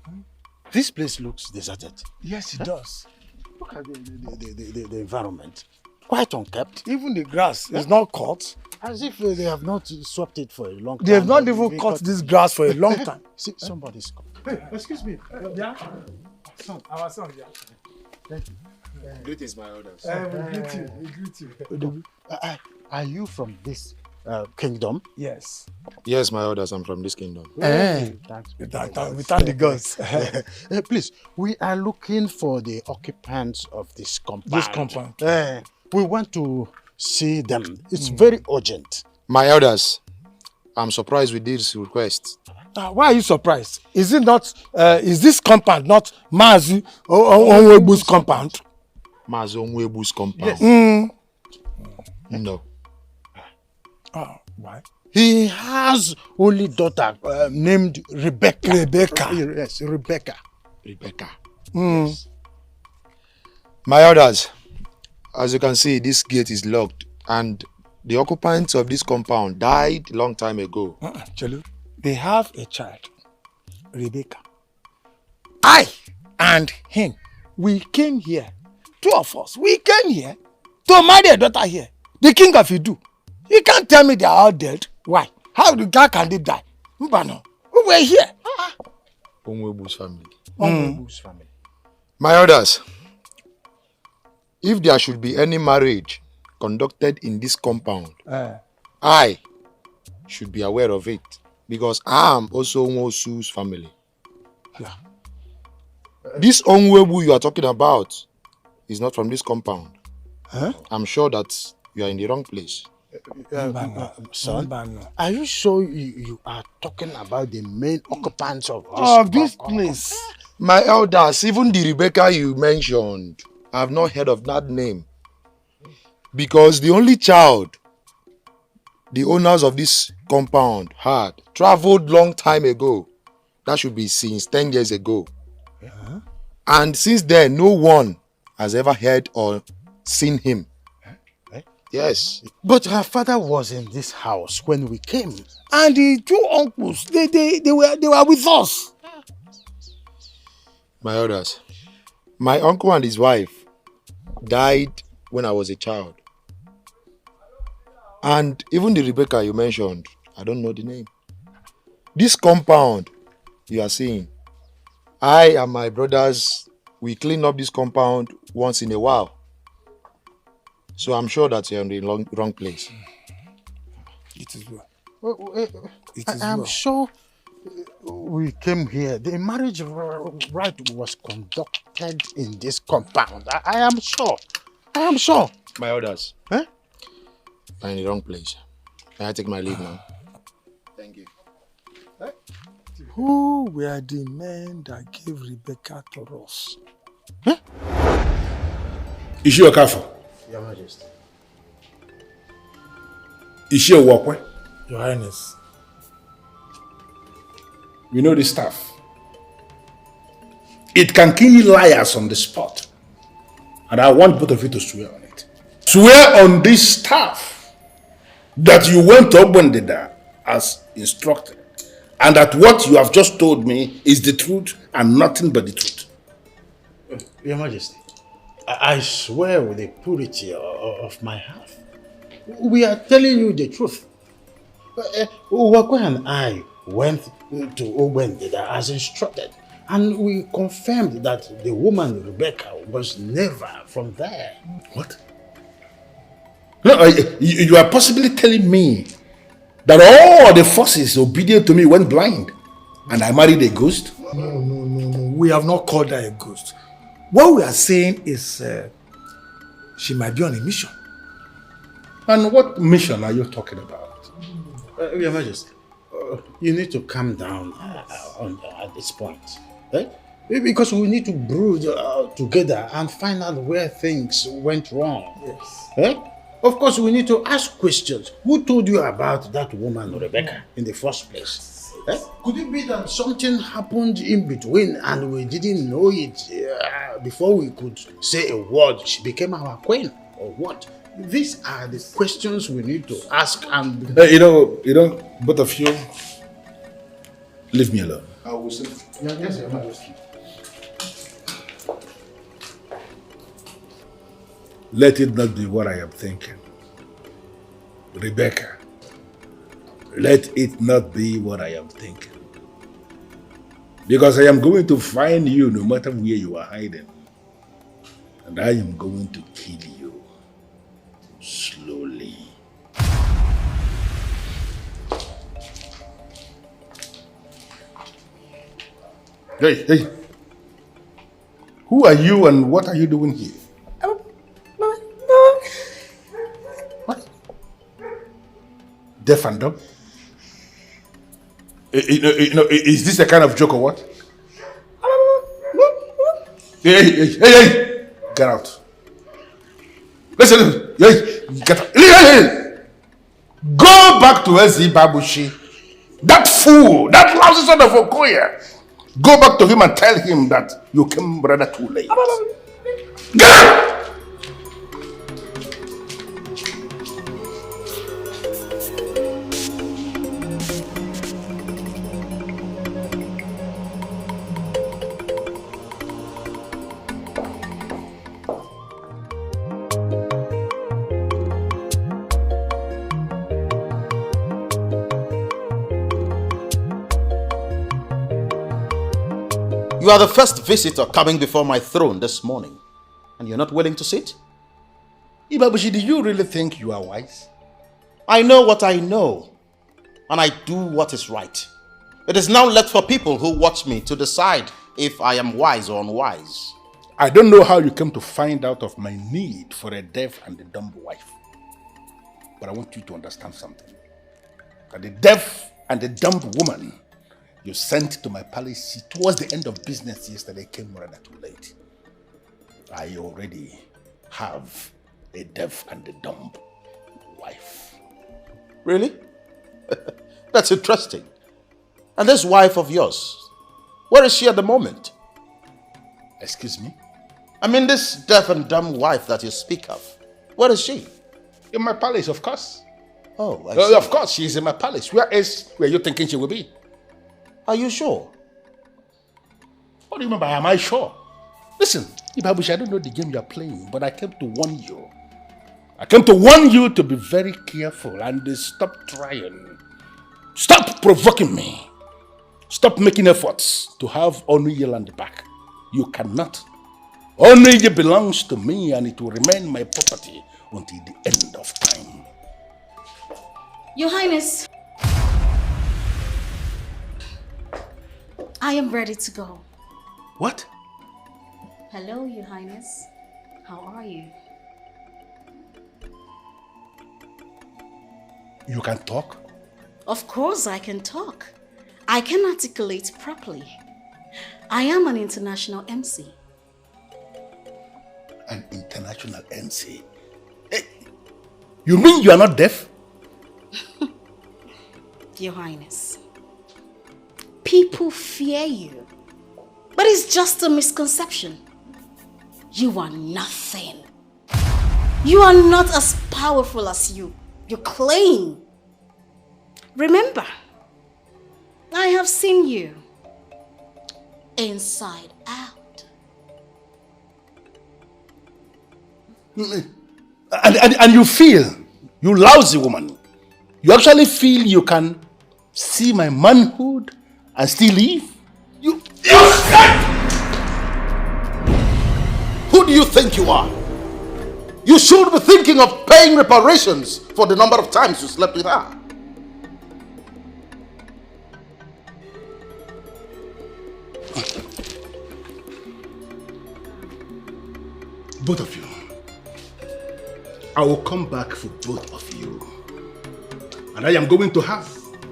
this place looks deserted. Yes, it does. Look at the environment. Quite unkept. Even the grass is not cut. As if they have not swept it for a long time. They have not even cut this grass for a long time. See, somebody's coming. Hey, excuse me. Yeah? Son, our son, yeah. Thank you. Greetings, my elders. We greet you. Are you from this kingdom? Yes. Yes, my elders, I'm from this kingdom. We thank the gods. Please, we are looking for the occupants of this compound. This compound. We want to see them. It's very urgent. My elders, I'm surprised with this request. Why are you surprised? Is this compound not Mazi Onwebu's compound? Mazi Onwebu's compound? Yes. No. Why? He has only daughter named Rebecca. Yes, Rebecca. Yes. My elders, as you can see, this gate is locked and the occupants of this compound died a long time ago. Chelu, they have a child, Rebecca. I and him, we came here. Two of us, we came here to marry a daughter here. The king of Idu. You can't tell me they are all dead. Why? How can they die? Mbano, we were here. Onwebu's family. Onwebu's family. My elders, if there should be any marriage conducted in this compound, I should be aware of it because I am also Onwosu's family. Yeah. This Onwebu you are talking about is not from this compound. I'm sure that you are in the wrong place. Son, are you sure you are talking about the main occupants of this place? My elders, even the Rebecca you mentioned, I have not heard of that name. Because the only child the owners of this compound had traveled long time ago. That should be since 10 years ago. And since then, no one has ever heard or seen him. Yes. But her father was in this house when we came. And the two uncles, they were with us. My elders, my uncle and his wife died when I was a child. And even the Rebecca you mentioned, I don't know the name. This compound you are seeing, I and my brothers, we clean up this compound once in a while. So I'm sure that you're in the wrong place. It is well. I'm sure we came here. The marriage rite was conducted in this compound. I am sure. I am sure. My elders, you're in the wrong place. Can I take my leave now? Thank you. Who were the men that gave Rebecca to us? Is she a Okafor? Your Majesty. Is she a Wakwe? Your Highness. You know the staff. It can kill liars on the spot. And I want both of you to swear on it. Swear on this staff that you went to Ogbendida as instructed. And that what you have just told me is the truth and nothing but the truth. Your Majesty, I swear with the purity of my heart. We are telling you the truth. Wakwe and I went to Ogbendida as instructed. And we confirmed that the woman Rebecca was never from there. What? No, you are possibly telling me that all the forces obedient to me went blind and I married a ghost? No. We have not called her a ghost. What we are saying is she might be on a mission. And what mission are you talking about? Your Majesty, you need to calm down at this point. Eh? Because we need to brood together and find out where things went wrong. Yes. Eh? Of course, we need to ask questions. Who told you about that woman, Rebecca, in the first place? Eh? Could it be that something happened in between and we didn't know it before we could say a word? She became our queen, or what? These are the questions we need to ask. And you know, both of you, leave me alone. I will say. Yes, Your Majesty. Let it not be what I am thinking. Rebecca, let it not be what I am thinking. Because I am going to find you no matter where you are hiding. And I am going to kill you. Slowly. Hey. Who are you and what are you doing here? What? Deaf and dumb? Is this a kind of joke or what? Hey! Get out. Listen, get out. Hey. Go back to S.E. Babushi. That fool, that lousy son of Okoye. Go back to him and tell him that you came rather too late. Get out! You are the first visitor coming before my throne this morning, and you're not willing to sit? Ibabushi, do you really think you are wise? I know what I know, and I do what is right. It is now left for people who watch me to decide if I am wise or unwise. I don't know how you came to find out of my need for a deaf and a dumb wife. But I want you to understand something. That the deaf and the dumb woman you sent to my palace towards the end of business yesterday came rather too late. I already have a deaf and a dumb wife. Really? That's interesting. And this wife of yours, where is she at the moment? Excuse me? I mean this deaf and dumb wife that you speak of. Where is she? In my palace, of course. Oh, I see. Of course, she is in my palace. Where else were you thinking she will be? Are you sure? What do you mean by am I sure? Listen, Ibabushi, I don't know the game you are playing, but I came to warn you. I came to warn you to be very careful and stop trying. Stop provoking me. Stop making efforts to have Onuyeland back. You cannot. Onuye belongs to me and it will remain my property until the end of time. Your Highness, I am ready to go. What? Hello, Your Highness. How are you? You can talk? Of course I can talk. I can articulate properly. I am an international MC. An international MC? Hey, you mean you are not deaf? Your Highness, people fear you, but it's just a misconception. You are nothing. You are not as powerful as you claim. Remember, I have seen you inside out. And you feel, you lousy woman, you actually feel you can see my manhood and still leave? Who do you think you are? You should be thinking of paying reparations for the number of times you slept with her. Both of you. I will come back for both of you. And I am going to have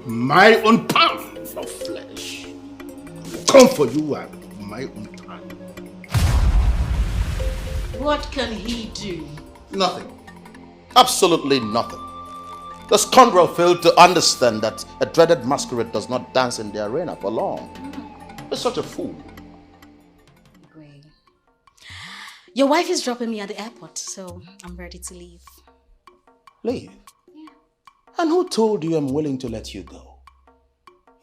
my own pound of flesh. Come for you and my own time. What can he do? Nothing. Absolutely nothing. The scoundrel failed to understand that a dreaded masquerade does not dance in the arena for long. He's such a fool. Your wife is dropping me at the airport, so I'm ready to leave. Leave? Yeah. And who told you I'm willing to let you go?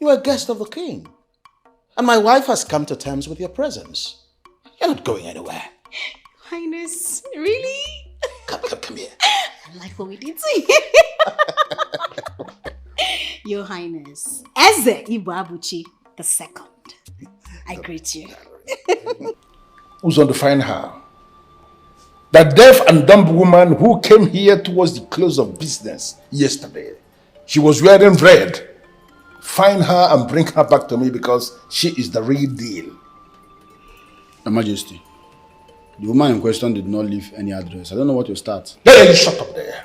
You are a guest of the king. And my wife has come to terms with your presence. You're not going anywhere. Highness, really? Come here. I like what we did to you. Your Highness, Eze Ibuabuchi II. I greet you. Who's going to find her? The deaf and dumb woman who came here towards the close of business yesterday. She was wearing red. Find her and bring her back to me because she is the real deal. Your Majesty, the woman in question did not leave any address. I don't know what to start. Hey, you shut up there.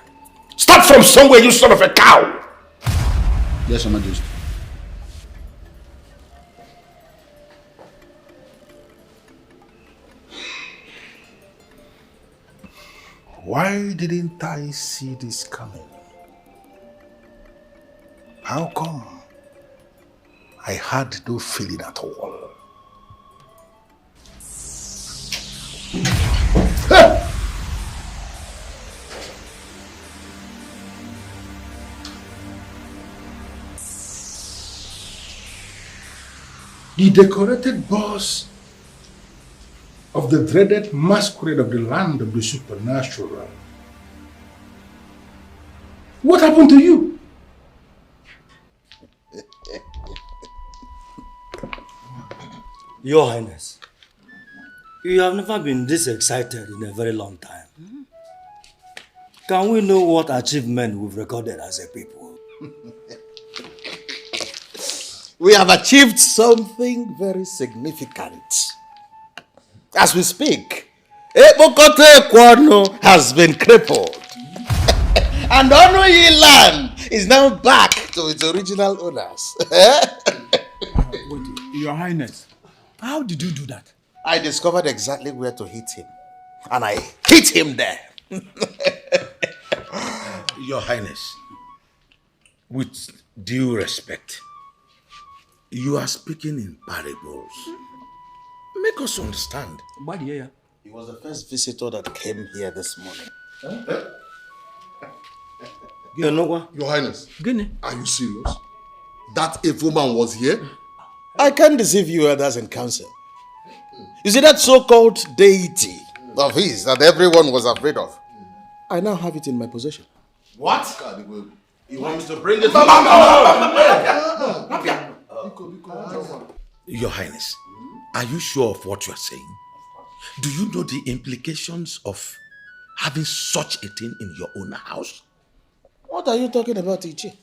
Start from somewhere, you son of a cow. Yes, Your Majesty. Why didn't I see this coming? How come? I had no feeling at all. The decorated boss of the dreaded masquerade of the land of the supernatural. What happened to you? Your Highness, you have never been this excited in a very long time. Can we know what achievement we've recorded as a people? We have achieved something very significant. As we speak, Ebokote Kwano has been crippled. And Onoyi land is now back to its original owners. Wait, Your Highness, how did you do that? I discovered exactly where to hit him. And I hit him there. Your Highness, with due respect, you are speaking in parables. Make us understand. He was the first visitor that came here this morning. Your Highness, are you serious? That evil man was here? I can't deceive you others in council. You see that so-called deity of his that everyone was afraid of? I now have it in my possession. What? You want me to bring it? Your Highness, are you sure of what you are saying? Do you know the implications of having such a thing in your own house? What are you talking about, Ichi?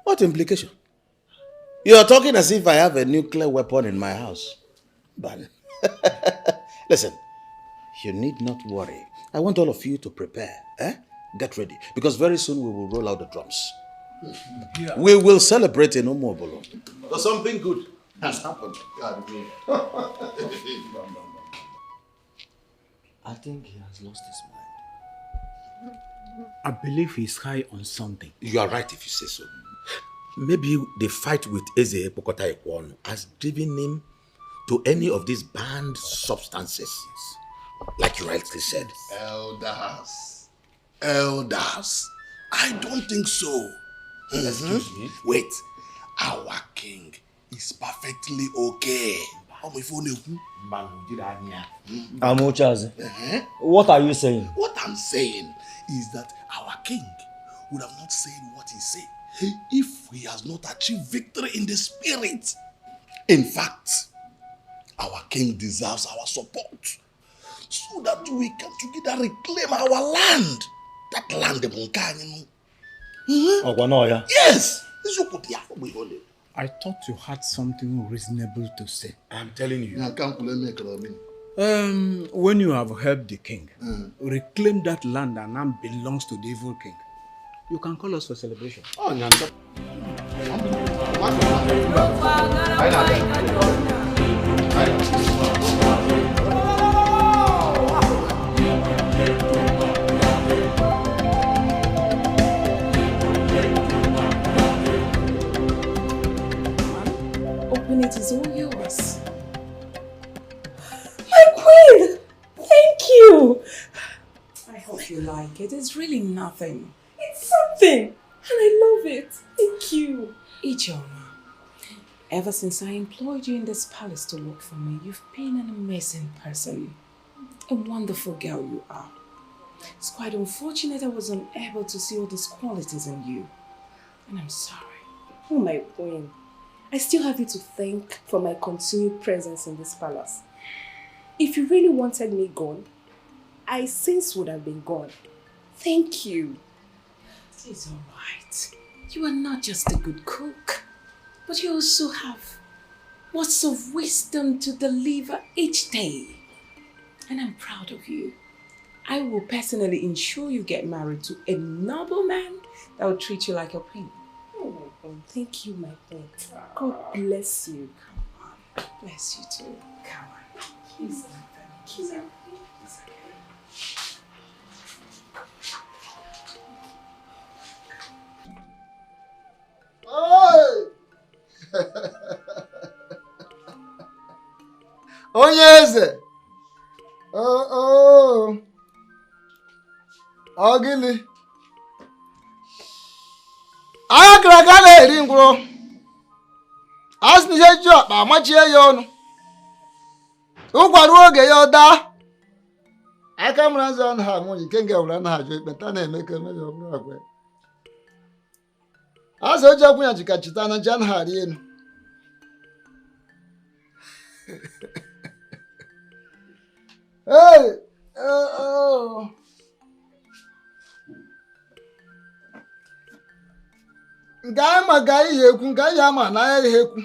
What implication? You are talking as if I have a nuclear weapon in my house. But listen, you need not worry. I want all of you to prepare. Get ready. Because very soon we will roll out the drums. Yeah. We will celebrate in Umobolo. Because something good has happened. I think he has lost his mind. I believe he's high on something. You are right if you say so. Maybe the fight with Eze Pokota Ekwon has driven him to any of these banned substances. Like you rightly said. Elders. I don't think so. Excuse me? Wait. Our king is perfectly okay. Amochaze, what are you saying? What I'm saying is that our king would have not said what he said if he has not achieved victory in the spirit. In fact, Our king deserves our support so that we can together reclaim our land. That land of Nkanyinu. Yes! I thought you had something reasonable to say. I'm telling you. When you have helped the king, reclaim that land and now belongs to the evil king, you can call us for celebration. Oh, Open it, is all yours. My queen! Thank you! I hope you like it. It's really nothing. It's something! And I love it. Thank you. Ijeoma, ever since I employed you in this palace to work for me, you've been an amazing person. A wonderful girl you are. It's quite unfortunate I was unable to see all these qualities in you. And I'm sorry. Oh, my queen. I still have you to thank for my continued presence in this palace. If you really wanted me gone, I since would have been gone. Thank you. It's all right. You are not just a good cook, but you also have words of wisdom to deliver each day. And I'm proud of you. I will personally ensure you get married to a noble man that will treat you like a queen. Oh, thank you, my queen. God bless you. Come on. Bless you too. Come on. Kiss me. Kiss me. UGEZE! Oh. Ogili. Agagala eri ngwuro. Asni je jo pa machie ya onu. Ugwaru oge ya oda. Aka mranzo na ha mu ikenge wura na ha jo ipeta na emeke mejo oburu agwe. Aso oje akunya chikachita na jan ha ri enu. Hey! Oh. Nga ma ga ihe ekwu nga ya ma na ihe ekwu.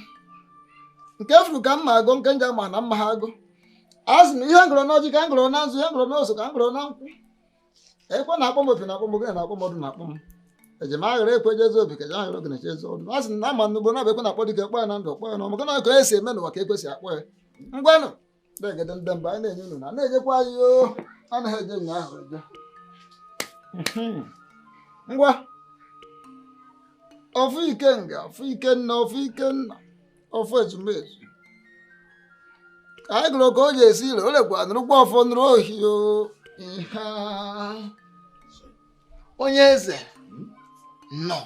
Nke furu ka mma ago nke nja ma na mma ha ago. Azụ ihe ngoro na ọjị ka ngoro na nzu ihe ngoro na oso ka ngoro na nkwụ. Ekwe na akpọ m opi na akpọ m oge na akpọ m ọdụ na akpọ m. Eje ma aghere ekwe jezo obi ka ja aghere oge na jezo ọdụ. Azụ na ma nnugbo na bekwe na akpọ dike kpọ ya na ndụ kpọ ya na ọmụ kana ka esi eme n'ụwa ka ekwesị akpọ ya. Ngwanụ degede ndemba anyị na-enye unu na na-ejekwa anyị o anaghị eje nya ahụ eje. Ngwa ofu ikenga ofu ikenna ofu ikenna ofu ezumezu anyị gụrụ ka o ji esi ire o lekwa nụrụ gwa ọfọ nụrụ ohi o UGEZE no.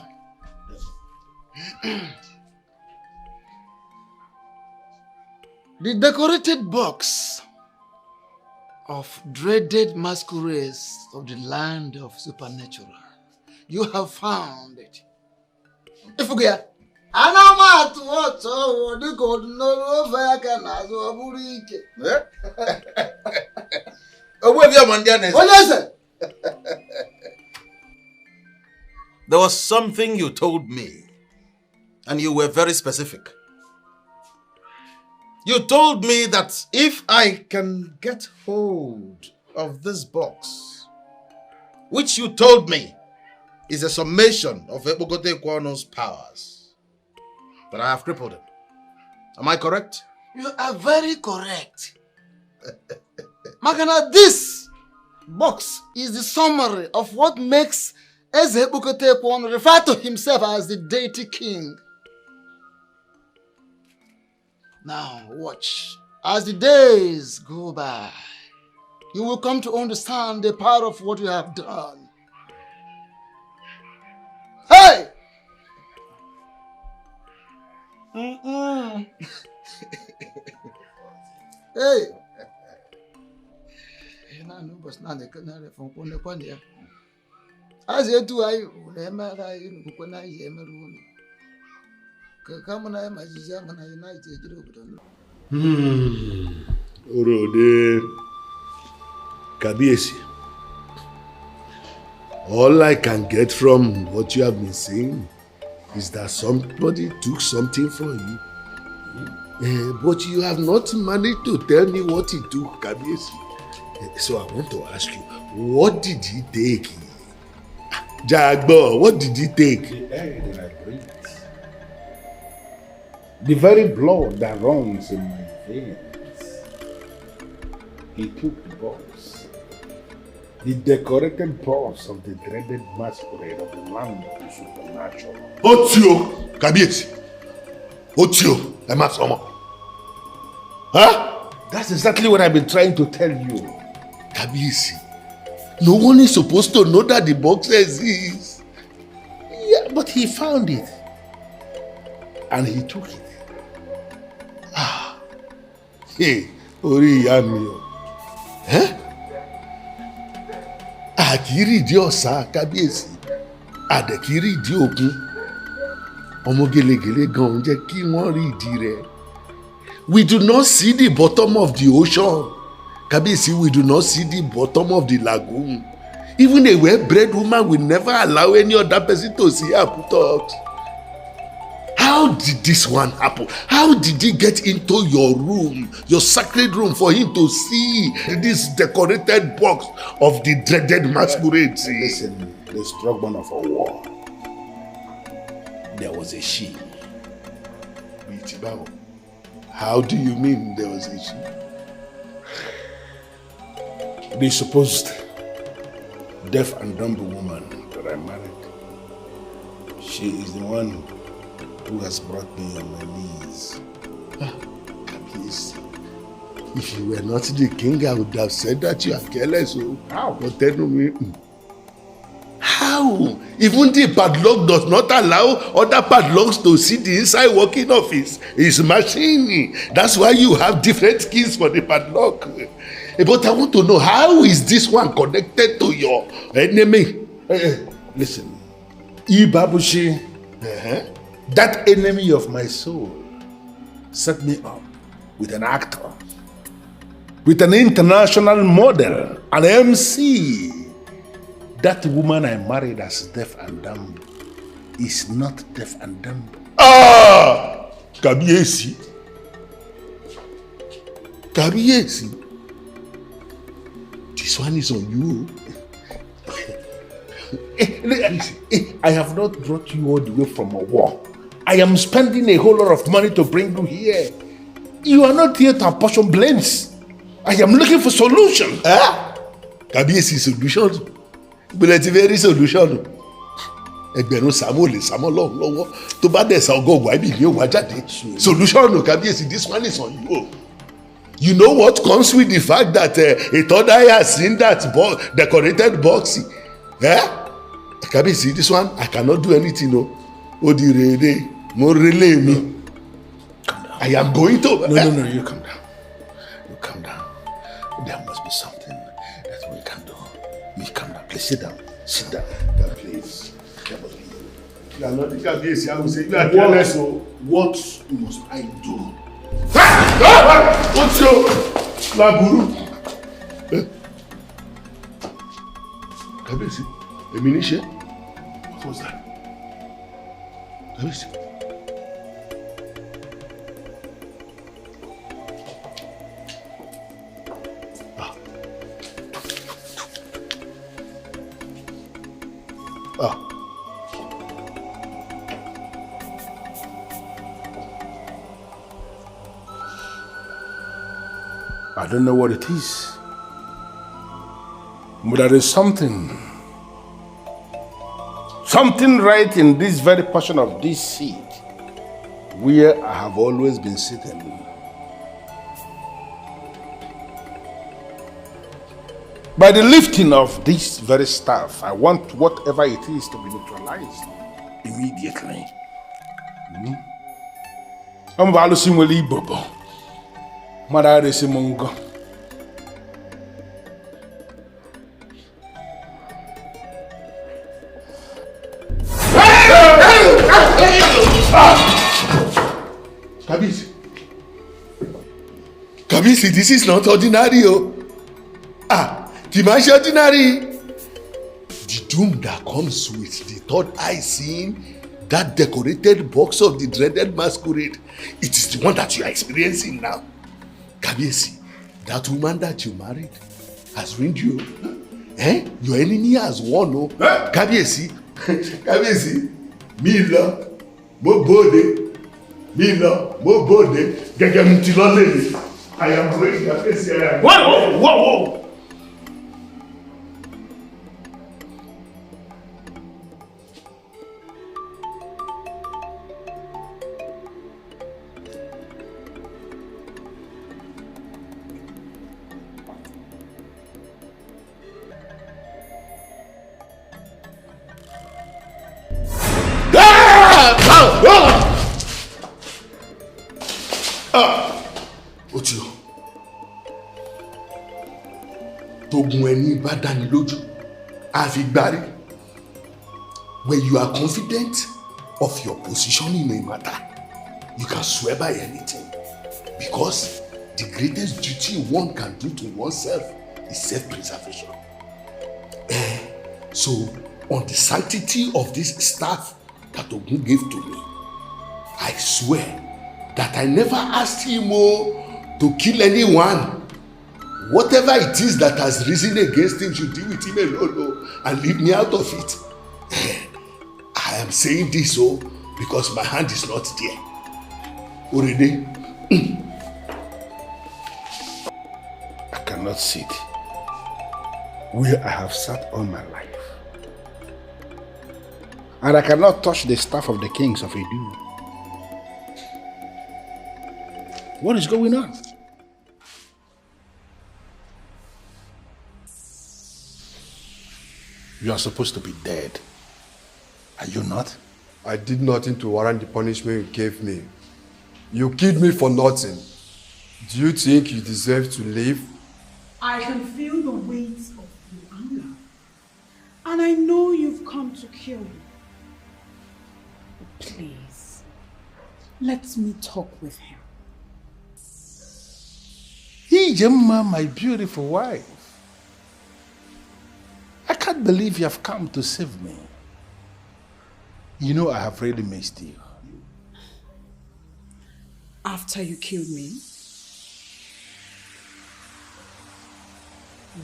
The decorated box of dreaded masquerades of the land of supernatural. You have found it. Ifugia. Anamatu oto diko no fa ka na zo buru ike. Owo bi amondia na. UGEZE. There was something you told me, and you were very specific. You told me that if I can get hold of this box, which you told me is a summation of Ebogote Kwano's powers, that I have crippled him. Am I correct? You are very correct. Makana, this box is the summary of what makes Eze Ebogote Kwano refer to himself as the deity king. Now watch. As the days go by, you will come to understand the power of what you have done. Hey! Hey! As you do, I will Orode. Kabiesi. All I can get from what you have been saying is that somebody took something from you. But you have not managed to tell me what he took, Kabiesi. So I want to ask you, what did he take? Jagbo, what did he take? The air that I breathe. The very blood that runs in my veins. He took the box. The decorated box of the dreaded masquerade of the land of the supernatural. Otio, Kabiesi. Otio, Emasomo. Huh? That's exactly what I've been trying to tell you. Kabiesi, no one is supposed to know that the box exists. Yeah, but he found it. And he took it. Hey, Ori Yamio. Huh? Akiri di ọ̀sà Kábíyèsí. Àdẹ̀kiri di òkun. Ọmọ gèlègèlè gan jẹ́ kí wọ́n rí ìdí rẹ̀. We do not see the bottom of the ocean. Kábíyèsí, we do not see the bottom of the lagoon. Even a well-bred woman will never allow any other person to see her put out. How did this one happen? How did he get into your room, your sacred room, for him to see this decorated box of the dreaded masquerade? Listen, the struggle of a war. There was a she. How do you mean there was a she? The supposed deaf and dumb woman that I married. She is the one who has brought me on my knees. Please, if you were not the king, I would have said that you are careless. How? But tell me. How? Even the padlock does not allow other padlocks to see the inside working of his machine. That's why you have different keys for the padlock. But I want to know, how is this one connected to your enemy? Listen, Ibabushi, that enemy of my soul, set me up with an actor, with an international model, an MC. That woman I married as deaf and dumb is not deaf and dumb. Kabiesi. Kabiesi. This one is on you. I have not brought you all the way from a war. I am spending a whole lot of money to bring you here. You are not here to apportion blames. I am looking for solutions. Kabiesi solutions. But it's a very solution. Ẹgbẹ̀rún Samuel lè Samuel lọ́wọ́ tó bá dẹ̀ sa ọgọ́gùn àbí ìlú òwà jáde. Solution Kabiesi, this one is on you. You know what comes with the fact that a third eye has seen that decorated box? Kabiesi, this one, I cannot do anything. No. Odirede, mo relay me. I am going to. No, you calm down. You calm down. There must be something that we can do. You calm down. Please sit down. Sit down. Please. You are not the Kabiesi. I will say you are careless. What must I do? What's your laburu? Kabiesi, Eminishe? What was that? Kabiesi. I don't know what it is, but there is something right in this very portion of this seat where I have always been sitting. By the lifting of this very staff, I want whatever it is to be neutralized immediately. I'm valuing Willie Bobo. Mara resi mungo. Kabiesi. Kabiyesi, this is not ordinary, oh. Kì ordinary. The doom that comes with the third eye seeing that decorated box of the dreaded masquerade, it is the one that you are experiencing now. Kabiyesi, that woman that you married has ruined you. Your enemy has won, oh. Kabiyesi, Kabiyesi, mi lọ, mo bóde, gẹ́gẹ́ mi ti lọ lé. I am going to face here. Whoa! Otio, tógun ẹni bá dáni lójú, àfigbárí. When you are confident of your position in a matter, you can swear by anything. Because the greatest duty one can do to oneself is self-preservation. So, on the sanctity of this staff that Ogun gave to me, I swear that I never asked him to kill anyone. Whatever it is that has risen against him should deal with him alone and leave me out of it. I am saying this because my hand is not there. Already, I cannot sit where I have sat all my life. And I cannot touch the staff of the kings of Edu. What is going on? You are supposed to be dead. Are you not? I did nothing to warrant the punishment you gave me. You killed me for nothing. Do you think you deserve to live? I can feel the weight of your anger. And I know you've come to kill me. But please, let me talk with him. Ijemma, my beautiful wife. I can't believe you have come to save me. You know I have really missed you. After you killed me,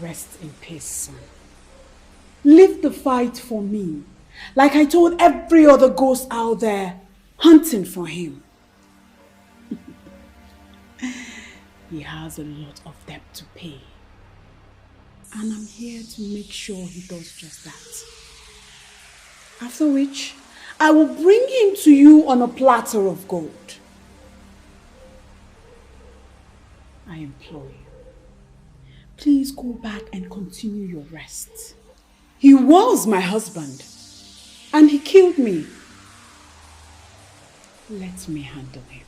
rest in peace, son. Leave the fight for me, like I told every other ghost out there hunting for him. He has a lot of debt to pay. And I'm here to make sure he does just that. After which, I will bring him to you on a platter of gold. I implore you, please go back and continue your rest. He was my husband, and he killed me. Let me handle him.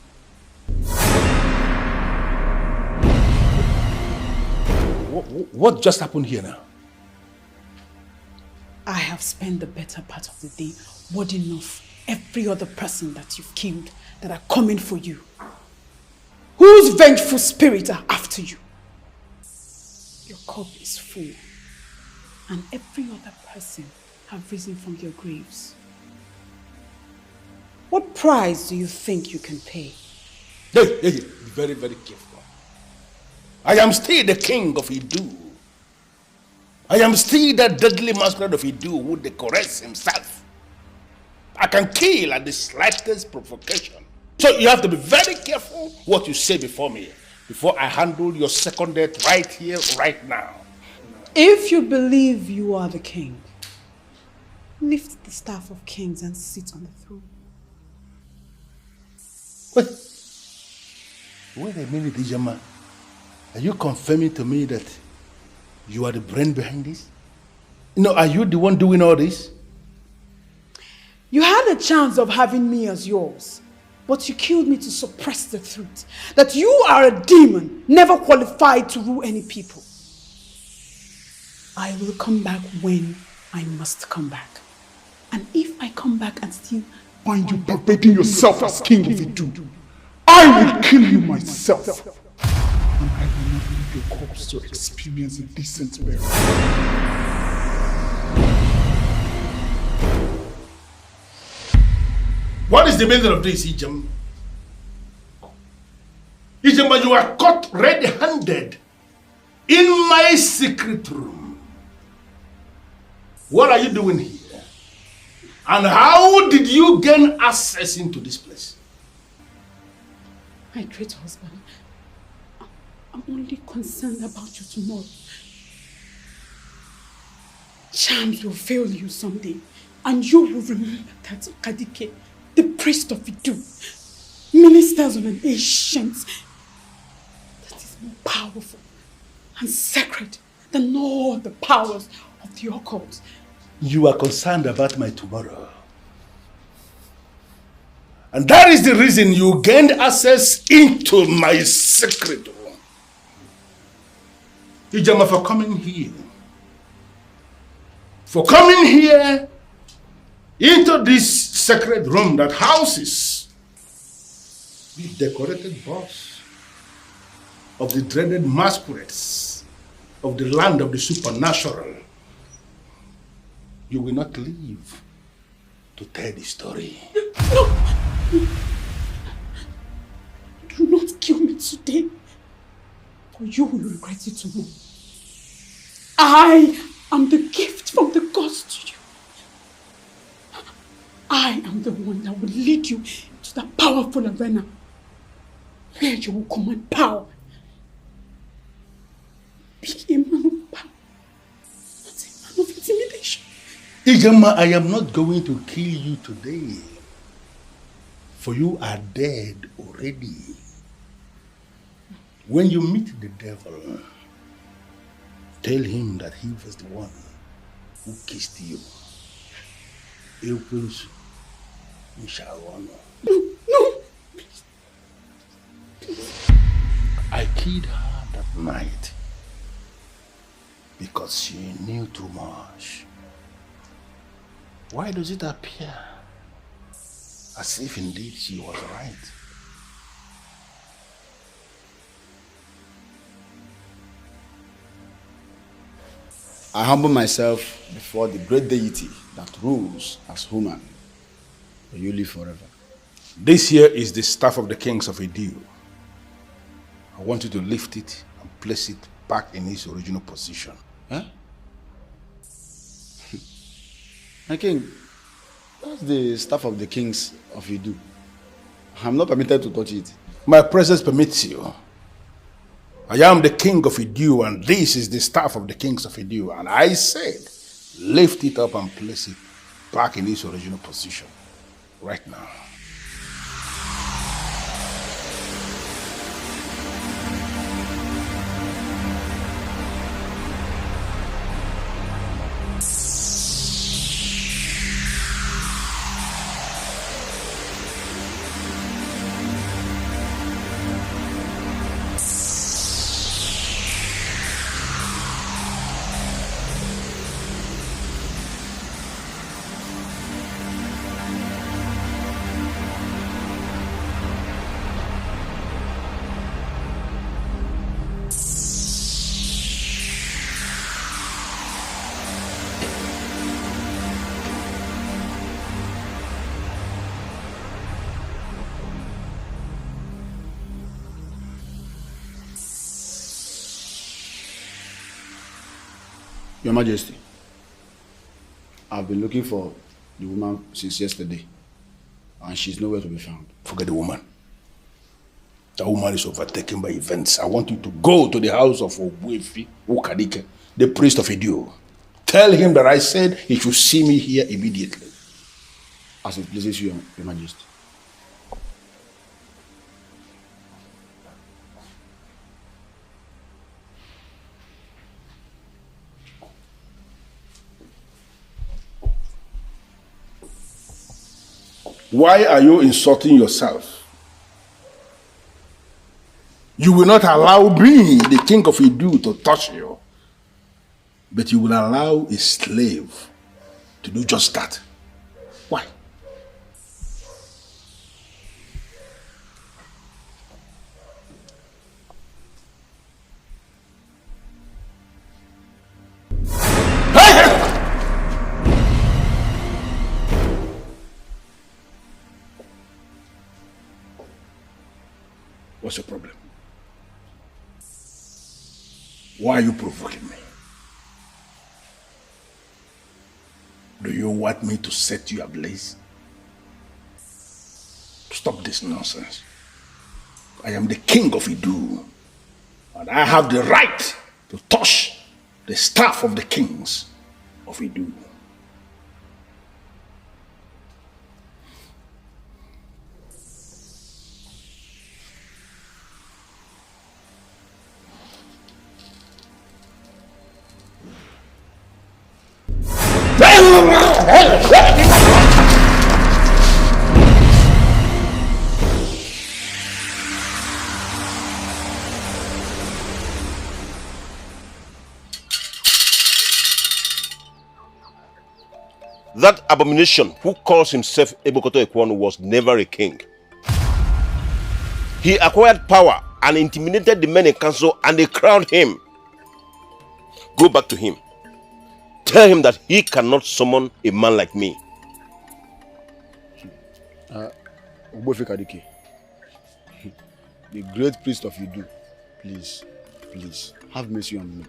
What just happened here now? I have spent the better part of the day warding off every other person that you've killed that are coming for you. Whose vengeful spirit are after you? Your cup is full, and every other person have risen from your graves. What price do you think you can pay? Hey, be very, very careful. I am still the king of Edu. I am still that deadly masquerade of Edu who decorates himself. I can kill at the slightest provocation. So you have to be very careful what you say before me, before I handle your second death right here, right now. If you believe you are the king, lift the staff of kings and sit on the throne. Wait a minute, Ijama. Are you confirming to me that you are the brain behind this? No, are you the one doing all this? You had a chance of having me as yours, but you killed me to suppress the truth that you are a demon, never qualified to rule any people. I will come back when I must come back. And if I come back and still find you perpetuating yourself as king of Edu, I will kill you myself. And I will corpse to experience a decent burial. What is the meaning of this, Ijem? Ijem, you are caught red-handed in my secret room. What are you doing here? And how did you gain access into this place? My great husband, I'm only concerned about you tomorrow. Charms will fail you someday, and you will remember that Kadike, the priest of Idu, ministers of an ancient that is more powerful and sacred than all the powers of the occult. You are concerned about my tomorrow. And that is the reason you gained access into my secret room. Ijama, for coming here. For coming here into this sacred room that houses the decorated boss of the dreaded masquerades of the land of the supernatural. You will not live to tell the story. No! Do not kill me today, or you will regret it tomorrow. I am the gift from the gods to you. I am the one that will lead you to that powerful arena where you will command power. Be a man of power, not a man of intimidation. Ijama, I am not going to kill you today, for you are dead already. When you meet the devil, tell him that he was the one who kissed you. No, please. I killed her that night because she knew too much. Why does it appear as if indeed she was right? I humble myself before the great deity that rules as human. May you live forever. This here is the staff of the kings of Idu. I want you to lift it and place it back in its original position. Huh? My king, that's the staff of the kings of Idu. I'm not permitted to touch it. My presence permits you. I am the king of Idu, and this is the staff of the kings of Idu. And I said, lift it up and place it back in its original position. Right now. Your Majesty, I've been looking for the woman since yesterday, and she's nowhere to be found. Forget the woman. The woman is overtaken by events. I want you to go to the house of Ogbuefi Ukadike, the priest of Idu. Tell him that I said he should see me here immediately. As it pleases you, Your Majesty. Why are you insulting yourself? You will not allow me, the king of Idu, to touch you. But you will allow a slave to do just that. Why? What's your problem? Why are you provoking me? Do you want me to set you ablaze? Stop this nonsense. I am the king of Idu, and I have the right to touch the staff of the kings of Idu. That abomination who calls himself Ebokoto Ekwonu was never a king. He acquired power and intimidated the men in council, and they crowned him. Go back to him. Tell him that he cannot summon a man like me. Ogbofe Kadike, the great priest of Idu, please, have mercy on me.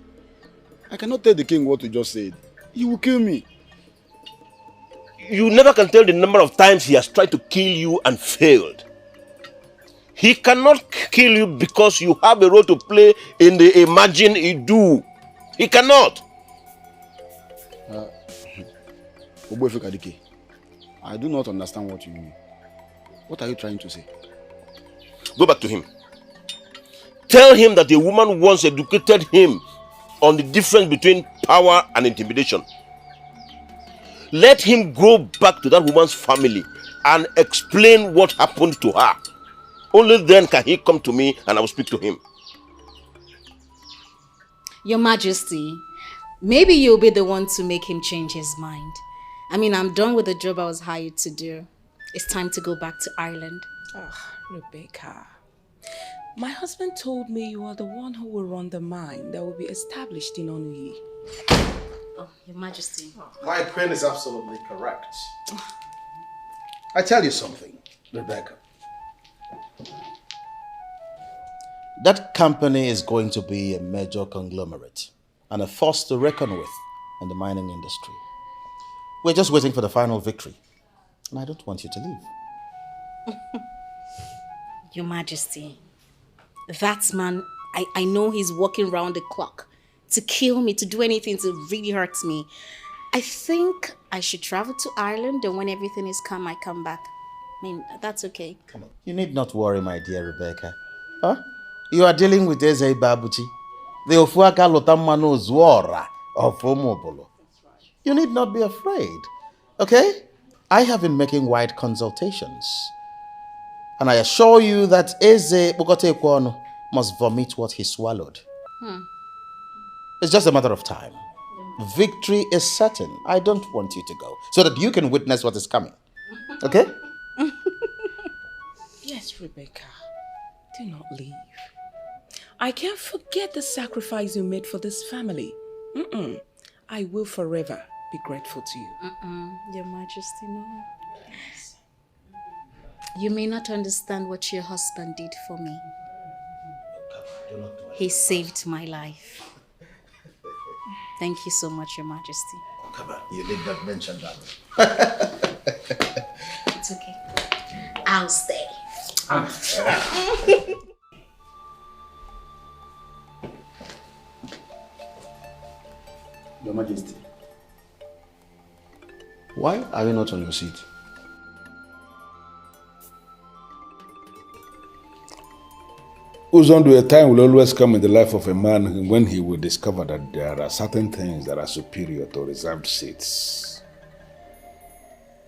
I cannot tell the king what you just said. He will kill me. You never can tell the number of times he has tried to kill you and failed. He cannot kill you because you have a role to play in the Imagine Idu. He cannot. Ogbofe Kadike, I do not understand what you mean. What are you trying to say? Go back to him. Tell him that a woman once educated him on the difference between power and intimidation. Let him go back to that woman's family and explain what happened to her. Only then can he come to me and I will speak to him. Your Majesty, maybe you'll be the one to make him change his mind. I mean, I'm done with the job I was hired to do. It's time to go back to Ireland. Ah, Rebecca. My husband told me you are the one who will run the mine that will be established in Onuyi. Oh, Your Majesty. My queen is absolutely correct. I tell you something, Rebecca. That company is going to be a major conglomerate and a force to reckon with in the mining industry. We're just waiting for the final victory. And I don't want you to leave. Your Majesty, that man, I know he's working round the clock to kill me, to do anything to really hurt me. I think I should travel to Ireland, and when everything is calm, I come back. I mean, that's okay. Come on. You need not worry, my dear Rebecca. Huh? You are dealing with Eze Babuchi, the Ofuaka Lotamano Zwara of Omobolo. You need not be afraid, okay? I have been making wide consultations, and I assure you that Eze Bokote Ekwono must vomit what he swallowed. It's just a matter of time. Victory is certain. I don't want you to go, so that you can witness what is coming. Okay? Yes, Rebecca. Do not leave. I can't forget the sacrifice you made for this family. I will forever be grateful to you. Your Majesty, no. You may not understand what your husband did for me. He saved my life. Thank you so much, Your Majesty. Oh, come on, you did not mention that. It's okay. I'll stay. Your Majesty, why are you not on your seat? Uzondu, a time will always come in the life of a man when he will discover that there are certain things that are superior to reserved seats.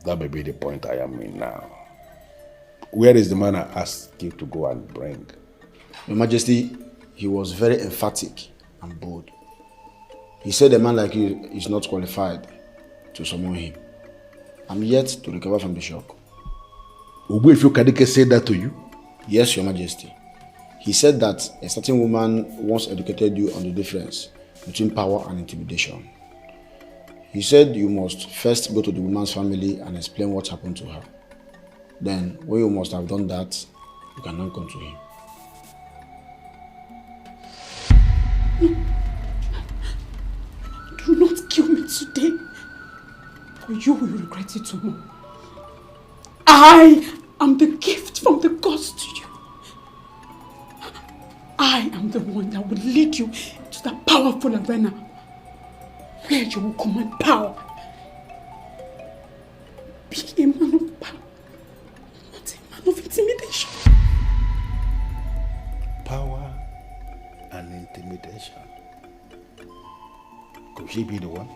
That may be the point I am in now. Where is the man I asked you to go and bring? Your Majesty, he was very emphatic and bold. He said a man like you is not qualified to summon him. I'm yet to recover from the shock. Ogbuefi Kadike said that to you? Yes, Your Majesty. He said that a certain woman once educated you on the difference between power and intimidation. He said you must first go to the woman's family and explain what happened to her. Then, when you must have done that, you can now come to him. Do not kill me today, or you will regret it tomorrow. I am the gift from the gods to you. I am the one that will lead you to the powerful arena where you will command power. Be a man of power, not a man of intimidation. Power and intimidation. Could she be the one?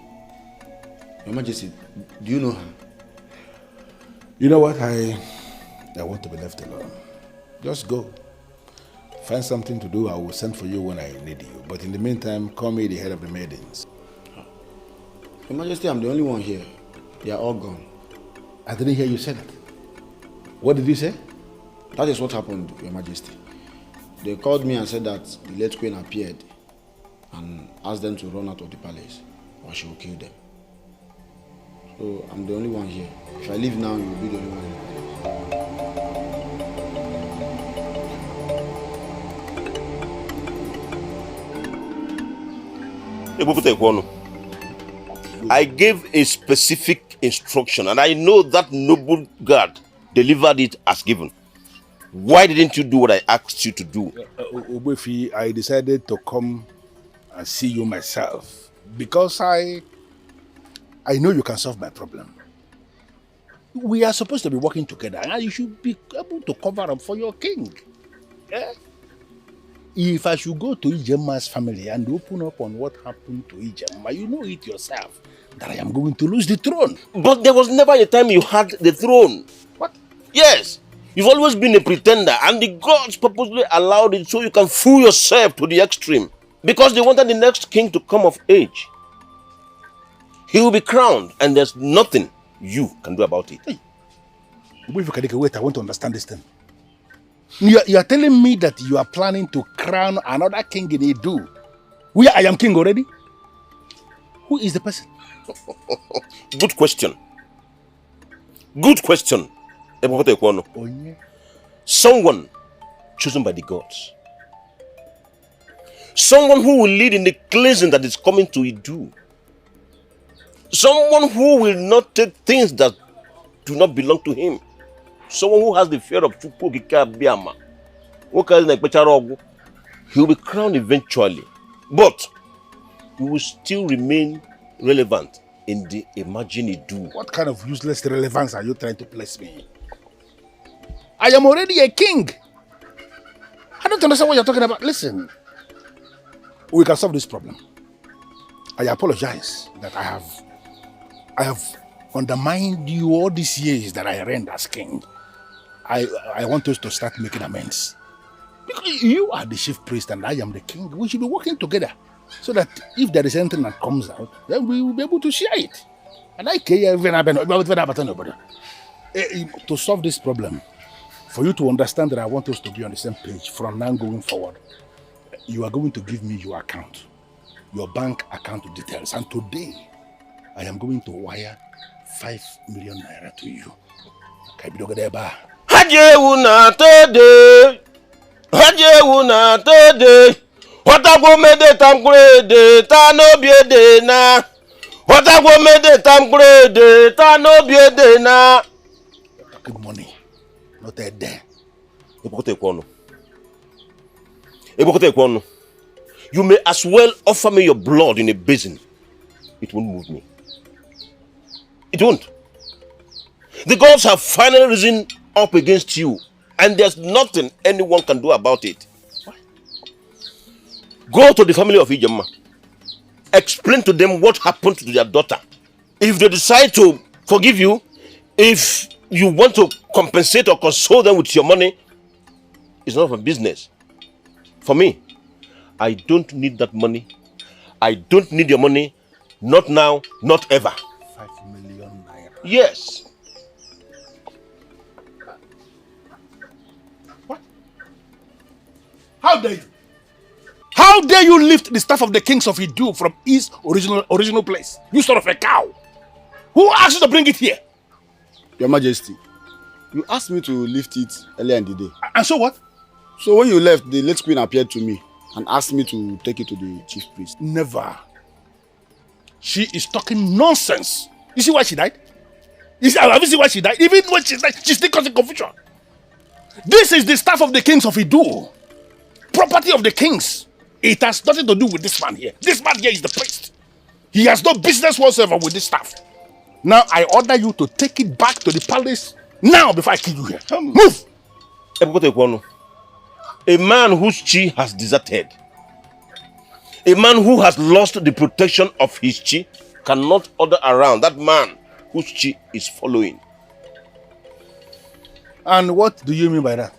Your Majesty, do you know her? You know what? I want to be left alone. Just go. Find something to do. I will send for you when I need you. But in the meantime, call me the head of the maidens. Your Majesty, I'm the only one here. They are all gone. I didn't hear you say that. What did you say? That is what happened, Your Majesty. They called me and said that the late queen appeared and asked them to run out of the palace or she will kill them. So I'm the only one here. If I leave now, you will be the only one here. I gave a specific instruction and I know that noble guard delivered it as given. Why didn't you do what I asked you to do? Obefi, I decided to come and see you myself because I know you can solve my problem. We are supposed to be working together and you should be able to cover up for your king. Eh? If I should go to Ijema's family and open up on what happened to Ijema, you know it yourself that I am going to lose the throne. But there was never a time you had the throne. What? Yes. You've always been a pretender and the gods purposely allowed it so you can fool yourself to the extreme. Because they wanted the next king to come of age. He will be crowned and there's nothing you can do about it. Hey. Wait, I want to understand this thing. You are telling me that you are planning to crown another king in Edo, where I am king already? Who is the person? Good question. Good question. Someone chosen by the gods. Someone who will lead in the cleansing that is coming to Edo. Someone who will not take things that do not belong to him. Someone who has the fear of Chukwu Biama. He will be crowned eventually. But he will still remain relevant in the imagined Edo. What kind of useless relevance are you trying to place me in? I am already a king. I don't understand what you're talking about. Listen, we can solve this problem. I apologize that I have undermined you all these years that I reigned as king. I want us to start making amends. Because you are the chief priest and I am the king. We should be working together so that if there is anything that comes out, then we will be able to share it. And I care even about nobody. To solve this problem, for you to understand that I want us to be on the same page from now going forward, you are going to give me your account, your bank account details. And today, I am going to wire 5 million naira to you. Hajewuna tede, Hajewuna tede. Whatagwo mede tamgrede, ta no biede na. Whatagwo mede tamgrede, ta no biede na. Good money, not a day. You may as well offer me your blood in a basin. It won't move me. It won't. The gods have finally risen up against you, and there's nothing anyone can do about it. Go to the family of Ijema. Explain to them what happened to their daughter. If they decide to forgive you, if you want to compensate or console them with your money, it's none of my business. For me, I don't need that money. I don't need your money. Not now, not ever. 5 million naira. Yes. What? How dare you? How dare you lift the staff of the kings of Edo from his original place? You sort of a cow. Who asked you to bring it here? Your Majesty, you asked me to lift it earlier in the day. And so what? So when you left, the late queen appeared to me and asked me to take it to the chief priest. Never. She is talking nonsense. You see why she died? Have you seen why she died? Even when she died, she's still causing confusion. This is the staff of the kings of Idu. Property of the kings. It has nothing to do with this man here. This man here is the priest. He has no business whatsoever with this staff. Now I order you to take it back to the palace now before I kill you here. Move! A man whose chi has deserted, a man who has lost the protection of his chi, cannot order around that man whose chi is following. And what do you mean by that?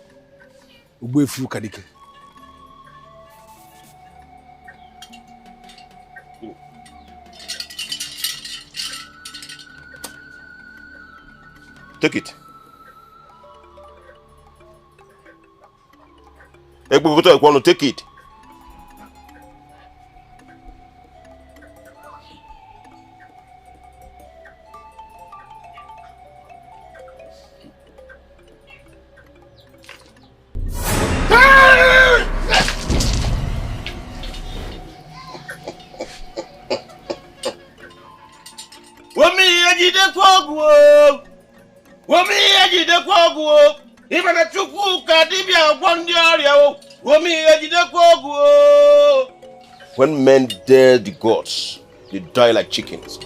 Ubefu Kadike. Take it. Take it. When men dare the gods, they die like chickens.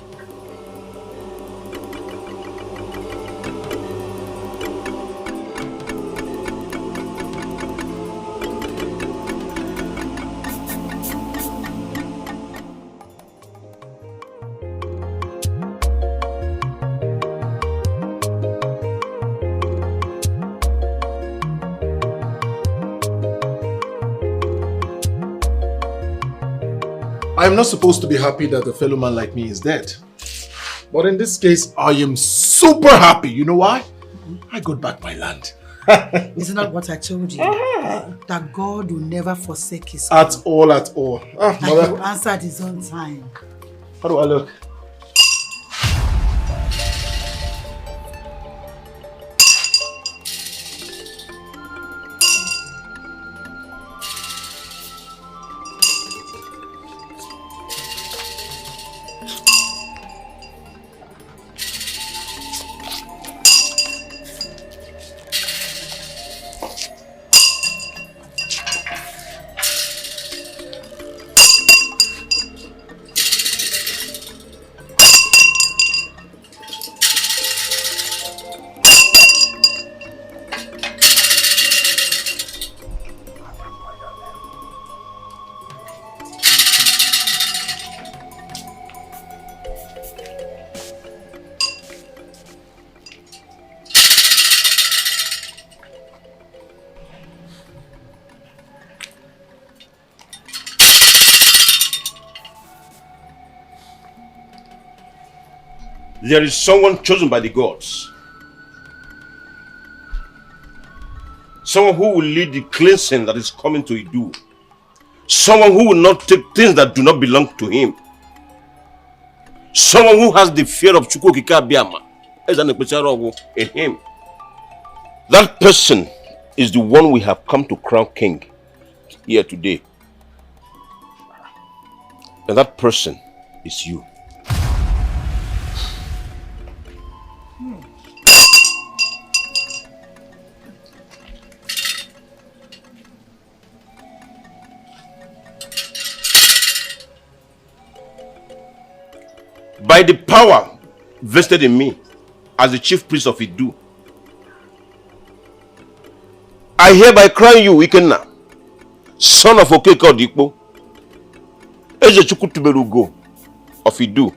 I am not supposed to be happy that a fellow man like me is dead. But in this case, I am super happy. You know why? I got back my land. Isn't that what I told you? That God will never forsake his At all, at all. and he will answer at his own time. How do I look? There is someone chosen by the gods. Someone who will lead the cleansing that is coming to Idu. Someone who will not take things that do not belong to him. Someone who has the fear of Chukwukika Biama in him. That person is the one we have come to crown king here today. And that person is you. By the power vested in me as the chief priest of Idu, I hereby crown you, Ikenna, son of Okeke Odikpo, Ezechukwu Tuberugo of Idu.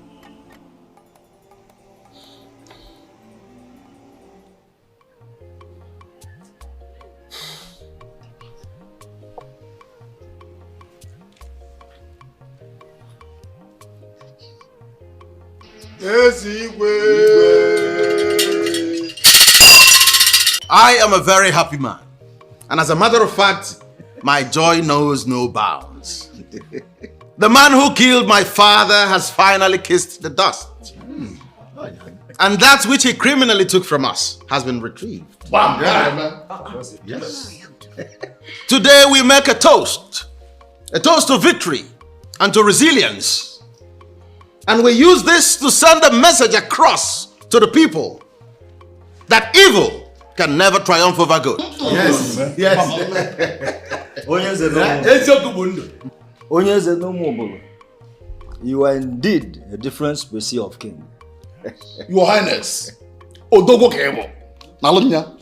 I am a very happy man. And as a matter of fact, my joy knows no bounds. The man who killed my father has finally kissed the dust. And that which he criminally took from us has been retrieved. Bam! Yes. Today we make a toast a toast to victory and to resilience. And we use this to send a message across to the people that evil can never triumph over good. Yes, yes. You are indeed a different species of king. Your Highness, Odogo Kebo, Nalonya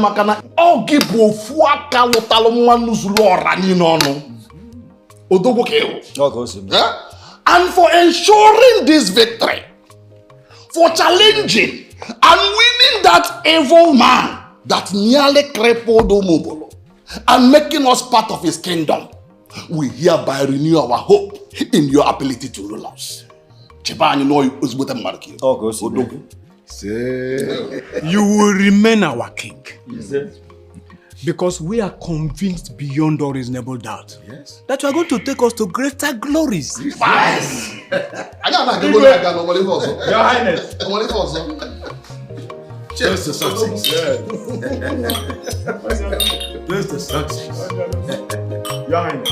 Makana, Ogibo Fuaka Lotalomanu Zulora Ninono, Odogo Kebo. And for ensuring this victory, for challenging and winning that evil man that nearly crippled Omobolo and making us part of his kingdom, we hereby renew our hope in your ability to rule us. You will remain our king. Because we are convinced beyond all reasonable doubt that you are going to take us to greater glories. Your Highness. Cheers to success. Cheers to success. Your Highness.